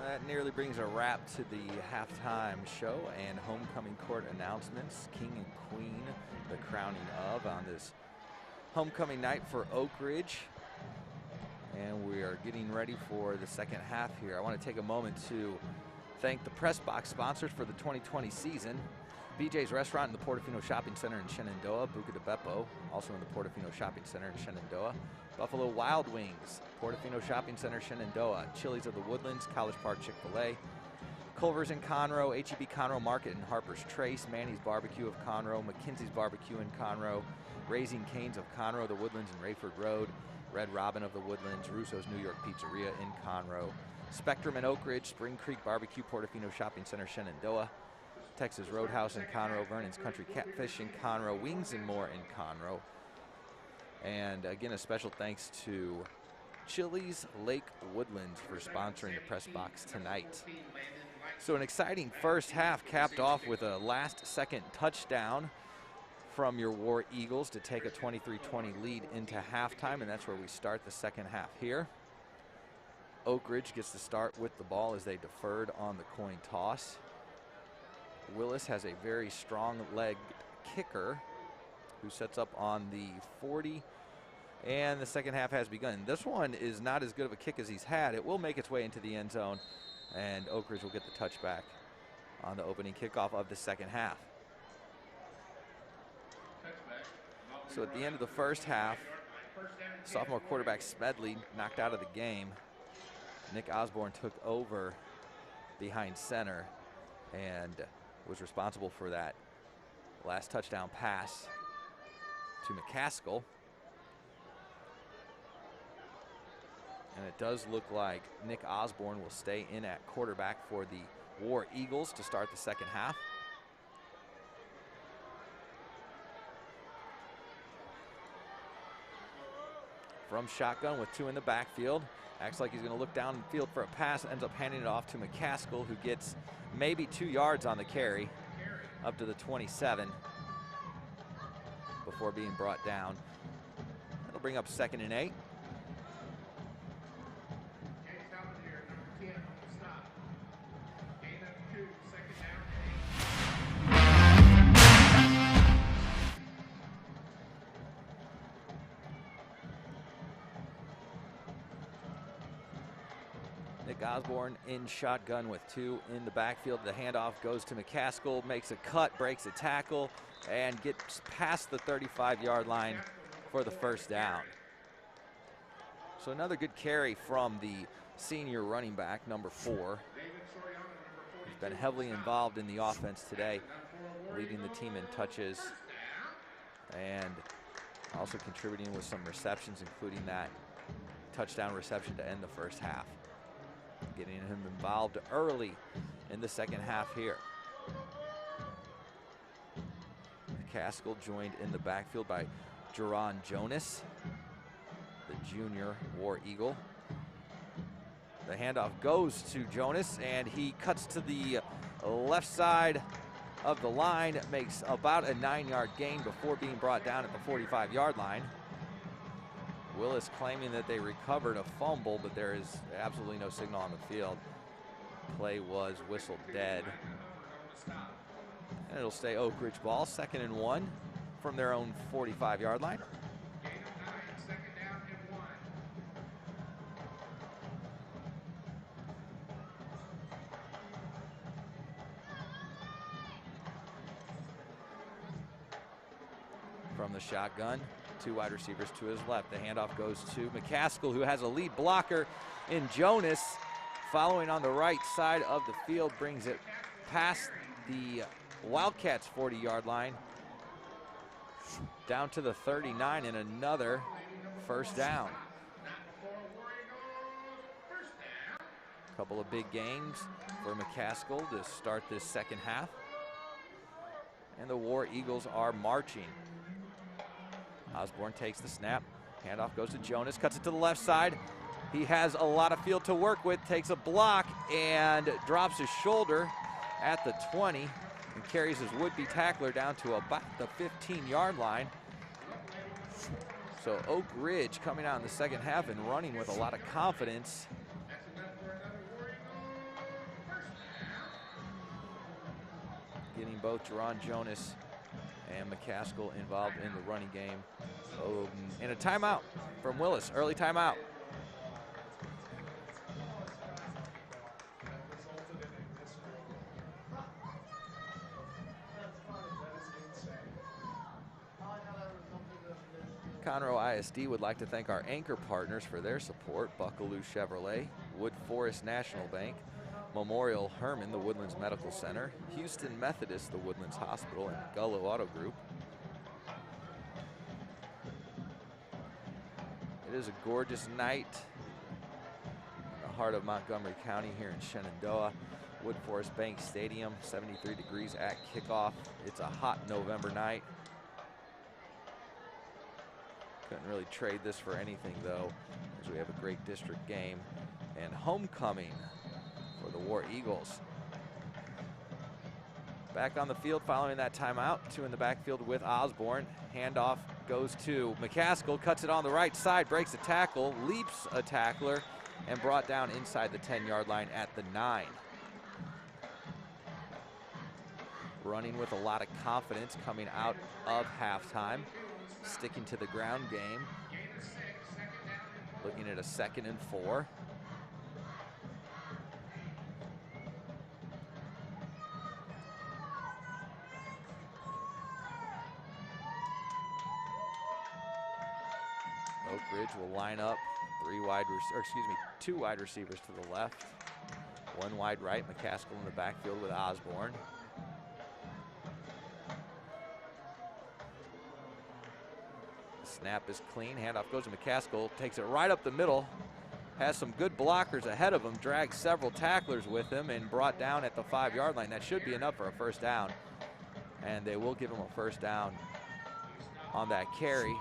That nearly brings a wrap to the halftime show and homecoming court announcements. King and Queen, the crowning of on this homecoming night for Oak Ridge. And we are getting ready for the second half here. I want to take a moment to thank the press box sponsors for the 2020 season. BJ's Restaurant in the Portofino Shopping Center in Shenandoah, Buca de Beppo, also in the Portofino Shopping Center in Shenandoah. Buffalo Wild Wings, Portofino Shopping Center, Shenandoah. Chili's of the Woodlands, College Park Chick-fil-A. Culver's in Conroe, HEB Conroe Market in Harper's Trace, Manny's Barbecue of Conroe, McKinsey's Barbecue in Conroe, Raising Cane's of Conroe, the Woodlands and Rayford Road, Red Robin of the Woodlands, Russo's New York Pizzeria in Conroe, Spectrum in Oak Ridge, Spring Creek Barbecue, Portofino Shopping Center, Shenandoah, Texas Roadhouse in Conroe, Vernon's Country Catfish in Conroe, Wings and More in Conroe. And again, a special thanks to Chili's Lake Woodlands for sponsoring the press box tonight. So an exciting first half capped off with a last-second touchdown from your War Eagles to take a 23-20 lead into halftime, and that's where we start the second half here. Oak Ridge gets to start with the ball as they deferred on the coin toss. Willis has a very strong-legged kicker who sets up on the 40, and the second half has begun. This one is not as good of a kick as he's had. It will make its way into the end zone, and Oak Ridge will get the touchback on the opening kickoff of the second half. So at the end of the first half, sophomore quarterback Smedley knocked out of the game. Nick Osborne took over behind center and was responsible for that last touchdown pass to McCaskill. And it does look like Nick Osborne will stay in at quarterback for the War Eagles to start the second half. From shotgun with 2 in the backfield. Acts like he's going to look downfield for a pass, ends up handing it off to McCaskill, who gets maybe 2 yards on the carry up to the 27 before being brought down. That'll bring up 2nd and 8. Nick Osborne in shotgun with 2 in the backfield. The handoff goes to McCaskill, makes a cut, breaks a tackle, and gets past the 35-yard line for the first down. So another good carry from the senior running back, number 4. He's been heavily involved in the offense today, leading the team in touches and also contributing with some receptions, including that touchdown reception to end the first half. Getting him involved early in the second half here. McCaskill joined in the backfield by Jerron Jonas, the junior War Eagle. The handoff goes to Jonas, and he cuts to the left side of the line, makes about a 9-yard gain before being brought down at the 45-yard line. Willis claiming that they recovered a fumble, but there is absolutely no signal on the field. Play was whistled dead. And it'll stay Oak Ridge ball, 2nd and 1 from their own 45-yard line. From the shotgun, 2 wide receivers to his left. The handoff goes to McCaskill, who has a lead blocker in Jonas. Following on the right side of the field, brings it past the Wildcats' 40-yard line, down to the 39, and another first down. A couple of big gains for McCaskill to start this second half. And the War Eagles are marching. Osborne takes the snap. Handoff goes to Jonas, cuts it to the left side. He has a lot of field to work with, takes a block and drops his shoulder at the 20 and carries his would-be tackler down to about the 15-yard line. So Oak Ridge coming out in the second half and running with a lot of confidence. Getting both Jerron Jonas and McCaskill involved in the running game. And a timeout from Willis, early timeout. Conroe ISD would like to thank our anchor partners for their support: Buckaloo Chevrolet, Wood Forest National Bank, Memorial Hermann, the Woodlands Medical Center, Houston Methodist, the Woodlands Hospital, and Gullo Auto Group. It is a gorgeous night in the heart of Montgomery County here in Shenandoah. Wood Forest Bank Stadium, 73 degrees at kickoff. It's a hot November night. Couldn't really trade this for anything though, as we have a great district game and homecoming for the War Eagles. Back on the field following that timeout, 2 in the backfield with Osborne. Handoff goes to McCaskill, cuts it on the right side, breaks a tackle, leaps a tackler, and brought down inside the 10-yard line at the 9. Running with a lot of confidence coming out of halftime, sticking to the ground game. Looking at a 2nd and 4. Oak Ridge will line up 2 wide receivers to the left, 1 wide right. McCaskill in the backfield with Osborne. The snap is clean. Handoff goes to McCaskill, takes it right up the middle has some good blockers ahead of him, dragged several tacklers with him, and brought down at the 5-yard line. That should be enough for a first down. And they will give him a first down on that carry,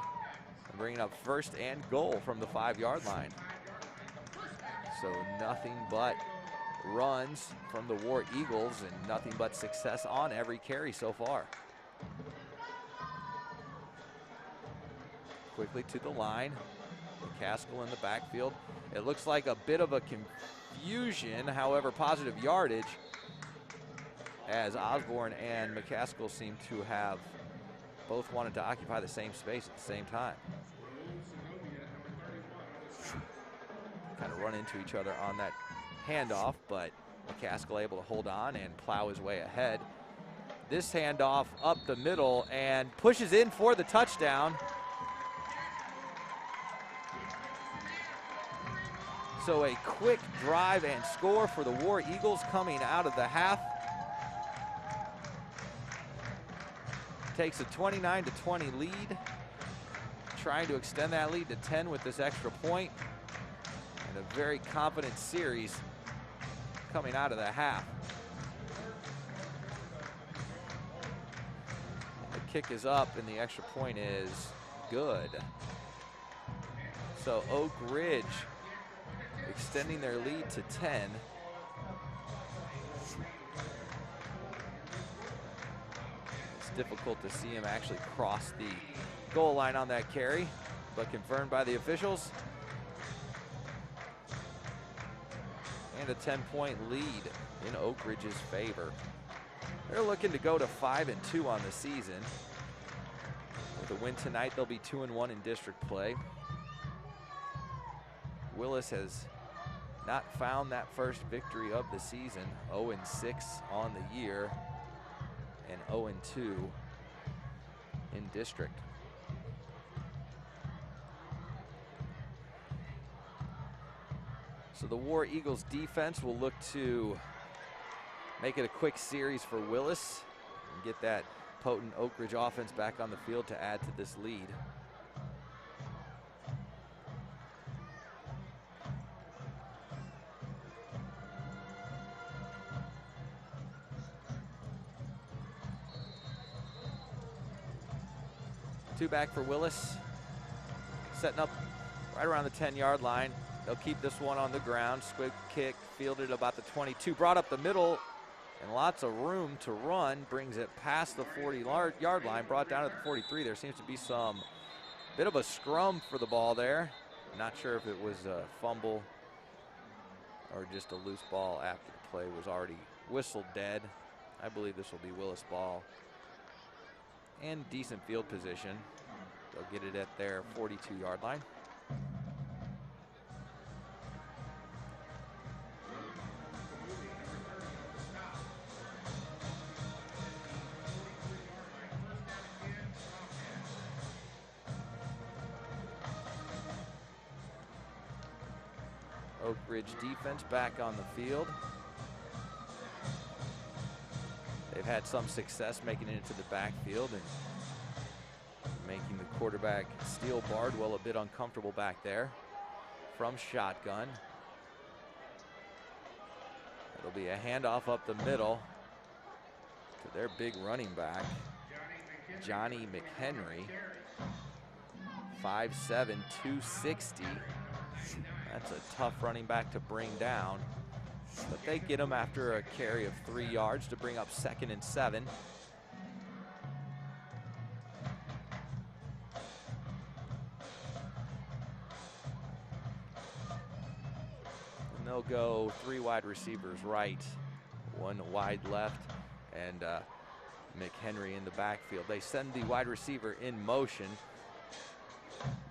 bringing up 1st and goal from the 5-yard line. So nothing but runs from the War Eagles and nothing but success on every carry so far. Quickly to the line. McCaskill in the backfield. It looks like a bit of a confusion, however, positive yardage, as Osborne and McCaskill seem to have both wanted to occupy the same space at the same time. Kind of run into each other on that handoff, but McCaskill able to hold on and plow his way ahead. This handoff up the middle and pushes in for the touchdown. So a quick drive and score for the War Eagles coming out of the half. Takes a 29-20 lead. Trying to extend that lead to 10 with this extra point. And a very confident series coming out of the half. The kick is up and the extra point is good. So Oak Ridge extending their lead to 10. It's difficult to see him actually cross the goal line on that carry, but confirmed by the officials. And a 10-point lead in Oak Ridge's favor. They're looking to go to 5-2 on the season. With a win tonight, they'll be 2-1 in district play. Willis has not found that first victory of the season. 0-6 on the year and 0-2 in district. So the War Eagles defense will look to make it a quick series for Willis and get that potent Oak Ridge offense back on the field to add to this lead. Two back for Willis, setting up right around the 10-yard line. They'll keep this one on the ground. Squib kick fielded about the 22, brought up the middle, and lots of room to run. Brings it past the 40-yard line, brought down to the 43. There seems to be some bit of a scrum for the ball there. Not sure if it was a fumble or just a loose ball after the play was already whistled dead. I believe this will be Willis ball. And decent field position. They'll get it at their 42-yard line. Oak Ridge defense back on the field. They've had some success making it into the backfield and making the quarterback Steele Bardwell a bit uncomfortable back there from shotgun. It'll be a handoff up the middle to their big running back, Johnny McHenry, 5'7", 260. That's a tough running back to bring down. But they get him after a carry of 3 yards to bring up 2nd and 7. And they'll go 3 wide receivers right, 1 wide left, and McHenry in the backfield. They send the wide receiver in motion.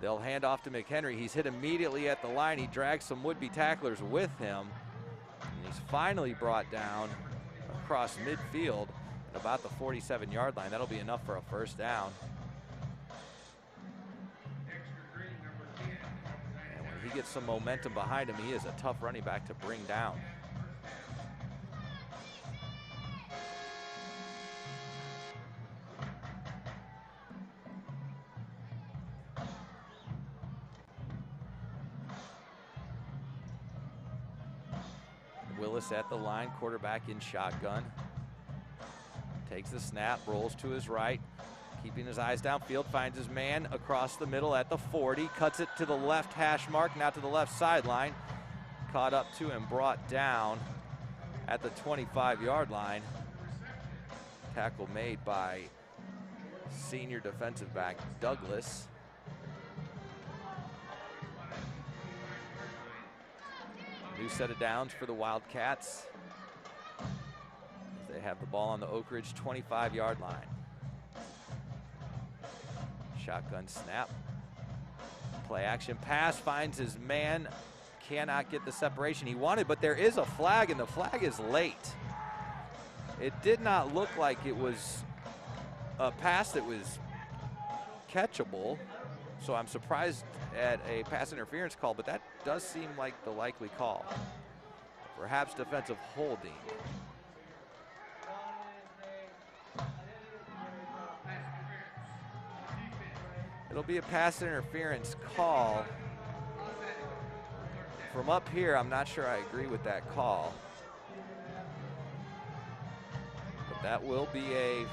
They'll hand off to McHenry. He's hit immediately at the line. He drags some would-be tacklers with him. And he's finally brought down across midfield at about the 47-yard line. That'll be enough for a first down. And when he gets some momentum behind him, he is a tough running back to bring down. Willis at the line, quarterback in shotgun. Takes the snap, rolls to his right, keeping his eyes downfield, finds his man across the middle at the 40, cuts it to the left hash mark, now to the left sideline. Caught up to and brought down at the 25-yard line. Tackle made by senior defensive back Douglas. New set of downs for the Wildcats. They have the ball on the Oak Ridge 25-yard line. Shotgun snap. Play action pass, finds his man. Cannot get the separation he wanted, but there is a flag, and the flag is late. It did not look like it was a pass that was catchable, so I'm surprised at a pass interference call, but that does seem like the likely call. Perhaps defensive holding. It'll be a pass interference call. From up here, I'm not sure I agree with that call. But that will be a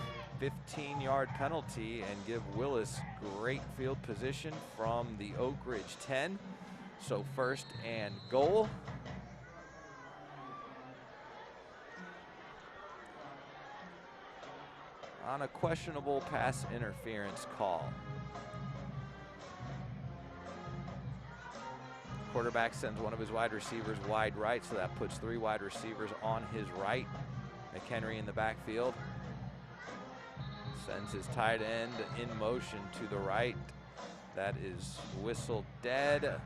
15-yard penalty and give Willis great field position from the Oak Ridge 10. So 1st and goal. On a questionable pass interference call. Quarterback sends one of his wide receivers wide right, so that puts 3 wide receivers on his right. McHenry in the backfield. Sends his tight end in motion to the right. That is whistled dead.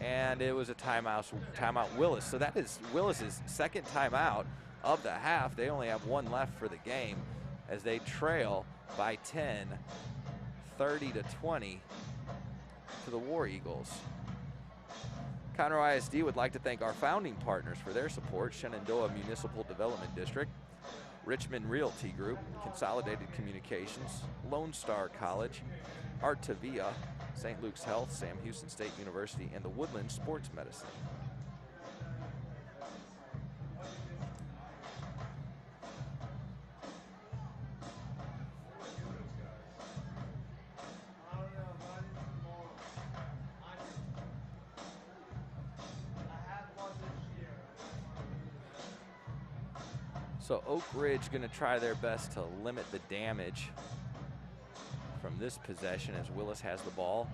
And it was a timeout Willis. So that is Willis's 2nd timeout of the half. They only have 1 left for the game as they trail by 10, 30-20 to the War Eagles. Conroe ISD would like to thank our founding partners for their support: Shenandoah Municipal Development District, Richmond Realty Group, Consolidated Communications, Lone Star College, Artavia, St. Luke's Health, Sam Houston State University, and the Woodland Sports Medicine. So Oak Ridge going to try their best to limit the damage from this possession as Willis has the ball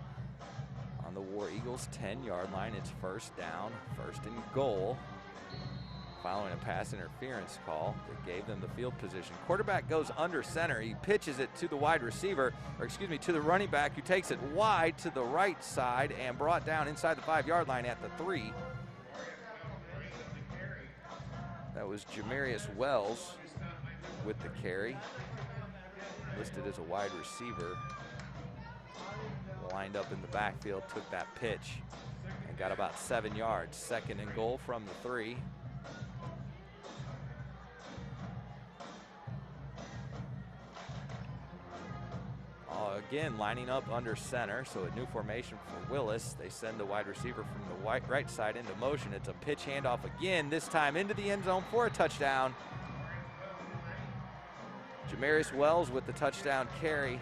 on the War Eagles 10-yard line. It's 1st down, 1st and goal. Following a pass interference call that gave them the field position. Quarterback goes under center. He pitches it to the wide receiver, or excuse me, to the running back, who takes it wide to the right side and brought down inside the 5-yard line at the 3. That was Jamarius Wells with the carry, listed as a wide receiver. Lined up in the backfield, took that pitch, and got about 7 yards. 2nd and goal from the 3. Again, lining up under center, so a new formation for Willis. They send the wide receiver from the right side into motion. It's a pitch handoff again, this time into the end zone for a touchdown. Jamarius Wells with the touchdown carry.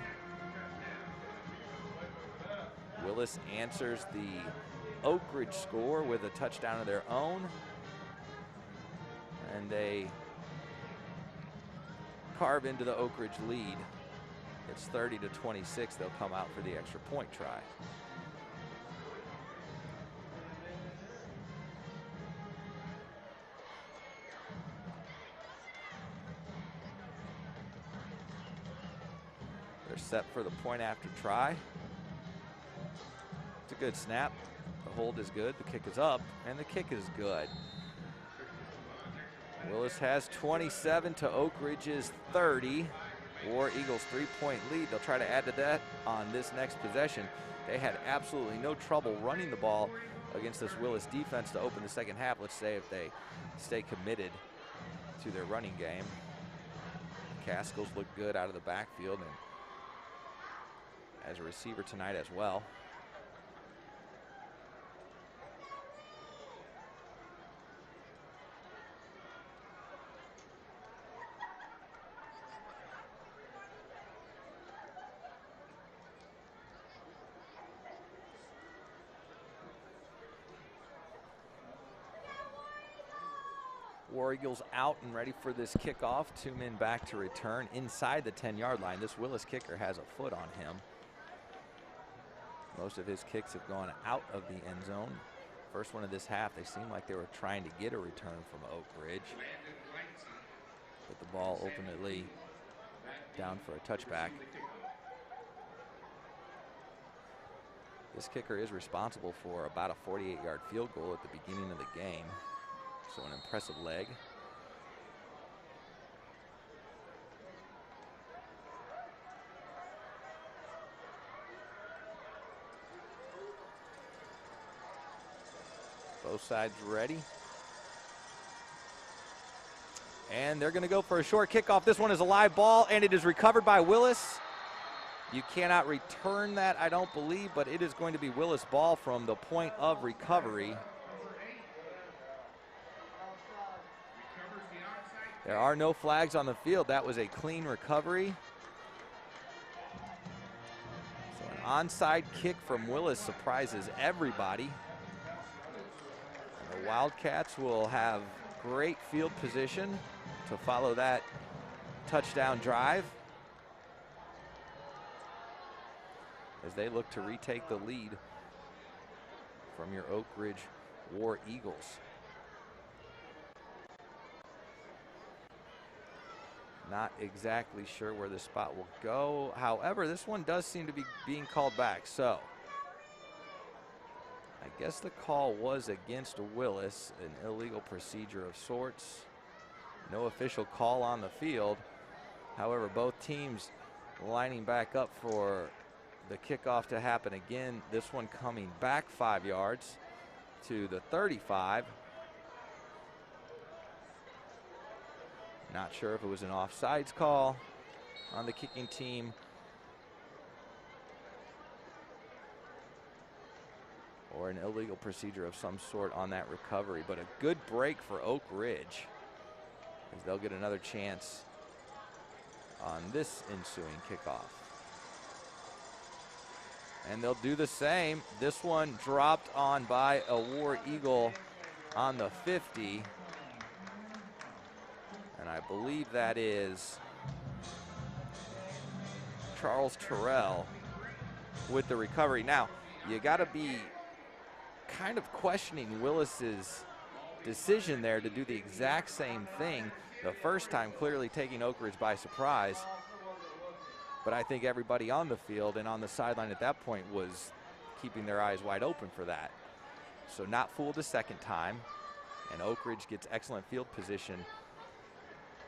Willis answers the Oak Ridge score with a touchdown of their own. And they carve into the Oak Ridge lead. It's 30-26. They'll come out for the extra point try. They're set for the point after try. It's a good snap. The hold is good. The kick is up, and the kick is good. Willis has 27 to Oak Ridge's 30. War Eagles 3-point lead. They'll try to add to that on this next possession. They had absolutely no trouble running the ball against this Willis defense to open the 2nd half. Let's say if they stay committed to their running game. Cascos look good out of the backfield and as a receiver tonight as well. War Eagles out and ready for this kickoff. 2 men back to return inside the 10-yard line. This Willis kicker has a foot on him. Most of his kicks have gone out of the end zone. First one of this half, they seemed like they were trying to get a return from Oak Ridge. But the ball ultimately down for a touchback. This kicker is responsible for about a 48-yard field goal at the beginning of the game. So an impressive leg. Both sides ready. And they're going to go for a short kickoff. This one is a live ball, and it is recovered by Willis. You cannot return that, I don't believe, but it is going to be Willis ball from the point of recovery. There are no flags on the field. That was a clean recovery. So an onside kick from Willis surprises everybody. And the Wildcats will have great field position to follow that touchdown drive as they look to retake the lead from your Oak Ridge War Eagles. Not exactly sure where this spot will go. However, this one does seem to be being called back. So I guess the call was against Willis, an illegal procedure of sorts. No official call on the field. However, both teams lining back up for the kickoff to happen again. This one coming back 5 yards to the 35. Not sure if it was an offsides call on the kicking team or an illegal procedure of some sort on that recovery, but a good break for Oak Ridge as they'll get another chance on this ensuing kickoff. And they'll do the same. This one dropped on by a War Eagle on the 50. And I believe that is Charles Terrell with the recovery. Now, you got to be kind of questioning Willis's decision there to do the exact same thing the first time, clearly taking Oak Ridge by surprise. But I think everybody on the field and on the sideline at that point was keeping their eyes wide open for that. So not fooled the second time, and Oak Ridge gets excellent field position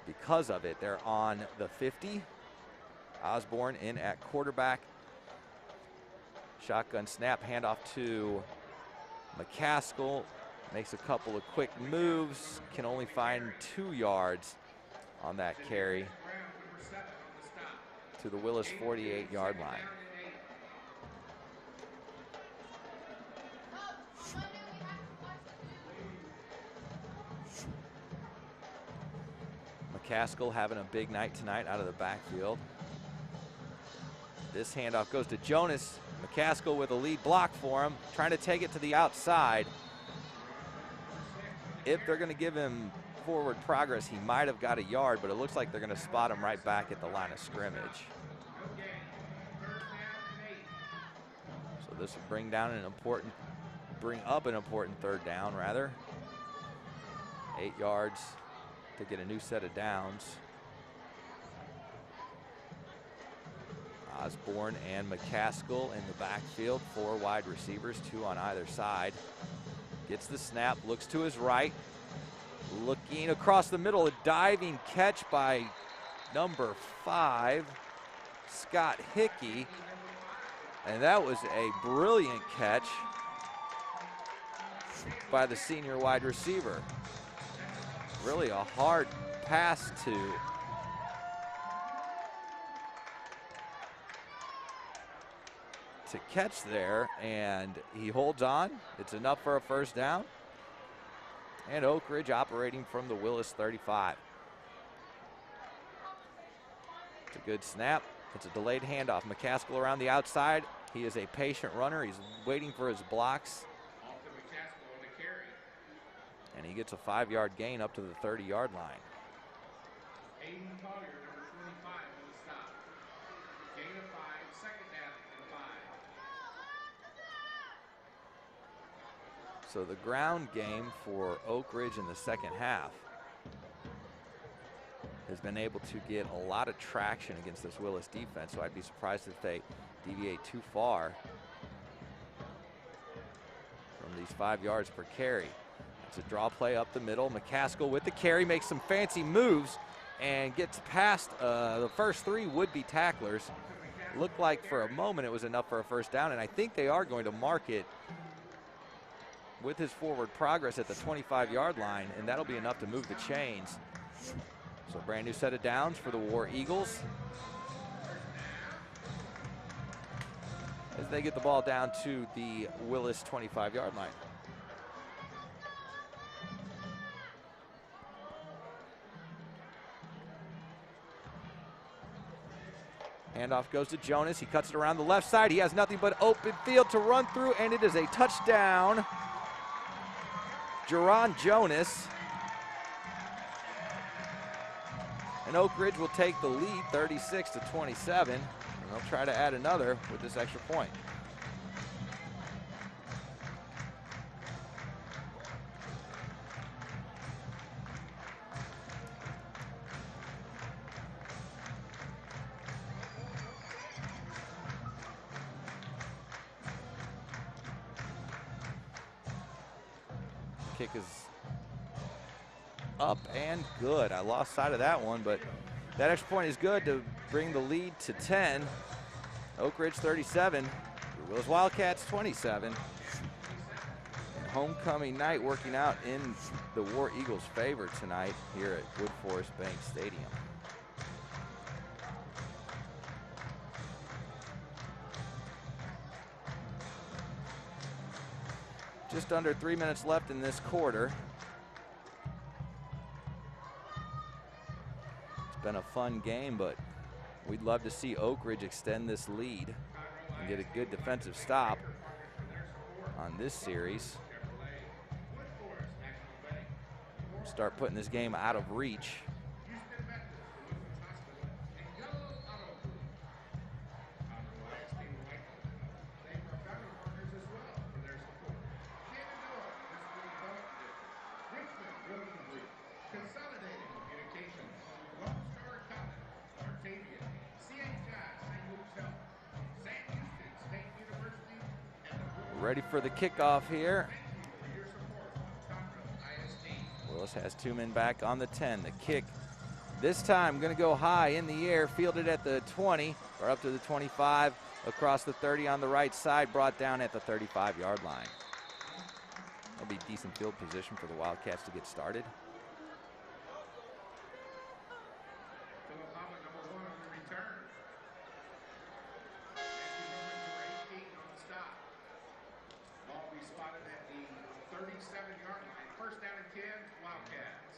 because of it. They're on the 50. Osborne in at quarterback. Shotgun snap, handoff to McCaskill. Makes a couple of quick moves, can only find 2 yards on that carry to the Willis 48-yard line. McCaskill having a big night tonight out of the backfield. This handoff goes to Jonas. McCaskill with a lead block for him, trying to take it to the outside. If they're going to give him forward progress, he might have got a yard, but it looks like they're going to spot him right back at the line of scrimmage. So this will bring up an important third down, rather. 8 yards to get a new set of downs. Osborne and McCaskill in the backfield, 4 wide receivers, 2 on either side. Gets the snap, looks to his right, looking across the middle, a diving catch by number 5, Scott Hickey. And that was a brilliant catch by the senior wide receiver. Really a hard pass to catch there, and he holds on. It's enough for a first down. And Oak Ridge operating from the Willis 35. It's a good snap. It's a delayed handoff. McCaskill around the outside. He is a patient runner. He's waiting for his blocks. And he gets a 5-yard gain up to the 30-yard line.
Aiden Collier, number 25, will stop. Gain of 5, second down and 5.
So the ground game for Oak Ridge in the second half has been able to get a lot of traction against this Willis defense, so I'd be surprised if they deviate too far from these 5 yards per carry. It's a draw play up the middle. McCaskill with the carry, makes some fancy moves and gets past the first 3 would-be tacklers. Looked like for a moment it was enough for a first down, and I think they are going to mark it with his forward progress at the 25-yard line, and that'll be enough to move the chains. So brand new set of downs for the War Eagles as they get the ball down to the Willis 25-yard line. Handoff goes to Jonas. He cuts it around the left side. He has nothing but open field to run through, and it is a touchdown. Jerron Jonas. And Oak Ridge will take the lead 36-27, and they'll try to add another with this extra point. Kick is up and good. I lost sight of that one, but that extra point is good to bring the lead to 10. Oak Ridge 37, the Willis Wildcats 27. And homecoming night working out in the War Eagles' favor tonight here at Wood Forest Bank Stadium. Just under 3 minutes left in this quarter. It's been a fun game, but we'd love to see Oak Ridge extend this lead and get a good defensive stop on this series. Start putting this game out of reach. Ready for the kickoff here. Willis has 2 men back on the 10. The kick this time going to go high in the air, fielded at the 20 or up to the 25, across the 30 on the right side, brought down at the 35-yard line. That'll be decent field position for the Wildcats to get started.
Spotted at the 37-yard line. First down and 10, Wildcats.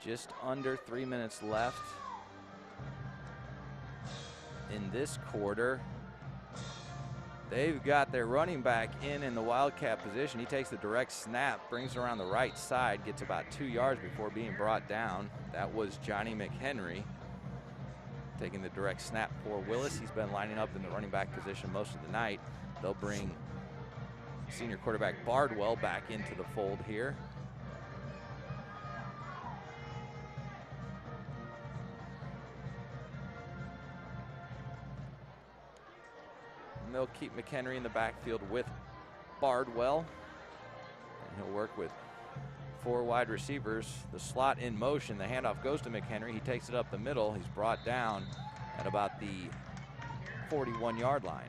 Just under 3 minutes left in this quarter. They've got their running back in the Wildcat position. He takes the direct snap, brings it around the right side, gets about 2 yards before being brought down. That was Johnny McHenry taking the direct snap for Willis. He's been lining up in the running back position most of the night. They'll bring senior quarterback Bardwell back into the fold here. And they'll keep McHenry in the backfield with Bardwell. And he'll work with 4 wide receivers. The slot in motion. The handoff goes to McHenry. He takes it up the middle. He's brought down at about the 41-yard line.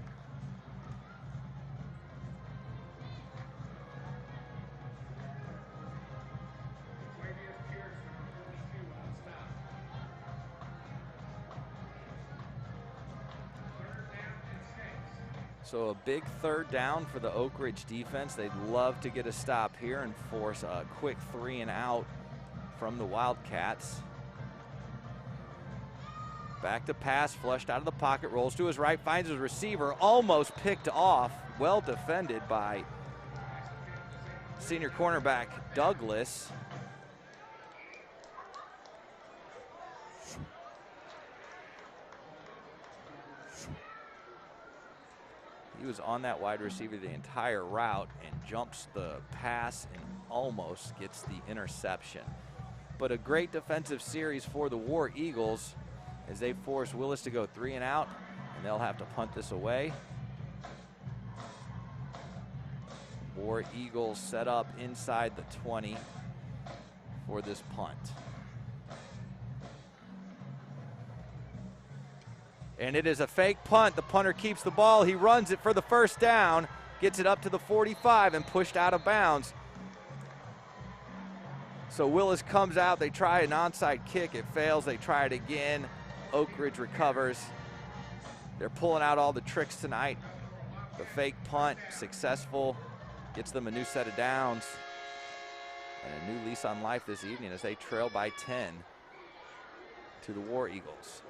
So a big third down for the Oak Ridge defense. They'd love to get a stop here and force a quick 3 and out from the Wildcats. Back to pass, flushed out of the pocket, rolls to his right, finds his receiver, almost picked off. Well defended by senior cornerback Douglas. He was on that wide receiver the entire route and jumps the pass and almost gets the interception. But a great defensive series for the War Eagles as they force Willis to go 3 and out, and they'll have to punt this away. War Eagles set up inside the 20 for this punt. And it is a fake punt. The punter keeps the ball. He runs it for the first down, gets it up to the 45 and pushed out of bounds. So Willis comes out. They try an onside kick. It fails. They try it again. Oak Ridge recovers. They're pulling out all the tricks tonight. The fake punt, successful, gets them a new set of downs and a new lease on life this evening as they trail by 10 to the War Eagles.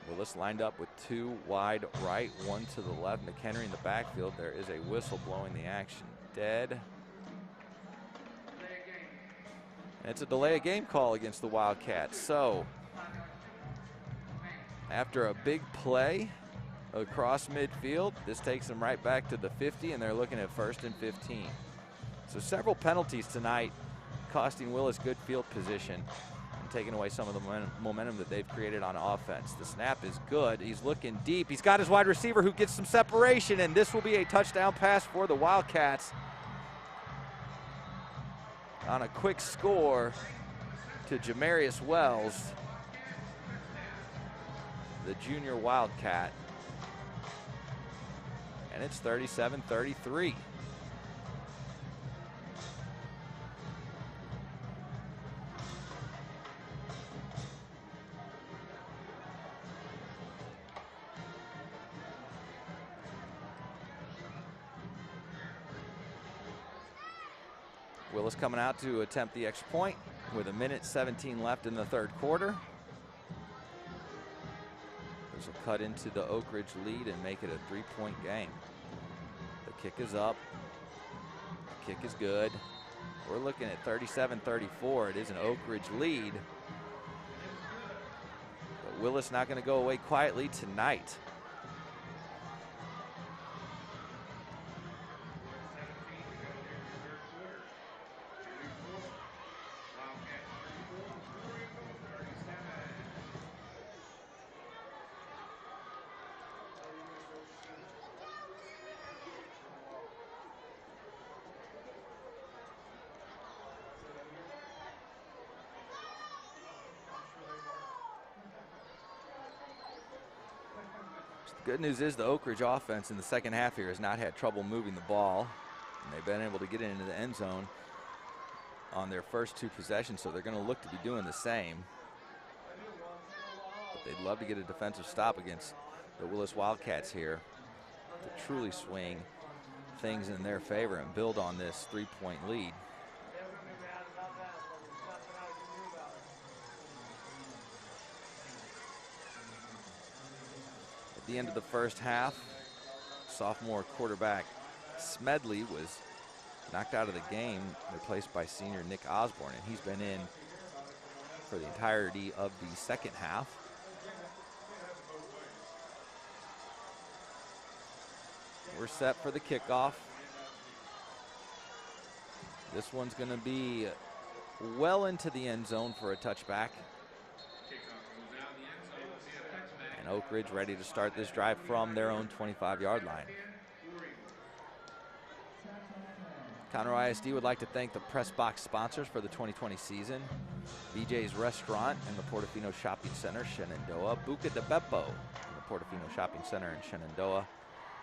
Willis lined up with 2 wide right, 1 to the left. McHenry in the backfield. There is a whistle blowing the action dead. And it's a delay of game call against the Wildcats. So after a big play across midfield, this takes them right back to the 50, and they're looking at 1st and 15. So several penalties tonight costing Willis good field position, taking away some of the momentum that they've created on offense. The snap is good. He's looking deep. He's got his wide receiver who gets some separation, and this will be a touchdown pass for the Wildcats on a quick score to Jamarius Wells, the junior Wildcat. And it's 37-33. Willis coming out to attempt the extra point with 1:17 left in the 3rd quarter. This will cut into the Oak Ridge lead and make it a 3-point game. The kick is up. The kick is good. We're looking at 37-34. It is an Oak Ridge lead. But Willis not going to go away quietly tonight. Good news is the Oak Ridge offense in the 2nd half here has not had trouble moving the ball, and they've been able to get it into the end zone on their first 2 possessions, so they're going to look to be doing the same. But they'd love to get a defensive stop against the Willis Wildcats here to truly swing things in their favor and build on this 3-point lead. At the end of the first half, sophomore quarterback Smedley was knocked out of the game, replaced by senior Nick Osborne, and he's been in for the entirety of the 2nd half. We're set for the kickoff. This one's going to be well into the end zone for a touchback. And Oak Ridge ready to start this drive from their own 25-yard line. Conroe ISD would like to thank the press box sponsors for the 2020 season: BJ's Restaurant and the Portofino Shopping Center, Shenandoah, Buca de Beppo, and the Portofino Shopping Center in Shenandoah.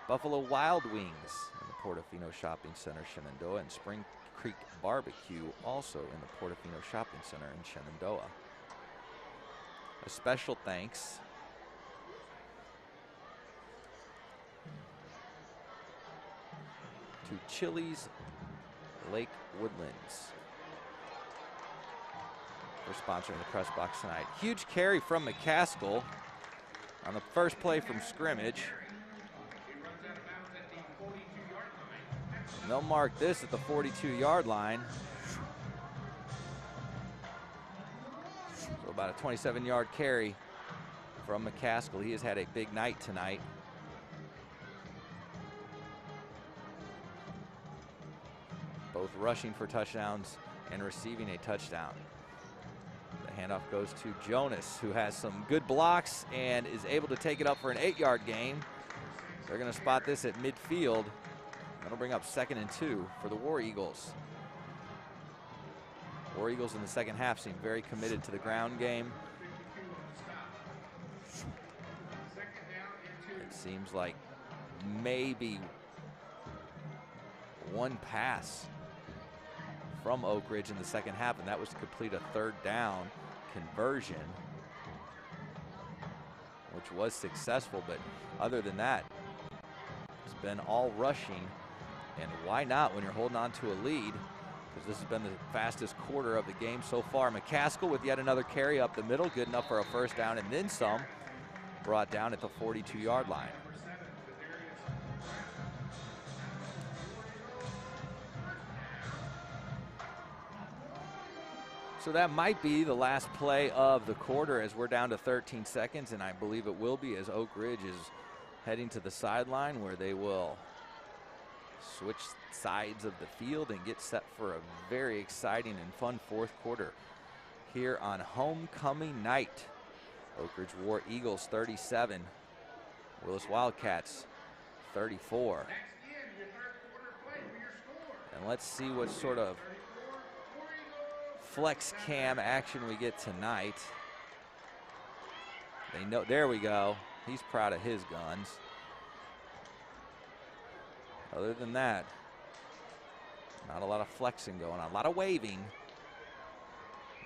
Buffalo Wild Wings in the Portofino Shopping Center, Shenandoah. And Spring Creek Barbecue also in the Portofino Shopping Center in Shenandoah. A special thanks to Chili's Lake Woodlands for sponsoring the press box tonight. Huge carry from McCaskill on the first play from scrimmage. And they'll mark this at the 42-yard line. So about a 27-yard carry from McCaskill. He has had a big night tonight. Both rushing for touchdowns and receiving a touchdown. The handoff goes to Jonas, who has some good blocks and is able to take it up for an 8-yard gain. They're going to spot this at midfield. That'll bring up 2nd and 2 for the War Eagles. War Eagles in the second half seem very committed to the ground game. It seems like maybe one pass from Oak Ridge in the second half, and that was to complete a 3rd down conversion, which was successful. But other than that, it's been all rushing. And why not when you're holding on to a lead? Because this has been the fastest quarter of the game so far. McCaskill with yet another carry up the middle, good enough for a 1st down and then some. Brought down at the 42-yard line. So that might be the last play of the quarter as we're down to 13 seconds, and I believe it will be, as Oak Ridge is heading to the sideline where they will switch sides of the field and get set for a very exciting and fun 4th quarter here on homecoming night. Oak Ridge War Eagles 37, Willis Wildcats 34. And let's see what sort of flex cam action we get tonight. They know, there we go. He's proud of his guns. Other than that, not a lot of flexing going on. A lot of waving.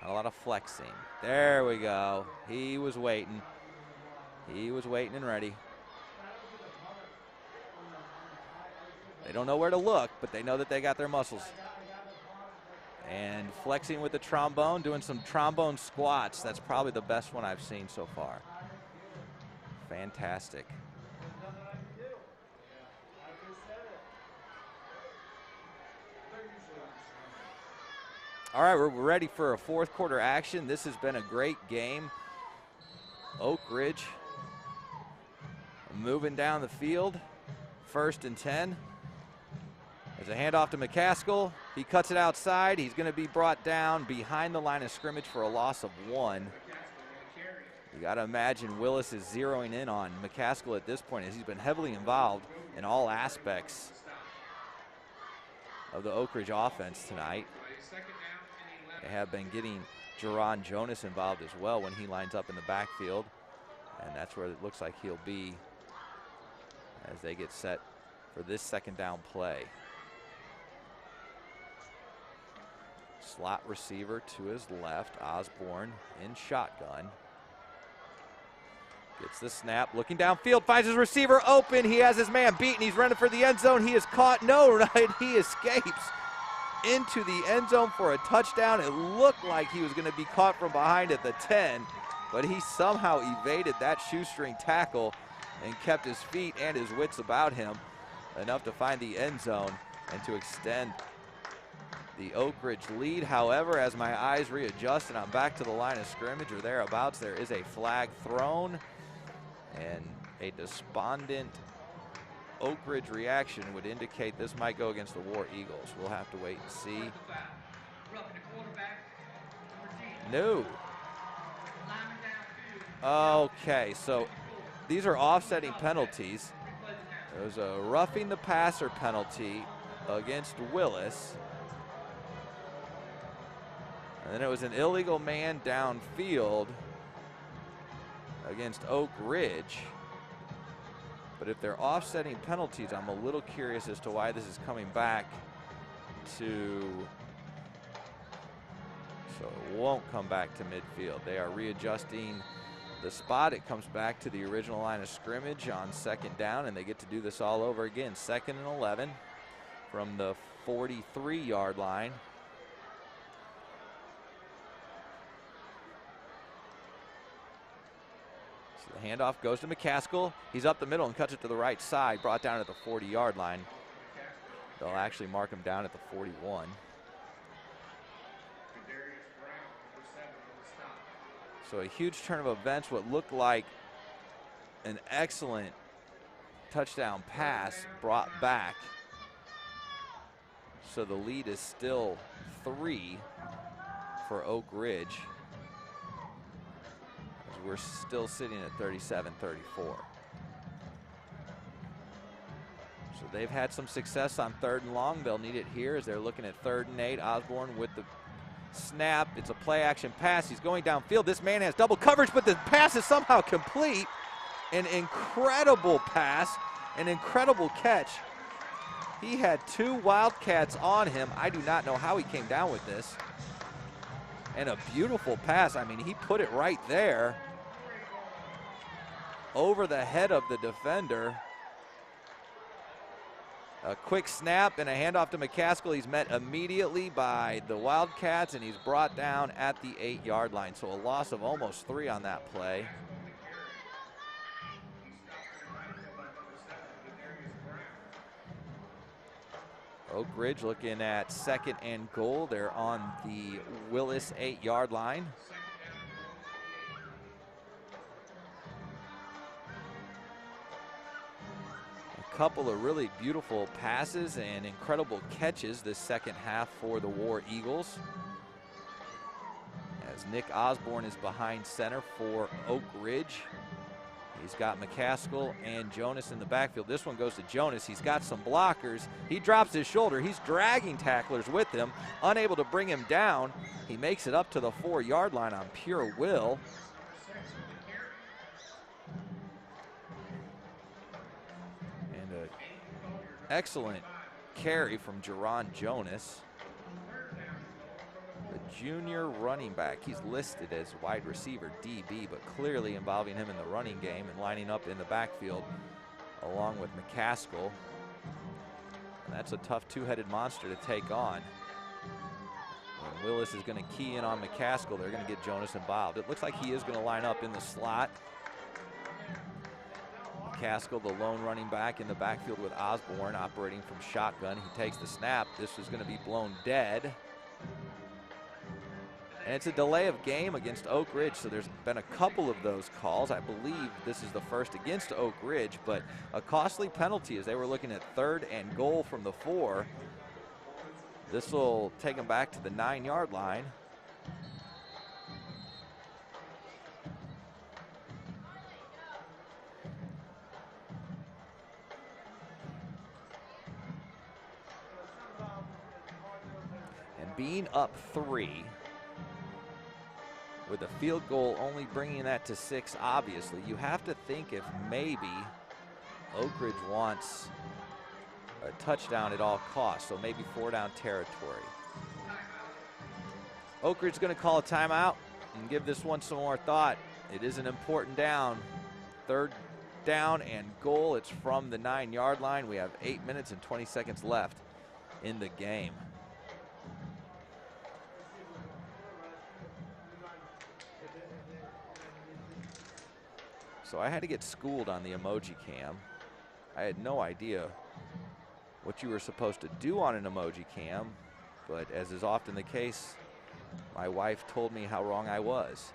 Not a lot of flexing. There we go. He was waiting. He was waiting and ready. They don't know where to look, but they know that they got their muscles. And flexing with the trombone, doing some trombone squats. That's probably the best one I've seen so far. Fantastic. All right, we're ready for a 4th quarter action. This has been a great game. Oak Ridge moving down the field. 1st and 10. There's a handoff to McCaskill. He cuts it outside. He's going to be brought down behind the line of scrimmage for a loss of 1. You got to imagine Willis is zeroing in on McCaskill at this point, as he's been heavily involved in all aspects of the Oak Ridge offense tonight. They have been getting Jerron Jonas involved as well when he lines up in the backfield. And that's where it looks like he'll be as they get set for this 2nd down play. Slot receiver to his left, Osborne in shotgun. Gets the snap, looking downfield, finds his receiver open. He has his man beaten. He's running for the end zone. He is caught. No, right? He escapes into the end zone for a touchdown. It looked like he was going to be caught from behind at the 10, but he somehow evaded that shoestring tackle and kept his feet and his wits about him enough to find the end zone and to extend the Oak Ridge lead. However, as my eyes readjust and I'm back to the line of scrimmage or thereabouts, there is a flag thrown, and a despondent Oak Ridge reaction would indicate this might go against the War Eagles. We'll have to wait and see. No. Okay, so these are offsetting penalties. There's a roughing the passer penalty against Willis. And then it was an illegal man downfield against Oak Ridge. But if they're offsetting penalties, I'm a little curious as to why this is coming back to, so it won't come back to midfield. They are readjusting the spot. It comes back to the original line of scrimmage on 2nd down, and they get to do this all over again. 2nd and 11 from the 43-yard line. So the handoff goes to McCaskill. He's up the middle and cuts it to the right side, brought down at the 40-yard line. They'll actually mark him down at the 41. So a huge turn of events, what looked like an excellent touchdown pass brought back. So the lead is still 3 for Oak Ridge. We're still sitting at 37-34. So they've had some success on 3rd and long. They'll need it here as they're looking at 3rd and 8. Osborne with the snap. It's a play action pass. He's going downfield. This man has double coverage, but the pass is somehow complete. An incredible pass, an incredible catch. He had 2 Wildcats on him. I do not know how he came down with this. And a beautiful pass. I mean, he put it right there over the head of the defender. A quick snap and a handoff to McCaskill. He's met immediately by the Wildcats, and he's brought down at the 8-yard line. So a loss of almost 3 on that play. Oak Ridge looking at 2nd and goal. They're on the Willis 8-yard line. Couple of really beautiful passes and incredible catches this 2nd half for the War Eagles, as Nick Osborne is behind center for Oak Ridge. He's got McCaskill and Jonas in the backfield. This one goes to Jonas. He's got some blockers. He drops his shoulder. He's dragging tacklers with him, unable to bring him down. He makes it up to the 4-yard line on pure will. Excellent carry from Jerron Jonas, the junior running back. He's listed as wide receiver DB, but clearly involving him in the running game and lining up in the backfield along with McCaskill. And that's a tough 2-headed monster to take on. When Willis is going to key in on McCaskill, they're going to get Jonas involved. It looks like he is going to line up in the slot. McCaskill, the lone running back in the backfield with Osborne operating from shotgun. He takes the snap. This is going to be blown dead. And it's a delay of game against Oak Ridge, so there's been a couple of those calls. I believe this is the first against Oak Ridge, but a costly penalty as they were looking at 3rd and goal from the 4. This will take them back to the 9-yard line. Being up 3 with a field goal only bringing that to 6, obviously, you have to think if maybe Oak Ridge wants a touchdown at all costs, so maybe 4-down territory. Oak Ridge going to call a timeout and give this one some more thought. It is an important down. 3rd down and goal. It's from the 9-yard line. We have 8 minutes and 20 seconds left in the game. So I had to get schooled on the emoji cam. I had no idea what you were supposed to do on an emoji cam, but as is often the case, my wife told me how wrong I was.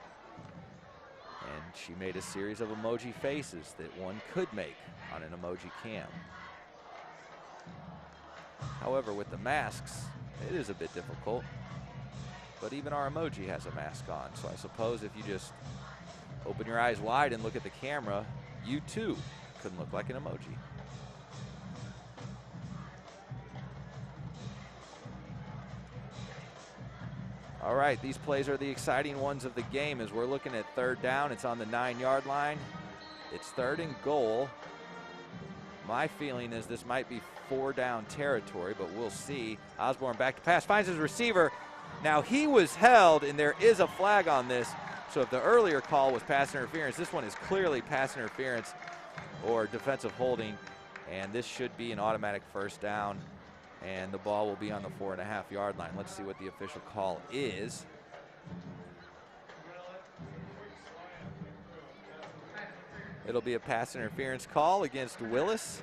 And she made a series of emoji faces that one could make on an emoji cam. However, with the masks, it is a bit difficult, but even our emoji has a mask on, so I suppose if you just open your eyes wide and look at the camera, you too can look like an emoji. All right, these plays are the exciting ones of the game as we're looking at 3rd down. It's on the 9-yard line. It's 3rd and goal. My feeling is this might be 4 down territory, but we'll see. Osborne back to pass, finds his receiver. Now he was held, and there is a flag on this. So if the earlier call was pass interference, this one is clearly pass interference or defensive holding, and this should be an automatic first down, and the ball will be on the 4.5-yard line. Let's see what the official call is. It'll be a pass interference call against Willis.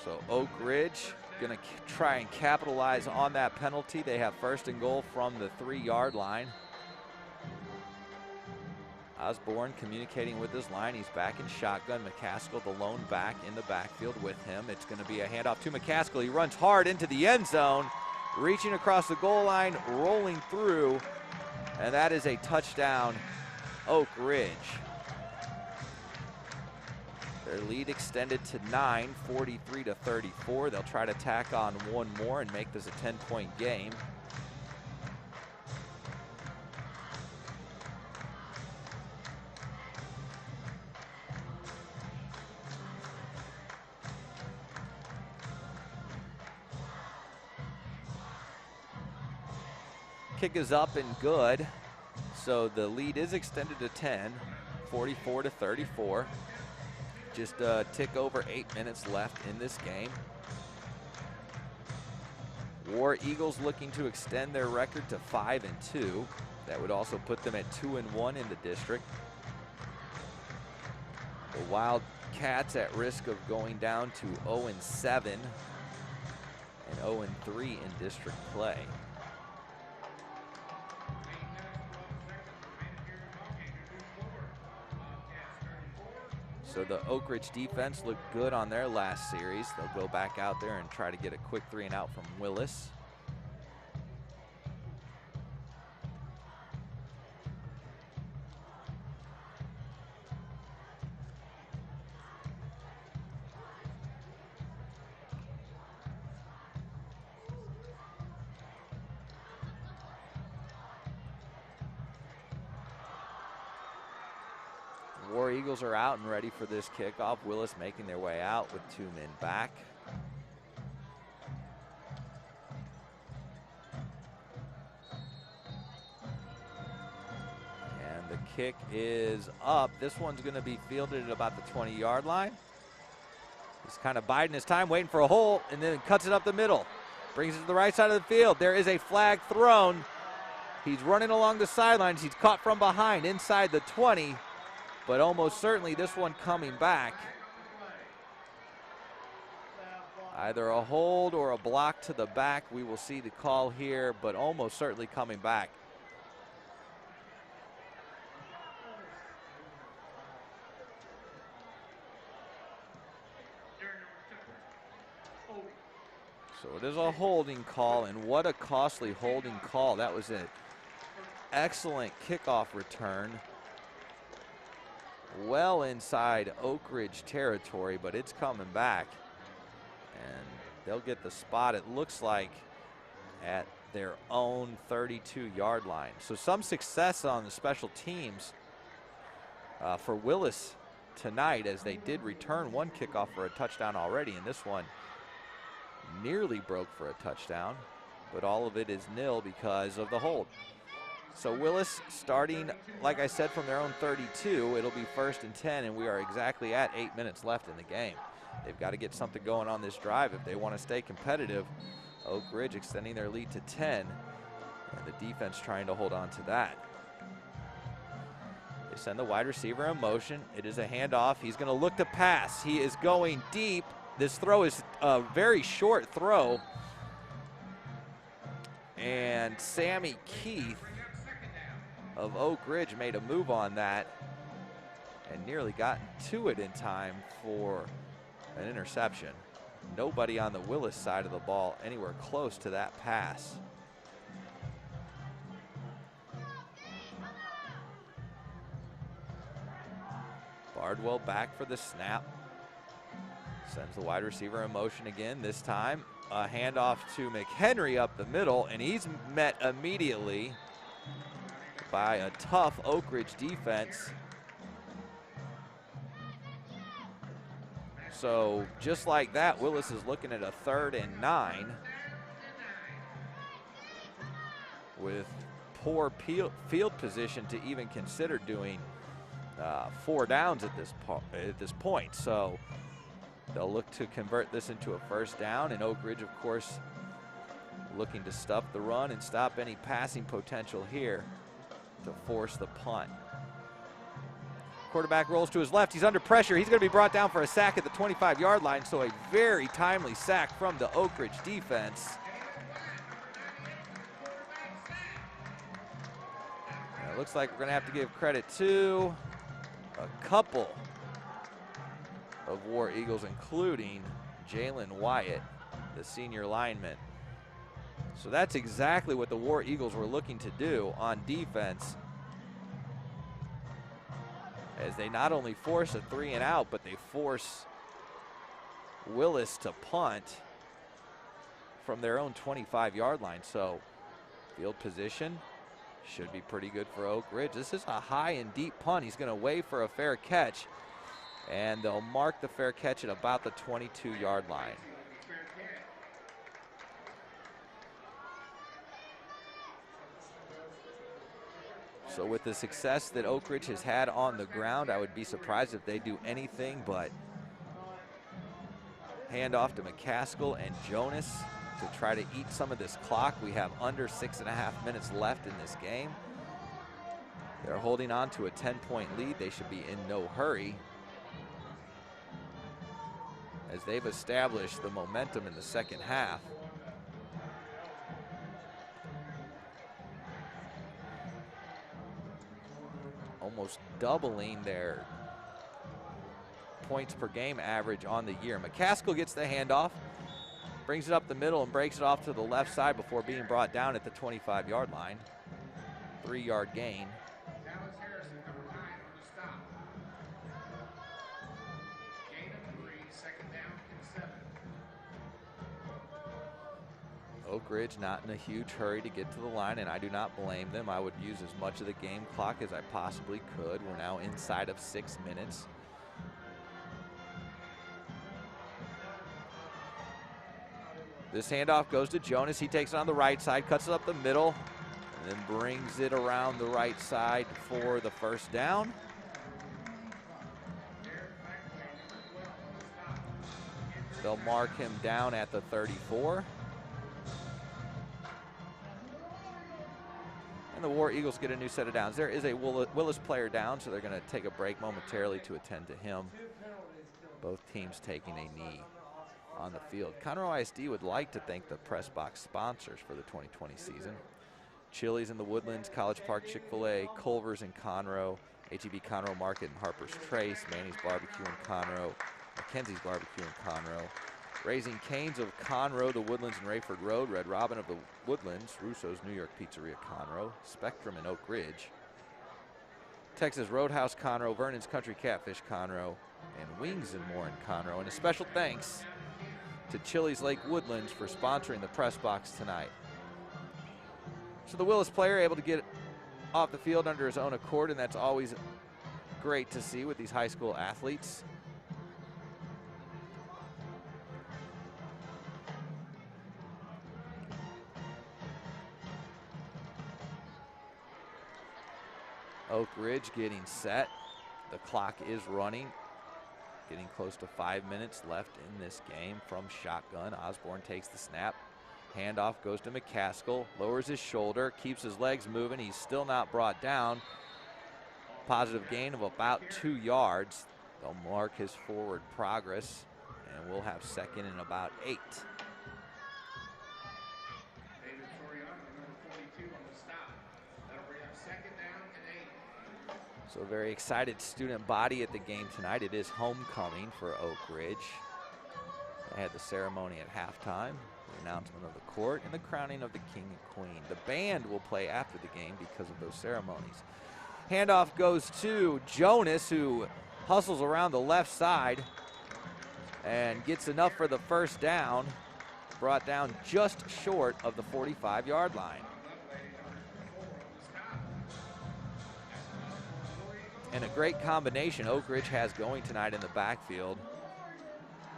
So Oak Ridge gonna try and capitalize on that penalty. They have 1st and goal from the 3-yard line. Osborne communicating with his line. He's back in shotgun. McCaskill, the lone back, in the backfield with him. It's gonna be a handoff to McCaskill. He runs hard into the end zone, reaching across the goal line, rolling through, and that is a touchdown, Oak Ridge. Their lead extended to 9, 43-34. They'll try to tack on one more and make this a 10-point game. Kick is up and good, so the lead is extended to 10, 44-34. Just a tick over 8 minutes left in this game. War Eagles looking to extend their record to 5-2. That would also put them at 2-1 in the district. The Wildcats at risk of going down to 0-7 and 0-3 in district play. So the Oak Ridge defense looked good on their last series. They'll go back out there and try to get a quick 3-and-out from Willis. War Eagles are out and ready for this kickoff. Willis making their way out with 2 men back. And the kick is up. This one's going to be fielded at about the 20-yard line. He's kind of biding his time, waiting for a hole, and then cuts it up the middle. Brings it to the right side of the field. There is a flag thrown. He's running along the sidelines. He's caught from behind inside the 20. But almost certainly this one coming back. Either a hold or a block to the back. We will see the call here, but almost certainly coming back. So it is a holding call, and what a costly holding call. That was an excellent kickoff return. Well inside Oak Ridge territory, but it's coming back. And they'll get the spot, it looks like, at their own 32-yard line. So some success on the special teams for Willis tonight, as they did return one kickoff for a touchdown already, and this one nearly broke for a touchdown, but all of it is nil because of the hold. So Willis starting, like I said, from their own 32. It'll be 1st and 10, and we are exactly at 8 minutes left in the game. They've got to get something going on this drive if they want to stay competitive. Oak Ridge extending their lead to 10, and the defense trying to hold on to that. They send the wide receiver in motion. It is a handoff. He's going to look to pass. He is going deep. This throw is a very short throw. And Sammy Keith of Oak Ridge made a move on that and nearly got to it in time for an interception. Nobody on the Willis side of the ball anywhere close to that pass. Bardwell back for the snap. Sends the wide receiver in motion again. This time a handoff to McHenry up the middle, and he's met immediately by a tough Oak Ridge defense. So just like that, Willis is looking at a 3rd and 9 with poor field position to even consider doing 4 downs at this point. So they'll look to convert this into a 1st down, and Oak Ridge, of course, looking to stuff the run and stop any passing potential here to force the punt. Quarterback rolls to his left. He's under pressure. He's going to be brought down for a sack at the 25-yard line, so a very timely sack from the Oak Ridge defense. And it looks like we're going to have to give credit to a couple of War Eagles, including Jalen Wyatt, the senior lineman. So that's exactly what the War Eagles were looking to do on defense, as they not only force a 3 and out, but they force Willis to punt from their own 25-yard line. So field position should be pretty good for Oak Ridge. This is a high and deep punt. He's going to wait for a fair catch, and they'll mark the fair catch at about the 22-yard line. So with the success that Oak Ridge has had on the ground, I would be surprised if they do anything but hand off to McCaskill and Jonas to try to eat some of this clock. We have under 6.5 minutes left in this game. They're holding on to a 10-point lead. They should be in no hurry, as they've established the momentum in the second half. Almost doubling their points per game average on the year. McCaskill gets the handoff, brings it up the middle and breaks it off to the left side before being brought down at the 25-yard line. 3-yard gain. Oak Ridge not in a huge hurry to get to the line, and I do not blame them. I would use as much of the game clock as I possibly could. We're now inside of 6 minutes. This handoff goes to Jonas. He takes it on the right side, cuts it up the middle, and then brings it around the right side for the 1st down. They'll mark him down at the 34. And the War Eagles get a new set of downs. There is a Willis player down, so they're going to take a break momentarily to attend to him. Both teams taking a knee on the field. Conroe ISD would like to thank the press box sponsors for the 2020 season. Chili's in the Woodlands, College Park Chick-fil-A, Culver's in Conroe, H-E-B Conroe Market and Harper's Trace, Manny's Barbecue in Conroe, Mackenzie's Barbecue in Conroe, Raising Cane's of Conroe, the Woodlands and Rayford Road, Red Robin of the Woodlands, Russo's New York Pizzeria Conroe, Spectrum in Oak Ridge, Texas Roadhouse Conroe, Vernon's Country Catfish Conroe, and Wings and More in Conroe. And a special thanks to Chili's Lake Woodlands for sponsoring the press box tonight. So the Willis player able to get off the field under his own accord, and that's always great to see with these high school athletes. Oak Ridge getting set. The clock is running. Getting close to 5 minutes left in this game from shotgun. Osborne takes the snap. Handoff goes to McCaskill. Lowers his shoulder. Keeps his legs moving. He's still not brought down. Positive gain of about 2 yards. They'll mark his forward progress. And we'll have 2nd and about 8. So very excited student body at the game tonight. It is homecoming for Oak Ridge. They had the ceremony at halftime, the announcement of the court, and the crowning of the king and queen. The band will play after the game because of those ceremonies. Handoff goes to Jonas, who hustles around the left side and gets enough for the 1st down. Brought down just short of the 45-yard line. And a great combination Oak Ridge has going tonight in the backfield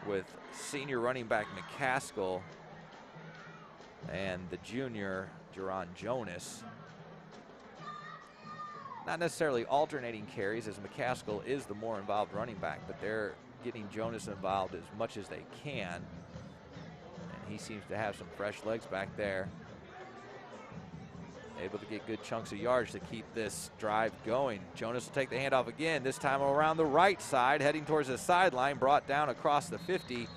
with senior running back McCaskill and the junior Jerron Jonas. Not necessarily alternating carries, as McCaskill is the more involved running back, but they're getting Jonas involved as much as they can. And he seems to have some fresh legs back there. Able to get good chunks of yards to keep this drive going. Jonas will take the handoff again, this time around the right side, heading towards the sideline, brought down across the 50.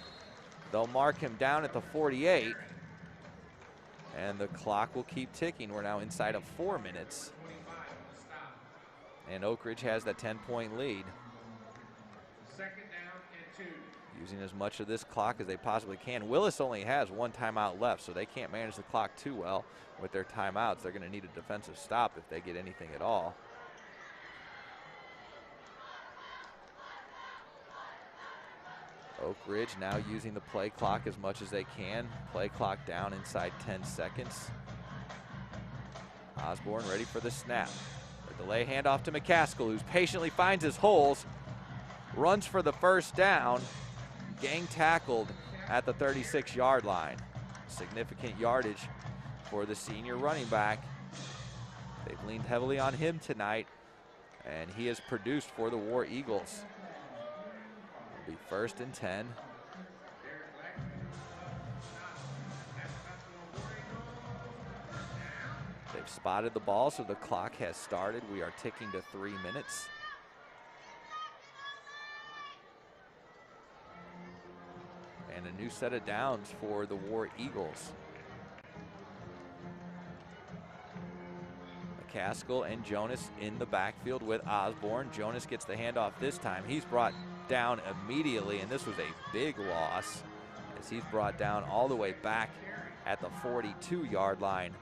They'll mark him down at the 48. And the clock will keep ticking. We're now inside of 4 minutes. And Oak Ridge has that 10-point lead.
Second down and 2.
Using as much of this clock as they possibly can. Willis only has 1 timeout left, so they can't manage the clock too well with their timeouts. They're going to need a defensive stop if they get anything at all. Oak Ridge now using the play clock as much as they can. Play clock down inside 10 seconds. Osborne ready for the snap. A delay handoff to McCaskill, who patiently finds his holes, runs for the first down. Gang tackled at the 36-yard line. Significant yardage for the senior running back. They've leaned heavily on him tonight, and he has produced for the War Eagles. It'll be 1st and 10. They've spotted the ball, so the clock has started. We are ticking to 3 minutes. And a new set of downs for the War Eagles. McCaskill and Jonas in the backfield with Osborne. Jonas gets the handoff this time. He's brought down immediately, and this was a big loss as he's brought down all the way back at the 42-yard line.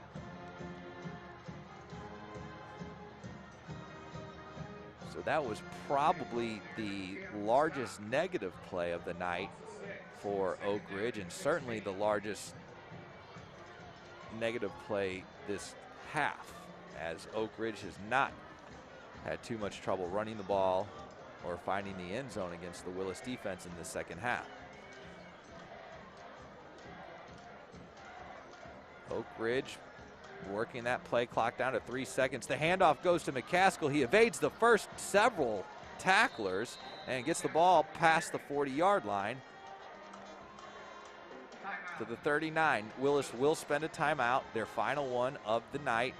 So that was probably the largest negative play of the night for Oak Ridge, and certainly the largest negative play this half, as Oak Ridge has not had too much trouble running the ball or finding the end zone against the Willis defense in the second half. Oak Ridge working that play clock down to 3 seconds. The handoff goes to McCaskill. He evades the first several tacklers and gets the ball past the 40-yard line to the 39. Willis will spend a timeout, their final one of the night,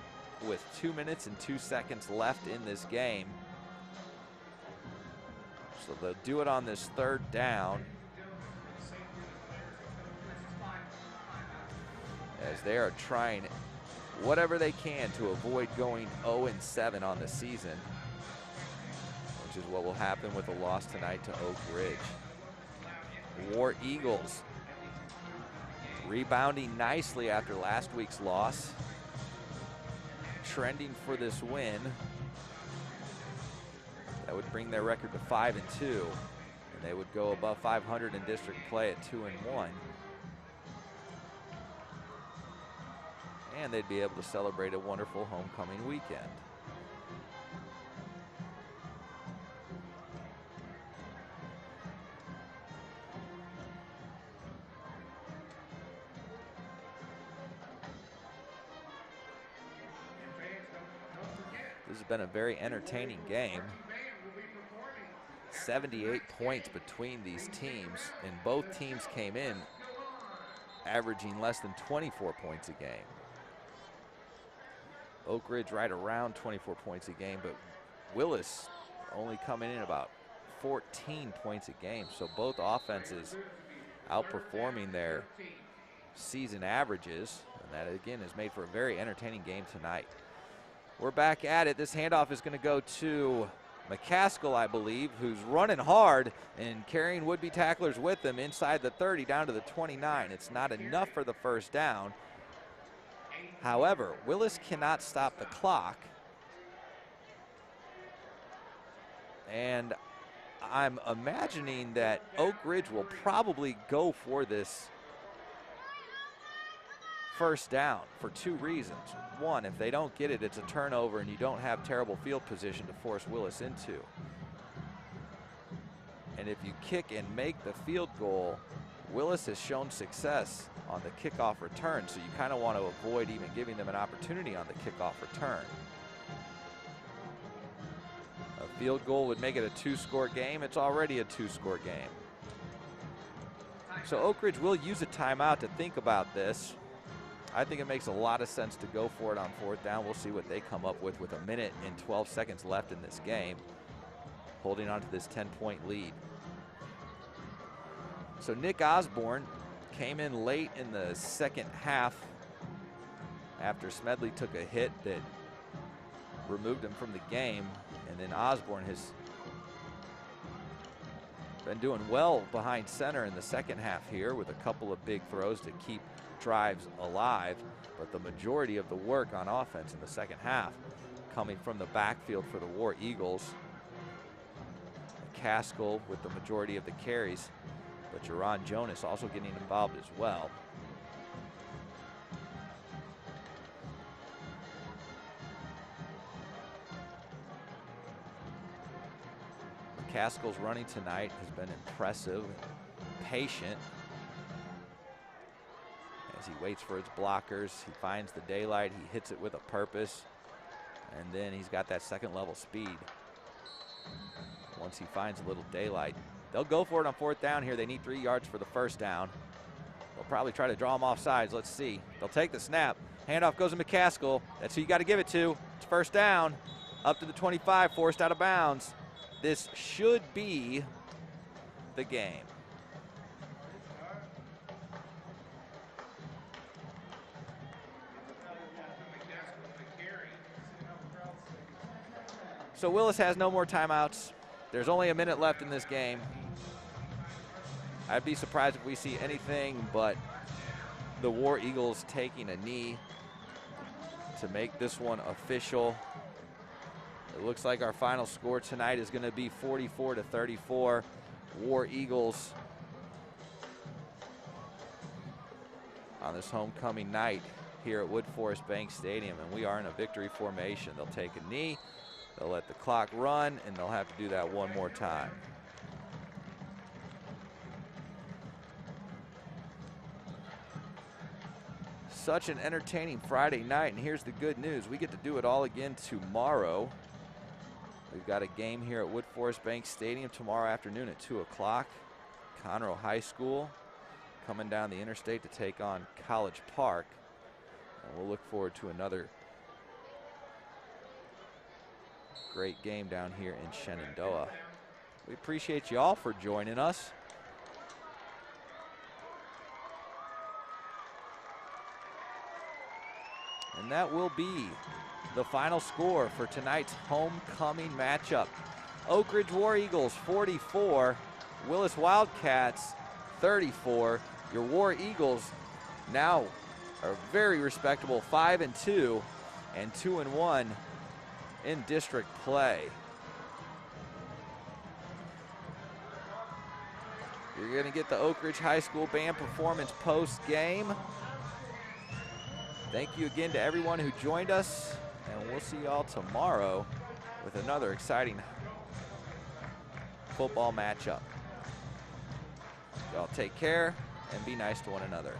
with 2 minutes and 2 seconds left in this game. So they'll do it on this 3rd down, as they are trying whatever they can to avoid going 0-7 on the season, which is what will happen with a loss tonight to Oak Ridge. War Eagles rebounding nicely after last week's loss, trending for this win. That would bring their record to 5-2, and they would go above 500 in district play at 2-1. And they'd be able to celebrate a wonderful homecoming weekend. This has been a very entertaining game. 78 points between these teams, and both teams came in averaging less than 24 points a game. Oak Ridge right around 24 points a game, but Willis only coming in about 14 points a game. So both offenses outperforming their season averages, and that again has made for a very entertaining game tonight. We're back at it. This handoff is going to go to McCaskill, I believe, who's running hard and carrying would-be tacklers with him inside the 30 down to the 29. It's not enough for the first down. However, Willis cannot stop the clock. And I'm imagining that Oak Ridge will probably go for this first down for two reasons. One, if they don't get it, it's a turnover and you don't have terrible field position to force Willis into. And if you kick and make the field goal, Willis has shown success on the kickoff return, so you kind of want to avoid even giving them an opportunity on the kickoff return. A field goal would make it a two-score game. It's already a two-score game. So Oak Ridge will use a timeout to think about this. I think it makes a lot of sense to go for it on fourth down. We'll see what they come up with a minute and 12 seconds left in this game, holding on to this 10-point lead. So Nick Osborne came in late in the second half after Smedley took a hit that removed him from the game, and then Osborne has been doing well behind center in the second half here with a couple of big throws to keep drives alive, but the majority of the work on offense in the second half coming from the backfield for the War Eagles. Caskell with the majority of the carries, but Jerron Jonas also getting involved as well. Caskell's running tonight has been impressive, patient as he waits for his blockers. He finds the daylight, he hits it with a purpose, and then he's got that second level speed. Once he finds a little daylight, they'll go for it on fourth down here. They need 3 yards for the first down. They'll probably try to draw him off sides. Let's see. They'll take the snap. Handoff goes to McCaskill. That's who you got to give it to. It's first down. Up to the 25, forced out of bounds. This should be the game. So Willis has no more timeouts. There's only a minute left in this game. I'd be surprised if we see anything but the War Eagles taking a knee to make this one official. It looks like our final score tonight is going to be 44-34. War Eagles on this homecoming night here at Wood Forest Bank Stadium, and we are in a victory formation. They'll take a knee, they'll let the clock run, and they'll have to do that one more time. Such an entertaining Friday night, and here's the good news. We get to do it all again tomorrow. We've got a game here at Wood Forest Bank Stadium tomorrow afternoon at 2 o'clock. Conroe High School coming down the interstate to take on College Park. And we'll look forward to another great game down here in Shenandoah. We appreciate you all for joining us. And that will be the final score for tonight's homecoming matchup. Oak Ridge War Eagles 44, Willis Wildcats 34. Your War Eagles now are very respectable 5-2 and 2-1 in district play. You're going to get the Oak Ridge High School band performance post game. Thank you again to everyone who joined us, and we'll see y'all tomorrow with another exciting football matchup. Y'all take care and be nice to one another.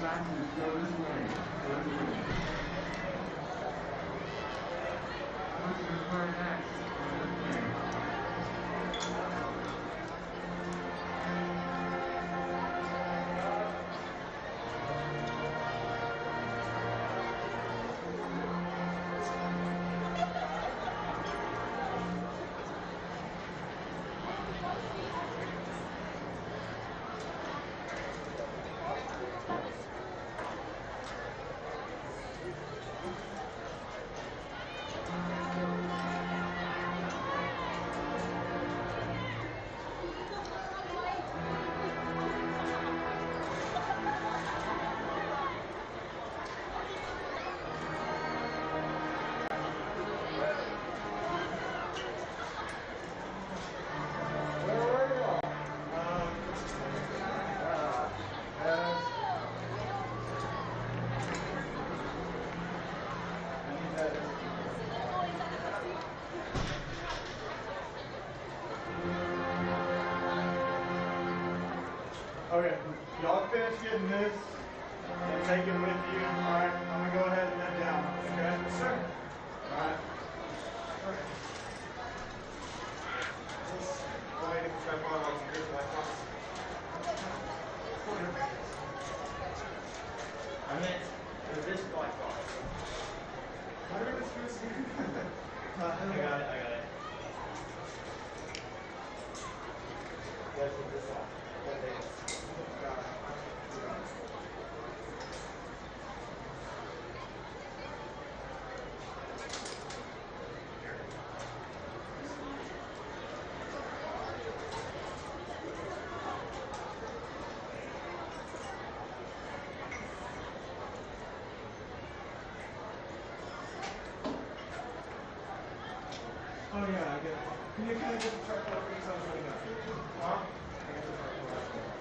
signs go this way. Go this way. What's the required act? Go this way.
Okay, y'all finish getting this and take it with you. Alright, I'm gonna go ahead and head down. Okay? Yes, sir. Alright.
I meant, this black box. I got it. That's what this off.
Oh yeah, I get it. Can you kind of get the charcoal piece on the Huh? I got the charcoal last one.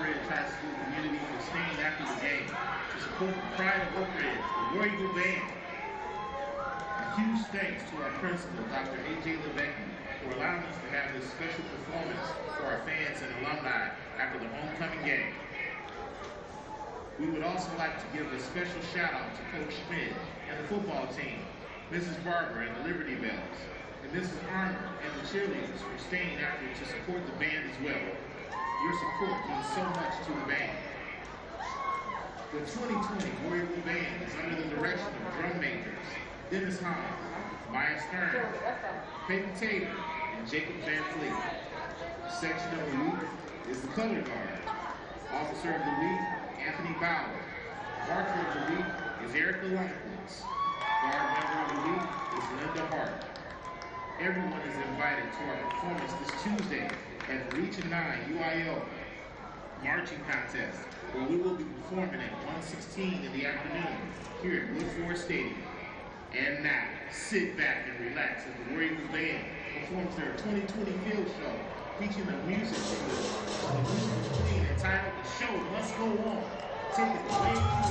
Ridge High School community for staying after the game to support the pride of Oak Ridge, the War Eagle Band. A huge thanks to our principal, Dr. A.J. Levesque, for allowing us to have this special performance for our fans and alumni after the homecoming game. We would also like to give a special shout out to Coach Schmidt and the football team, Mrs. Barber and the Liberty Bells, and Mrs. Armour and the cheerleaders for staying after to support the band as well. Your support means so much to the band. The 2020 War Eagle Band is under the direction of drum makers Dennis Hahn, Maya Stern, Peyton Taylor, and Jacob Van Fleet. Section of the week is the color guard. Officer of the week, Anthony Bauer. Marcher of the week is Erica Lundquist. Guard member of the week is Linda Hart. Everyone is invited to our performance this Tuesday at the Region 9 UIL Marching Contest, where we will be performing at 1:16 in the afternoon here at Wood Forest Stadium. And now, sit back and relax as the War Eagle Band performs their 2020 field show, featuring the music from the musical entitled "The Show Must Go On." Take it away.